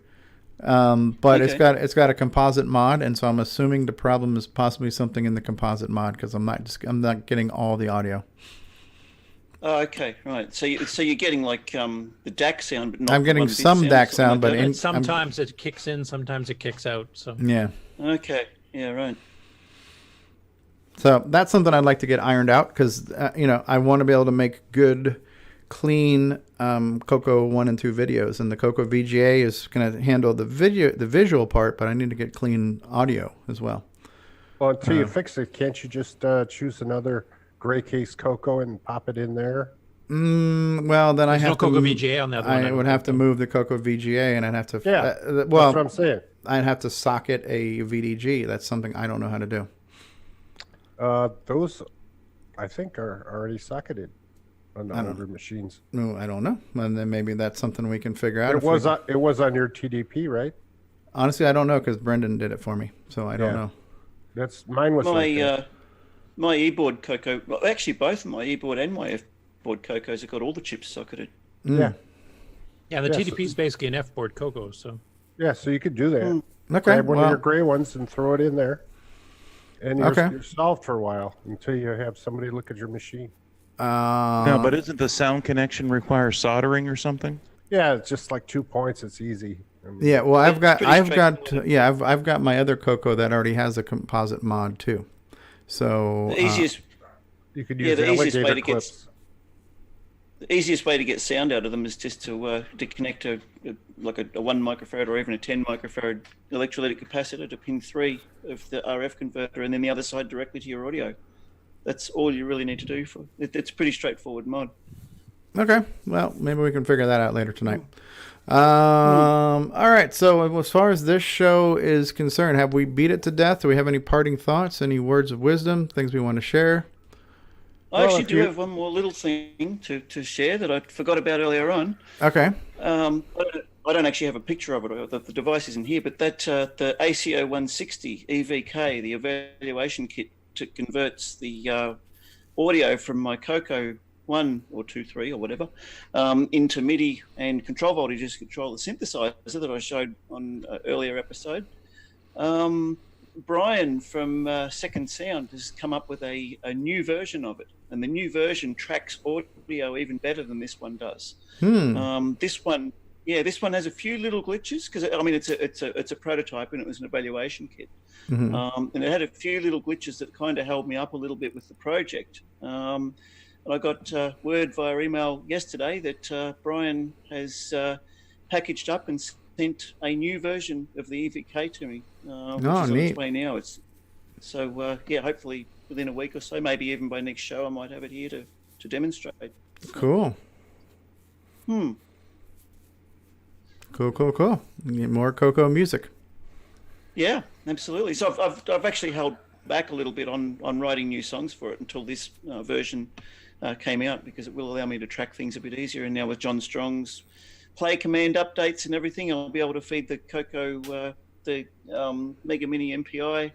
but Okay. it's got a composite mod, and so I'm assuming the problem is possibly something in the composite mod because I'm not getting all the audio. Oh, okay, right. So you're getting like the DAC sound, but not. I'm getting the 1-bit some DAC or something sound, but like that? And sometimes it kicks in, sometimes it kicks out. So Yeah. Okay. Yeah. Right. So that's something I'd like to get ironed out because I want to be able to make good, clean Coco 1 and 2 videos, and the Coco VGA is going to handle the visual part, but I need to get clean audio as well. Well, until you fix it, can't you just choose another gray case Coco and pop it in there? Well, then There's I have no Coco VGA on the other one. I would have to move the Coco VGA, and I'd have to. Yeah, well, that's what I'm saying. I'd have to socket a VDG. That's something I don't know how to do. Those, I think, are already socketed on the older machines. No, I don't know. And then maybe that's something we can figure out. It was on your TDP, right? Honestly, I don't know because Brendan did it for me, so I don't know. Mine was my eBoard Coco. Well, actually, both of my eBoard and my F-board Cocos have got all the chips socketed. Yeah. Yeah, the TDP is basically an F-board Coco, so. Yeah, so you could do that. Okay, Grab one of your gray ones and throw it in there. And you're solved for a while until you have somebody look at your machine. No, but isn't the sound connection require soldering or something? Yeah, it's just like 2 points. It's easy. Yeah, well, I've got my other Coco that already has a composite mod too. So The easiest, you could use alligator clips. The easiest way to get sound out of them is just to connect a 1 microfarad or even a 10 microfarad electrolytic capacitor to pin 3 of the RF converter, and then the other side directly to your audio. That's all you really need to do for it. It's a pretty straightforward mod. Okay, well, maybe we can figure that out later tonight. All right, so as far as this show is concerned, have we beat it to death? Do we have any parting thoughts, any words of wisdom, things we want to share? I actually do have one more little thing to share that I forgot about earlier on. Okay. I don't actually have a picture of it. The device isn't here, but that the ACO 160 EVK, the evaluation kit, converts the audio from my Coco 1 or 2, 3 or whatever into MIDI and control voltages to control the synthesizer that I showed on an earlier episode. Brian from Second Sound has come up with a new version of it, and the new version tracks audio even better than this one does. This one has a few little glitches because I mean it's a prototype and it was an evaluation kit, and it had a few little glitches that kind of held me up a little bit with the project. And I got word via email yesterday that Brian has packaged up and sent a new version of the EVK to me, which is on its way now. Hopefully within a week or so, maybe even by next show, I might have it here to demonstrate. Cool. Cool. Get more Coco music. Yeah, absolutely. So I've actually held back a little bit on writing new songs for it until this version came out, because it will allow me to track things a bit easier. And now with John Strong's play command updates and everything, I'll be able to feed the Coco, the Mega Mini MPI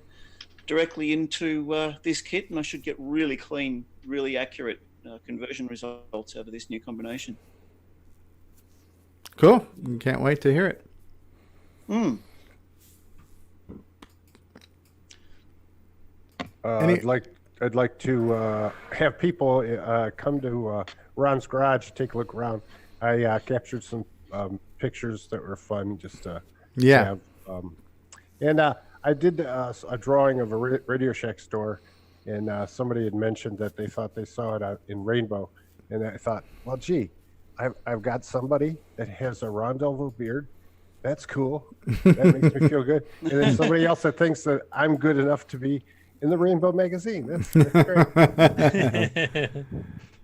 directly into this kit, and I should get really clean, really accurate conversion results out of this new combination. Cool. Can't wait to hear it. I'd like to have people come to Ron's garage to take a look around. I captured some pictures that were fun. Just to have, and I did a drawing of a Radio Shack store, and somebody had mentioned that they thought they saw it in Rainbow, and I thought, well, gee, I've got somebody that has a Ron Delvaux beard. That's cool. That makes me feel good. And then somebody else that thinks that I'm good enough to be in the Rainbow magazine. That's great.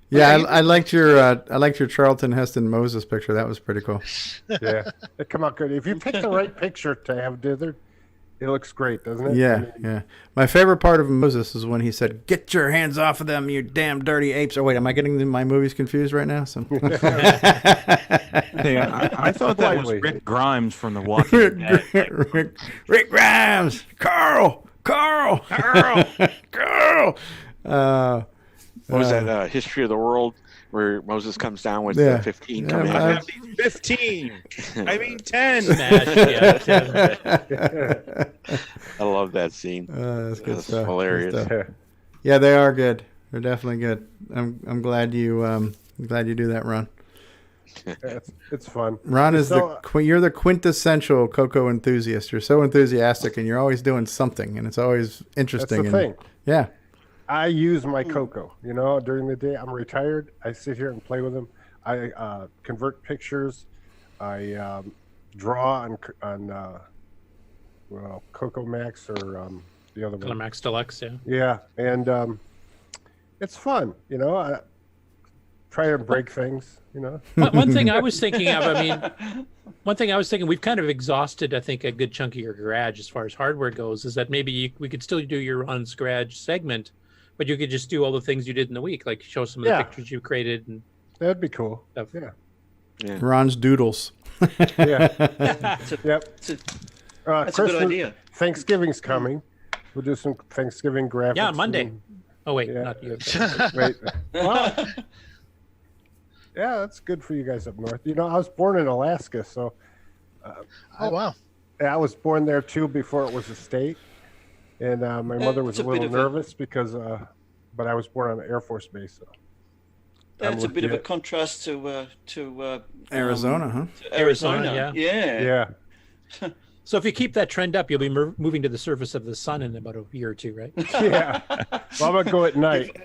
Yeah, I liked your Charlton Heston Moses picture. That was pretty cool. Yeah, it come out good. If you pick the right picture to have dithered, it looks great, doesn't it? Yeah. My favorite part of Moses is when he said, "Get your hands off of them, you damn dirty apes." Oh wait, am I getting my movies confused right now? Hey, I thought that was Rick Grimes from The Walking Dead. Rick Grimes, Carl. What was that History of the World where Moses comes down with 15 commandments? 15. I mean 10. I love that scene. That's good stuff. Hilarious. Good stuff. Yeah, they are good. They're definitely good. I'm glad you do that, Ron. It's fun. Ron is you're the quintessential Coco enthusiast. You're so enthusiastic, and you're always doing something, and it's always interesting. That's the thing. Yeah. I use my Coco, during the day. I'm retired. I sit here and play with them. I convert pictures. I draw on Coco Max or the other Color one. Max Deluxe, yeah. Yeah, and it's fun. I try to break things. One thing I was thinking of, we've kind of exhausted, I think, a good chunk of your garage as far as hardware goes, is that maybe we could still do your Ron's Garage segment, but you could just do all the things you did in the week, like show some of the pictures you created. And that'd be cool. Stuff. Yeah. Ron's Doodles. Yep. That's a good idea. Thanksgiving's coming. We'll do some Thanksgiving graphics. Yeah, Monday. Oh, wait, not you. Wait. Well, yeah, that's good for you guys up north. I was born in Alaska, so. Wow. I was born there too before it was a state, and my mother was a little nervous because, but I was born on an Air Force base. So. That's a bit of a contrast to Arizona, huh? To Arizona, yeah. So if you keep that trend up, you'll be moving to the surface of the sun in about a year or two, right? Yeah. Well, I'm gonna go at night.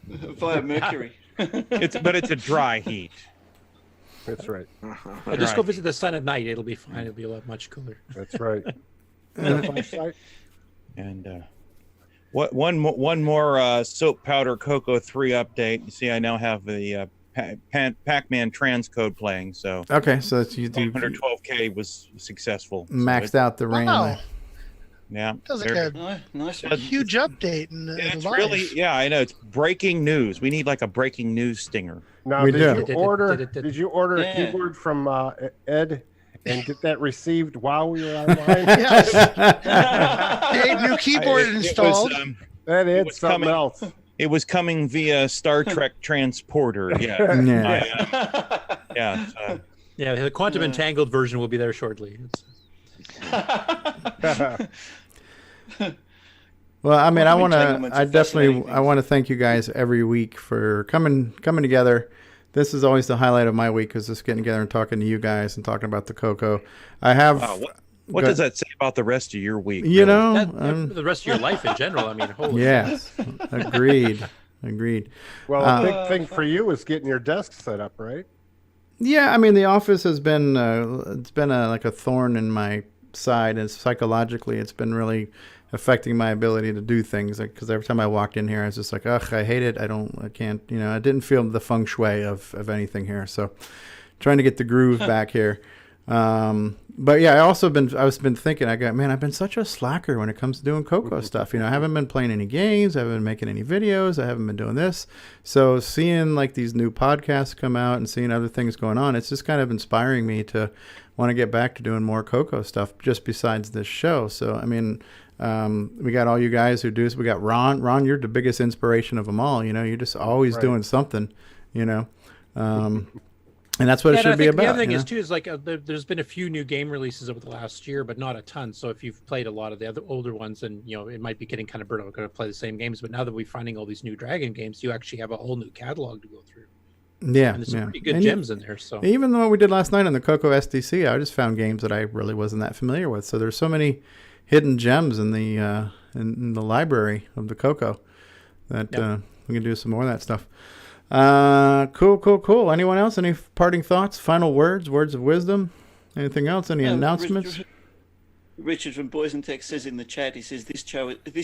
Via Mercury. But it's a dry heat. That's right. Just go visit the sun at night. It'll be fine. It'll be a lot much cooler. That's right. And one more soap powder Coco 3 update. You see, I now have the Pac-Man transcode playing. So okay, so you do 112K was successful. Maxed out the RAM. Wow. Yeah. Does like a nice, huge update in the It's live. really, yeah, I know. It's breaking news. We need like a breaking news stinger. Now, We did do. you order? Did you order Yeah. a keyboard from Ed and get that received while we were online? Hey, new keyboard installed. That it is was something coming- else. It was coming via Star Trek transporter. Yeah. Yeah. Yeah. Yeah, the quantum entangled version will be there shortly. Well, I mean, I Quantum want to. entanglements I are fascinating definitely. I want to thank you guys every week for coming together. This is always the highlight of my week, is just getting together and talking to you guys and talking about the Coco. I have. Wow, what does that say about the rest of your week? You know, the rest of your life in general. I mean, holy. Yes, agreed. Well, a big thing for you is getting your desk set up, right? Yeah, I mean, the office has been it's been like a thorn in my side, and psychologically, it's been really affecting my ability to do things. Because every time I walked in here, I was just like, ugh, I hate it. I can't. I didn't feel the feng shui of anything here. So, trying to get the groove back here. But yeah, I was been thinking, I've been such a slacker when it comes to doing Coco stuff. I haven't been playing any games. I haven't been making any videos. I haven't been doing this. So seeing like these new podcasts come out and seeing other things going on, it's just kind of inspiring me to want to get back to doing more Coco stuff just besides this show. So, I mean, we got all you guys who do this. We got Ron. Ron, you're the biggest inspiration of them all. You're just always doing something, and that's what it should be about. The other thing is too is like there's been a few new game releases over the last year, but not a ton. So if you've played a lot of the other older ones, and it might be getting kind of burnt out, going to play the same games. But now that we're finding all these new Dragon games, you actually have a whole new catalog to go through. Yeah, and there's some yeah. pretty good And gems in there. So even though we did last night on the Coco SDC, I just found games that I really wasn't that familiar with. So there's so many hidden gems in the library of the Coco that we can do some more of that stuff. Cool. Anyone else? Any parting thoughts, final words of wisdom? Anything else? Any announcements? Richard from Boys and Tech says in the chat, he says, this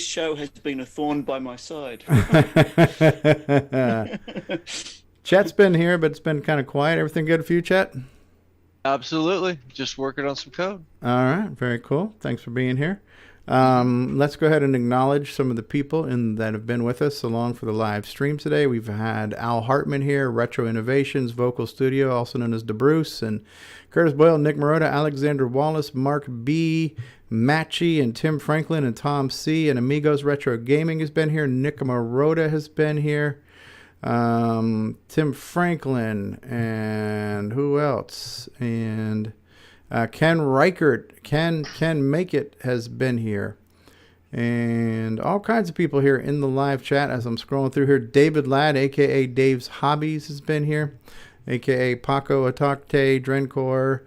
show has been a thorn by my side. Chet's been here, but it's been kind of quiet. Everything good for you, Chet? Absolutely. Just working on some code. All right. Very cool. Thanks for being here. Let's go ahead and acknowledge some of the people that have been with us along for the live stream today. We've had Al Hartman here, Retro Innovations, Vocal Studio, also known as DeBruce, and Curtis Boyle, Nick Marotta, Alexander Wallace, Mark B., Matchy, and Tim Franklin, and Tom C., and Amigos Retro Gaming has been here. Nick Marotta has been here. Tim Franklin, and who else? And Ken Reichert, Ken Make It has been here. And all kinds of people here in the live chat as I'm scrolling through here. David Ladd, a.k.a. Dave's Hobbies, has been here, a.k.a. Paco Atakte, Drencor.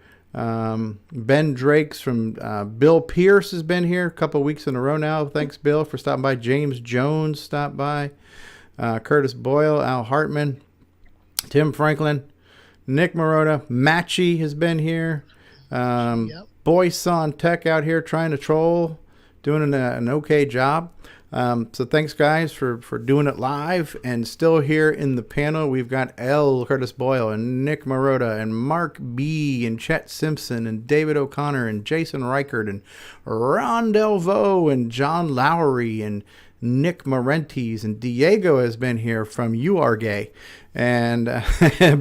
Ben Drakes from Bill Pierce has been here a couple weeks in a row now. Thanks, Bill, for stopping by. James Jones stopped by. Curtis Boyle, Al Hartman, Tim Franklin, Nick Marotta, Matchy has been here. Boy Son Tech out here trying to troll, doing an okay job. So thanks, guys, for doing it live. And still here in the panel, we've got L. Curtis Boyle and Nick Marotta and Mark B. and Chet Simpson and David O'Connor and Jason Reichert and Ron Delvaux and John Lowry and Nick Marentes, and Diego has been here from You Are Gay. And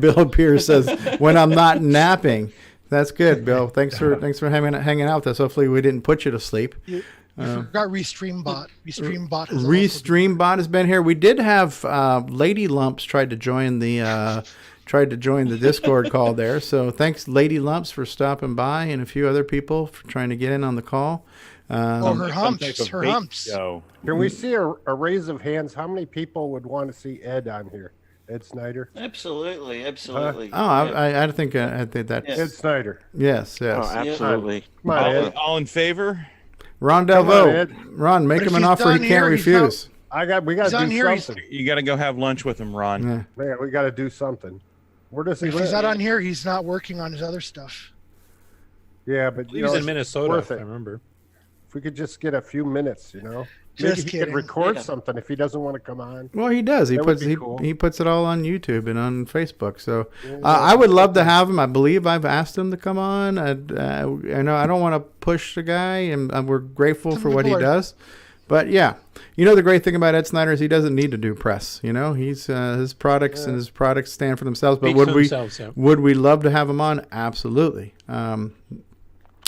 Bill Pierce says, when I'm not napping. That's good, Bill. Thanks for hanging out with us. Hopefully we didn't put you to sleep. You forgot Restreambot. Restreambot has been here. We did have Lady Lumps tried to join the Discord call there. So thanks, Lady Lumps, for stopping by, and a few other people for trying to get in on the call. Her humps. Can we see a raise of hands? How many people would want to see Ed on here? Ed Snyder? Absolutely. I think that Ed Snyder. Yes. Oh, absolutely. Come on, Ed. All in favor? Ron Delvaux. Ron, make him an offer he can't refuse. We got to do something. You got to go have lunch with him, Ron. Yeah, we got to do something. Where does he If live? he's not on here, he's not working on his other stuff. Yeah, but he was in Minnesota, if I remember. If we could just get a few minutes, you know. Just Maybe he kidding. could record Yeah. something if he doesn't want to come on. Well, he does. He That would puts be cool. he puts it all on YouTube and on Facebook. So Yeah, I would love to have him. I believe I've asked him to come on. I know I don't want to push the guy, and we're grateful for what he does. But yeah, you know the great thing about Ed Snyder is he doesn't need to do press. You know, he's his products and his products stand for themselves. But would we love to have him on? Absolutely. But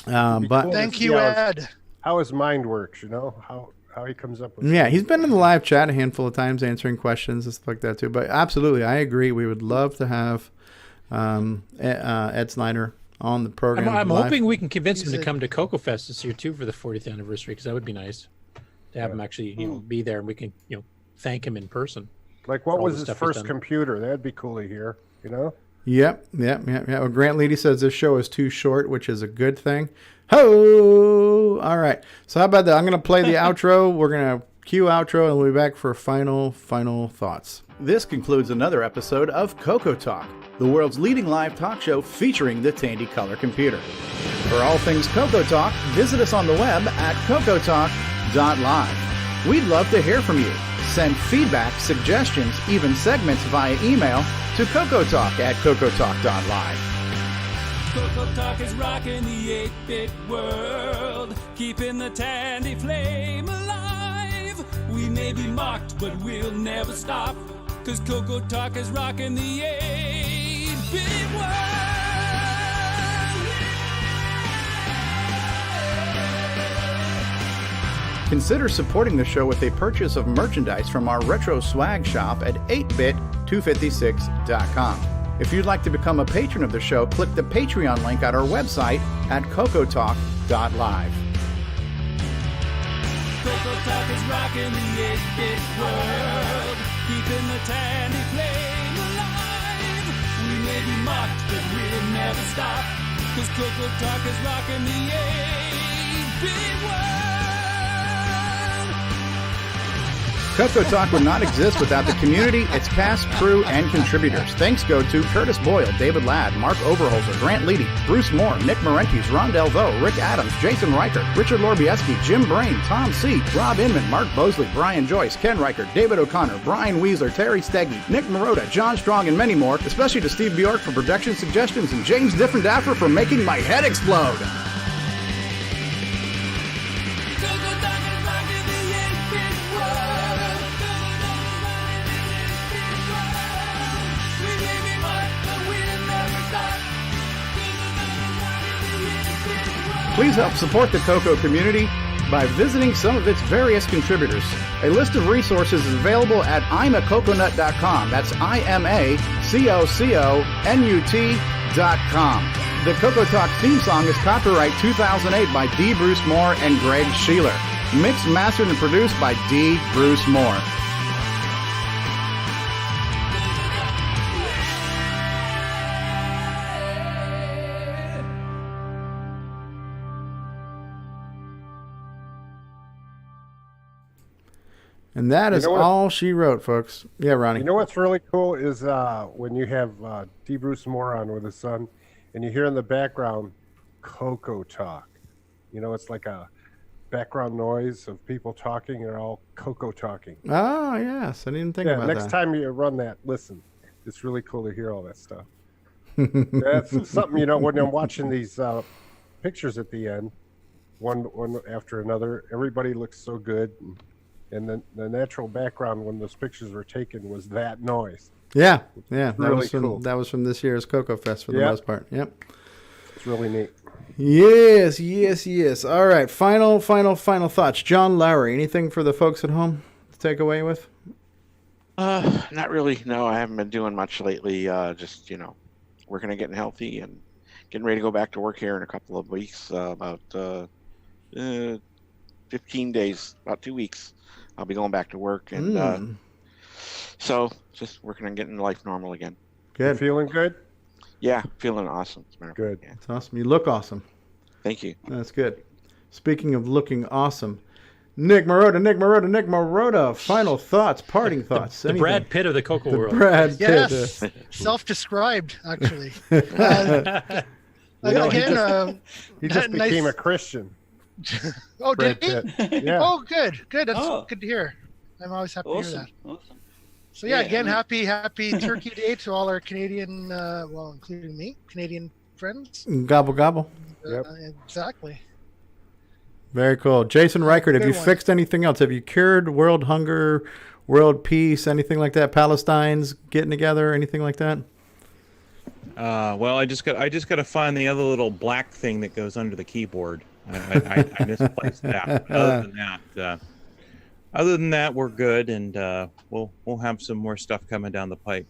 Cool Thank to see you, how Ed. how his mind works, you know, how he comes up with. yeah, stuff. he's been in the live chat a handful of times answering questions and stuff like that too. But absolutely, I agree. We would love to have Ed Snyder on the program. I'm live. hoping we can convince him to come to Coco Fest this year too for the 40th anniversary, because that would be nice to have him actually, be there, and we can, thank him in person. Like, what was his first computer? That'd be cool to hear, you know? Yep. Well, Grant Leedy says this show is too short, which is a good thing. Ho! All right. So how about that? I'm going to play the outro. We're going to cue outro, and we'll be back for final thoughts. This concludes another episode of CoCoTALK, the world's leading live talk show featuring the Tandy Color Computer. For all things CoCoTALK, visit us on the web at CoCoTalk.live. We'd love to hear from you. Send feedback, suggestions, even segments via email to CoCoTalk at CoCoTalk.live. CoCoTALK is rocking the 8-bit world, keeping the Tandy flame alive. We may be mocked, but we'll never stop, cause CoCoTALK is rocking the 8-bit world. Consider supporting the show with a purchase of merchandise from our retro swag shop at 8bit256.com. If you'd like to become a patron of the show, click the Patreon link at our website at CoCoTalk.live. CoCoTALK is rocking the 8-bit world, keeping the Tandy flame alive. We may be mocked, but we'll never stop, cause CoCoTALK is rocking the 8-bit world. CoCoTalk would not exist without the community, its cast, crew, and contributors. Thanks go to Curtis Boyle, David Ladd, Mark Overholzer, Grant Leedy, Bruce Moore, Nick Marentes, Ron Delvaux, Rick Adams, Jason Reichert, Richard Lorbieski, Jim Brain, Tom C., Rob Inman, Mark Bosley, Brian Joyce, Ken Reichert, David O'Connor, Brian Weasler, Terry Steggy, Nick Marotta, John Strong, and many more, especially to Steve Bjork for production suggestions and James Differendaffer for making my head explode. Please help support the Coco community by visiting some of its various contributors. A list of resources is available at imacoconut.com. That's IMACOCONUT.com. The CoCoTalk theme song is copyright 2008 by D. Bruce Moore and Greg Sheeler. Mixed, mastered, and produced by D. Bruce Moore. And that is all she wrote, folks. Yeah, Ronnie. You know what's really cool is when you have D. Bruce Moore on with his son, and you hear in the background CoCoTalk. You know, it's like a background noise of people talking, and they're all Coco talking. Oh, yes. I didn't think about that. Next time you run that, listen. It's really cool to hear all that stuff. That's something, you know, when I'm watching these pictures at the end, one after another, everybody looks so good. And then the natural background when those pictures were taken was that noise. Yeah. Really cool. That was from this year's Coco Fest for the most part. Yep. It's really neat. Yes. All right. Final thoughts. John Lowry, anything for the folks at home to take away with? Not really. No, I haven't been doing much lately. Just, you know, working and getting healthy and getting ready to go back to work here in a couple of weeks. About 15 days, about 2 weeks. I'll be going back to work, and so just working on getting life normal again. Good. You feeling good? Yeah, feeling awesome. Good. Yeah. It's awesome. You look awesome. Thank you. That's good. Speaking of looking awesome, Nick Marotta. Final thoughts, parting thoughts. The Brad Pitt of the Coco world. Brad Pitt. Yes, self-described, actually. He just became a Christian. Oh, did he? Brad Pitt. Yeah. Oh, good. That's Oh. good to hear. I'm always happy to hear Awesome. that. Awesome. So yeah, Yeah, again, I mean- happy Turkey Day to all our Canadian, well, including me, Canadian friends. Gobble gobble. Yep. Exactly. Very cool. Jason Reichert, have Good you one. fixed anything else? Have you cured world hunger, world peace, anything like that? Palestine's getting together, anything like that? Well, I just got to find the other little black thing that goes under the keyboard. I misplaced that. But other than that, we're good, and we'll have some more stuff coming down the pike,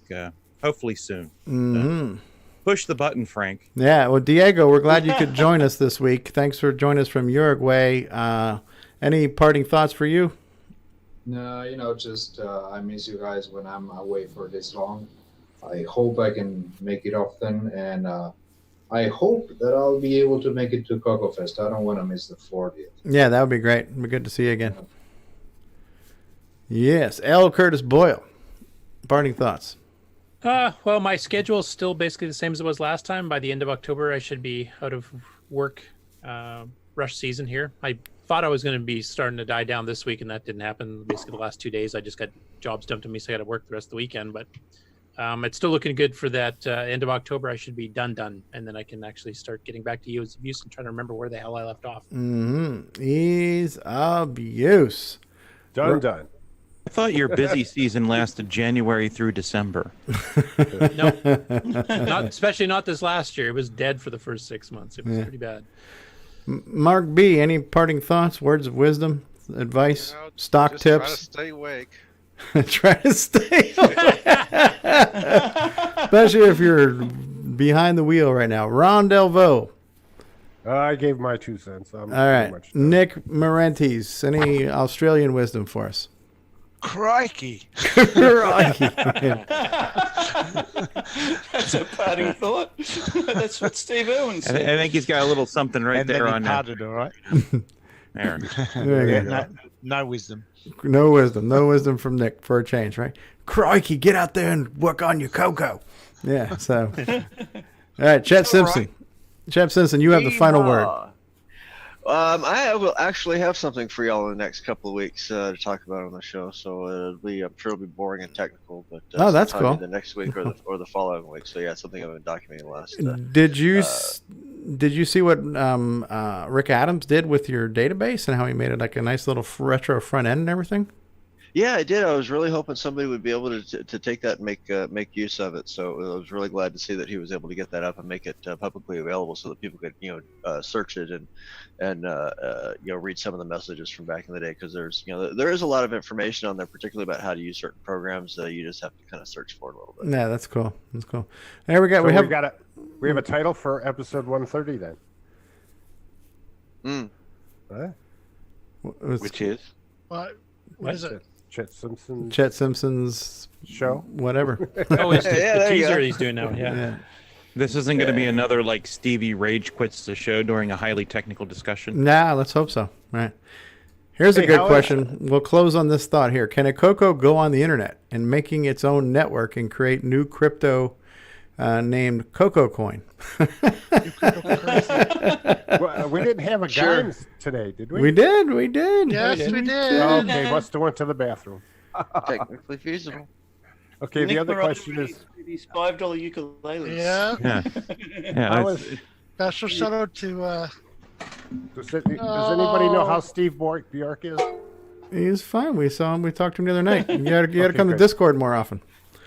hopefully soon. Mm-hmm. Push the button, Frank. Yeah, well, Diego, we're glad you could join us this week. Thanks for joining us from Uruguay. Any parting thoughts for you? No, just I miss you guys when I'm away for this long. I hope I can make it often, and I hope that I'll be able to make it to Coco Fest. I don't want to miss the 40th. Yeah, that would be great. It'd be good to see you again. Yes, L. Curtis Boyle. Parting thoughts. Well, my schedule is still basically the same as it was last time. By the end of October, I should be out of work, rush season here. I thought I was going to be starting to die down this week, and that didn't happen. Basically, the last 2 days, I just got jobs dumped on me, so I got to work the rest of the weekend. But it's still looking good for that end of October. I should be done, and then I can actually start getting back to use and trying to remember where the hell I left off. Mm-hmm. Ease abuse. Done. I thought your busy season lasted January through December. No, especially not this last year. It was dead for the first 6 months. It was pretty bad. Mark B., any parting thoughts, words of wisdom, advice, stock just tips? Try to stay awake. Try to stay awake. Especially if you're behind the wheel right now. Ron Delvaux. I gave my 2 cents. All right. Nick Marentes, any Australian wisdom for us? Crikey. Crikey. That's a parting thought. That's what Steve Irwin I said. think he's got a little something right And there then he on there. parted, all right. There. There you Yeah, go. no wisdom. No wisdom from Nick for a change, right? Crikey, get out there and work on your Coco. Yeah, so. All right, Chet Simpson. Chet Simpson, you have the final word. I will actually have something for y'all in the next couple of weeks to talk about on the show. So I'm sure it'll be boring and technical, but Oh, that's sometime cool. either next week or the following week. So yeah, it's something I've been documenting last. Did you see what Rick Adams did with your database and how he made it like a nice little retro front end and everything? Yeah, I did. I was really hoping somebody would be able to take that and make use of it. So I was really glad to see that he was able to get that up and make it publicly available so that people could search it and read some of the messages from back in the day, because there is a lot of information on there, particularly about how to use certain programs. You just have to kind of search for it a little bit. Yeah, that's cool. That's cool. There we go. So we have we have a title for episode 130 then. Which is What is it? Chet Simpson. Chet Simpson's show. Whatever. Oh, it's the there you teaser go. he's doing now. Yeah. This isn't going to be another like Stevie Rage quits the show during a highly technical discussion. Nah, let's hope so. All right. Here's a Hey, good how is- question. We'll close on this thought here. Can a Coco go on the internet and making its own network and create new crypto named Coco Coin? Well, we didn't have a Sure. guidance today, did we? We did. Yes, we did. Okay, must have went to the bathroom. Technically feasible. Okay, the Nick other Morales question is, these $5 ukuleles. Yeah. Yeah, how that's- is, Special shout out to. does anybody know how Steve Bjork is? He's fine. We saw him. We talked to him the other night. You got to Okay, come to good. Discord more often.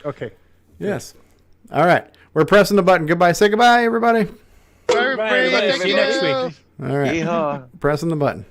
Okay. Yes. All right. We're pressing the button. Goodbye. Say goodbye, everybody. Everybody, See you next week. All right. Yeehaw. Pressing the button.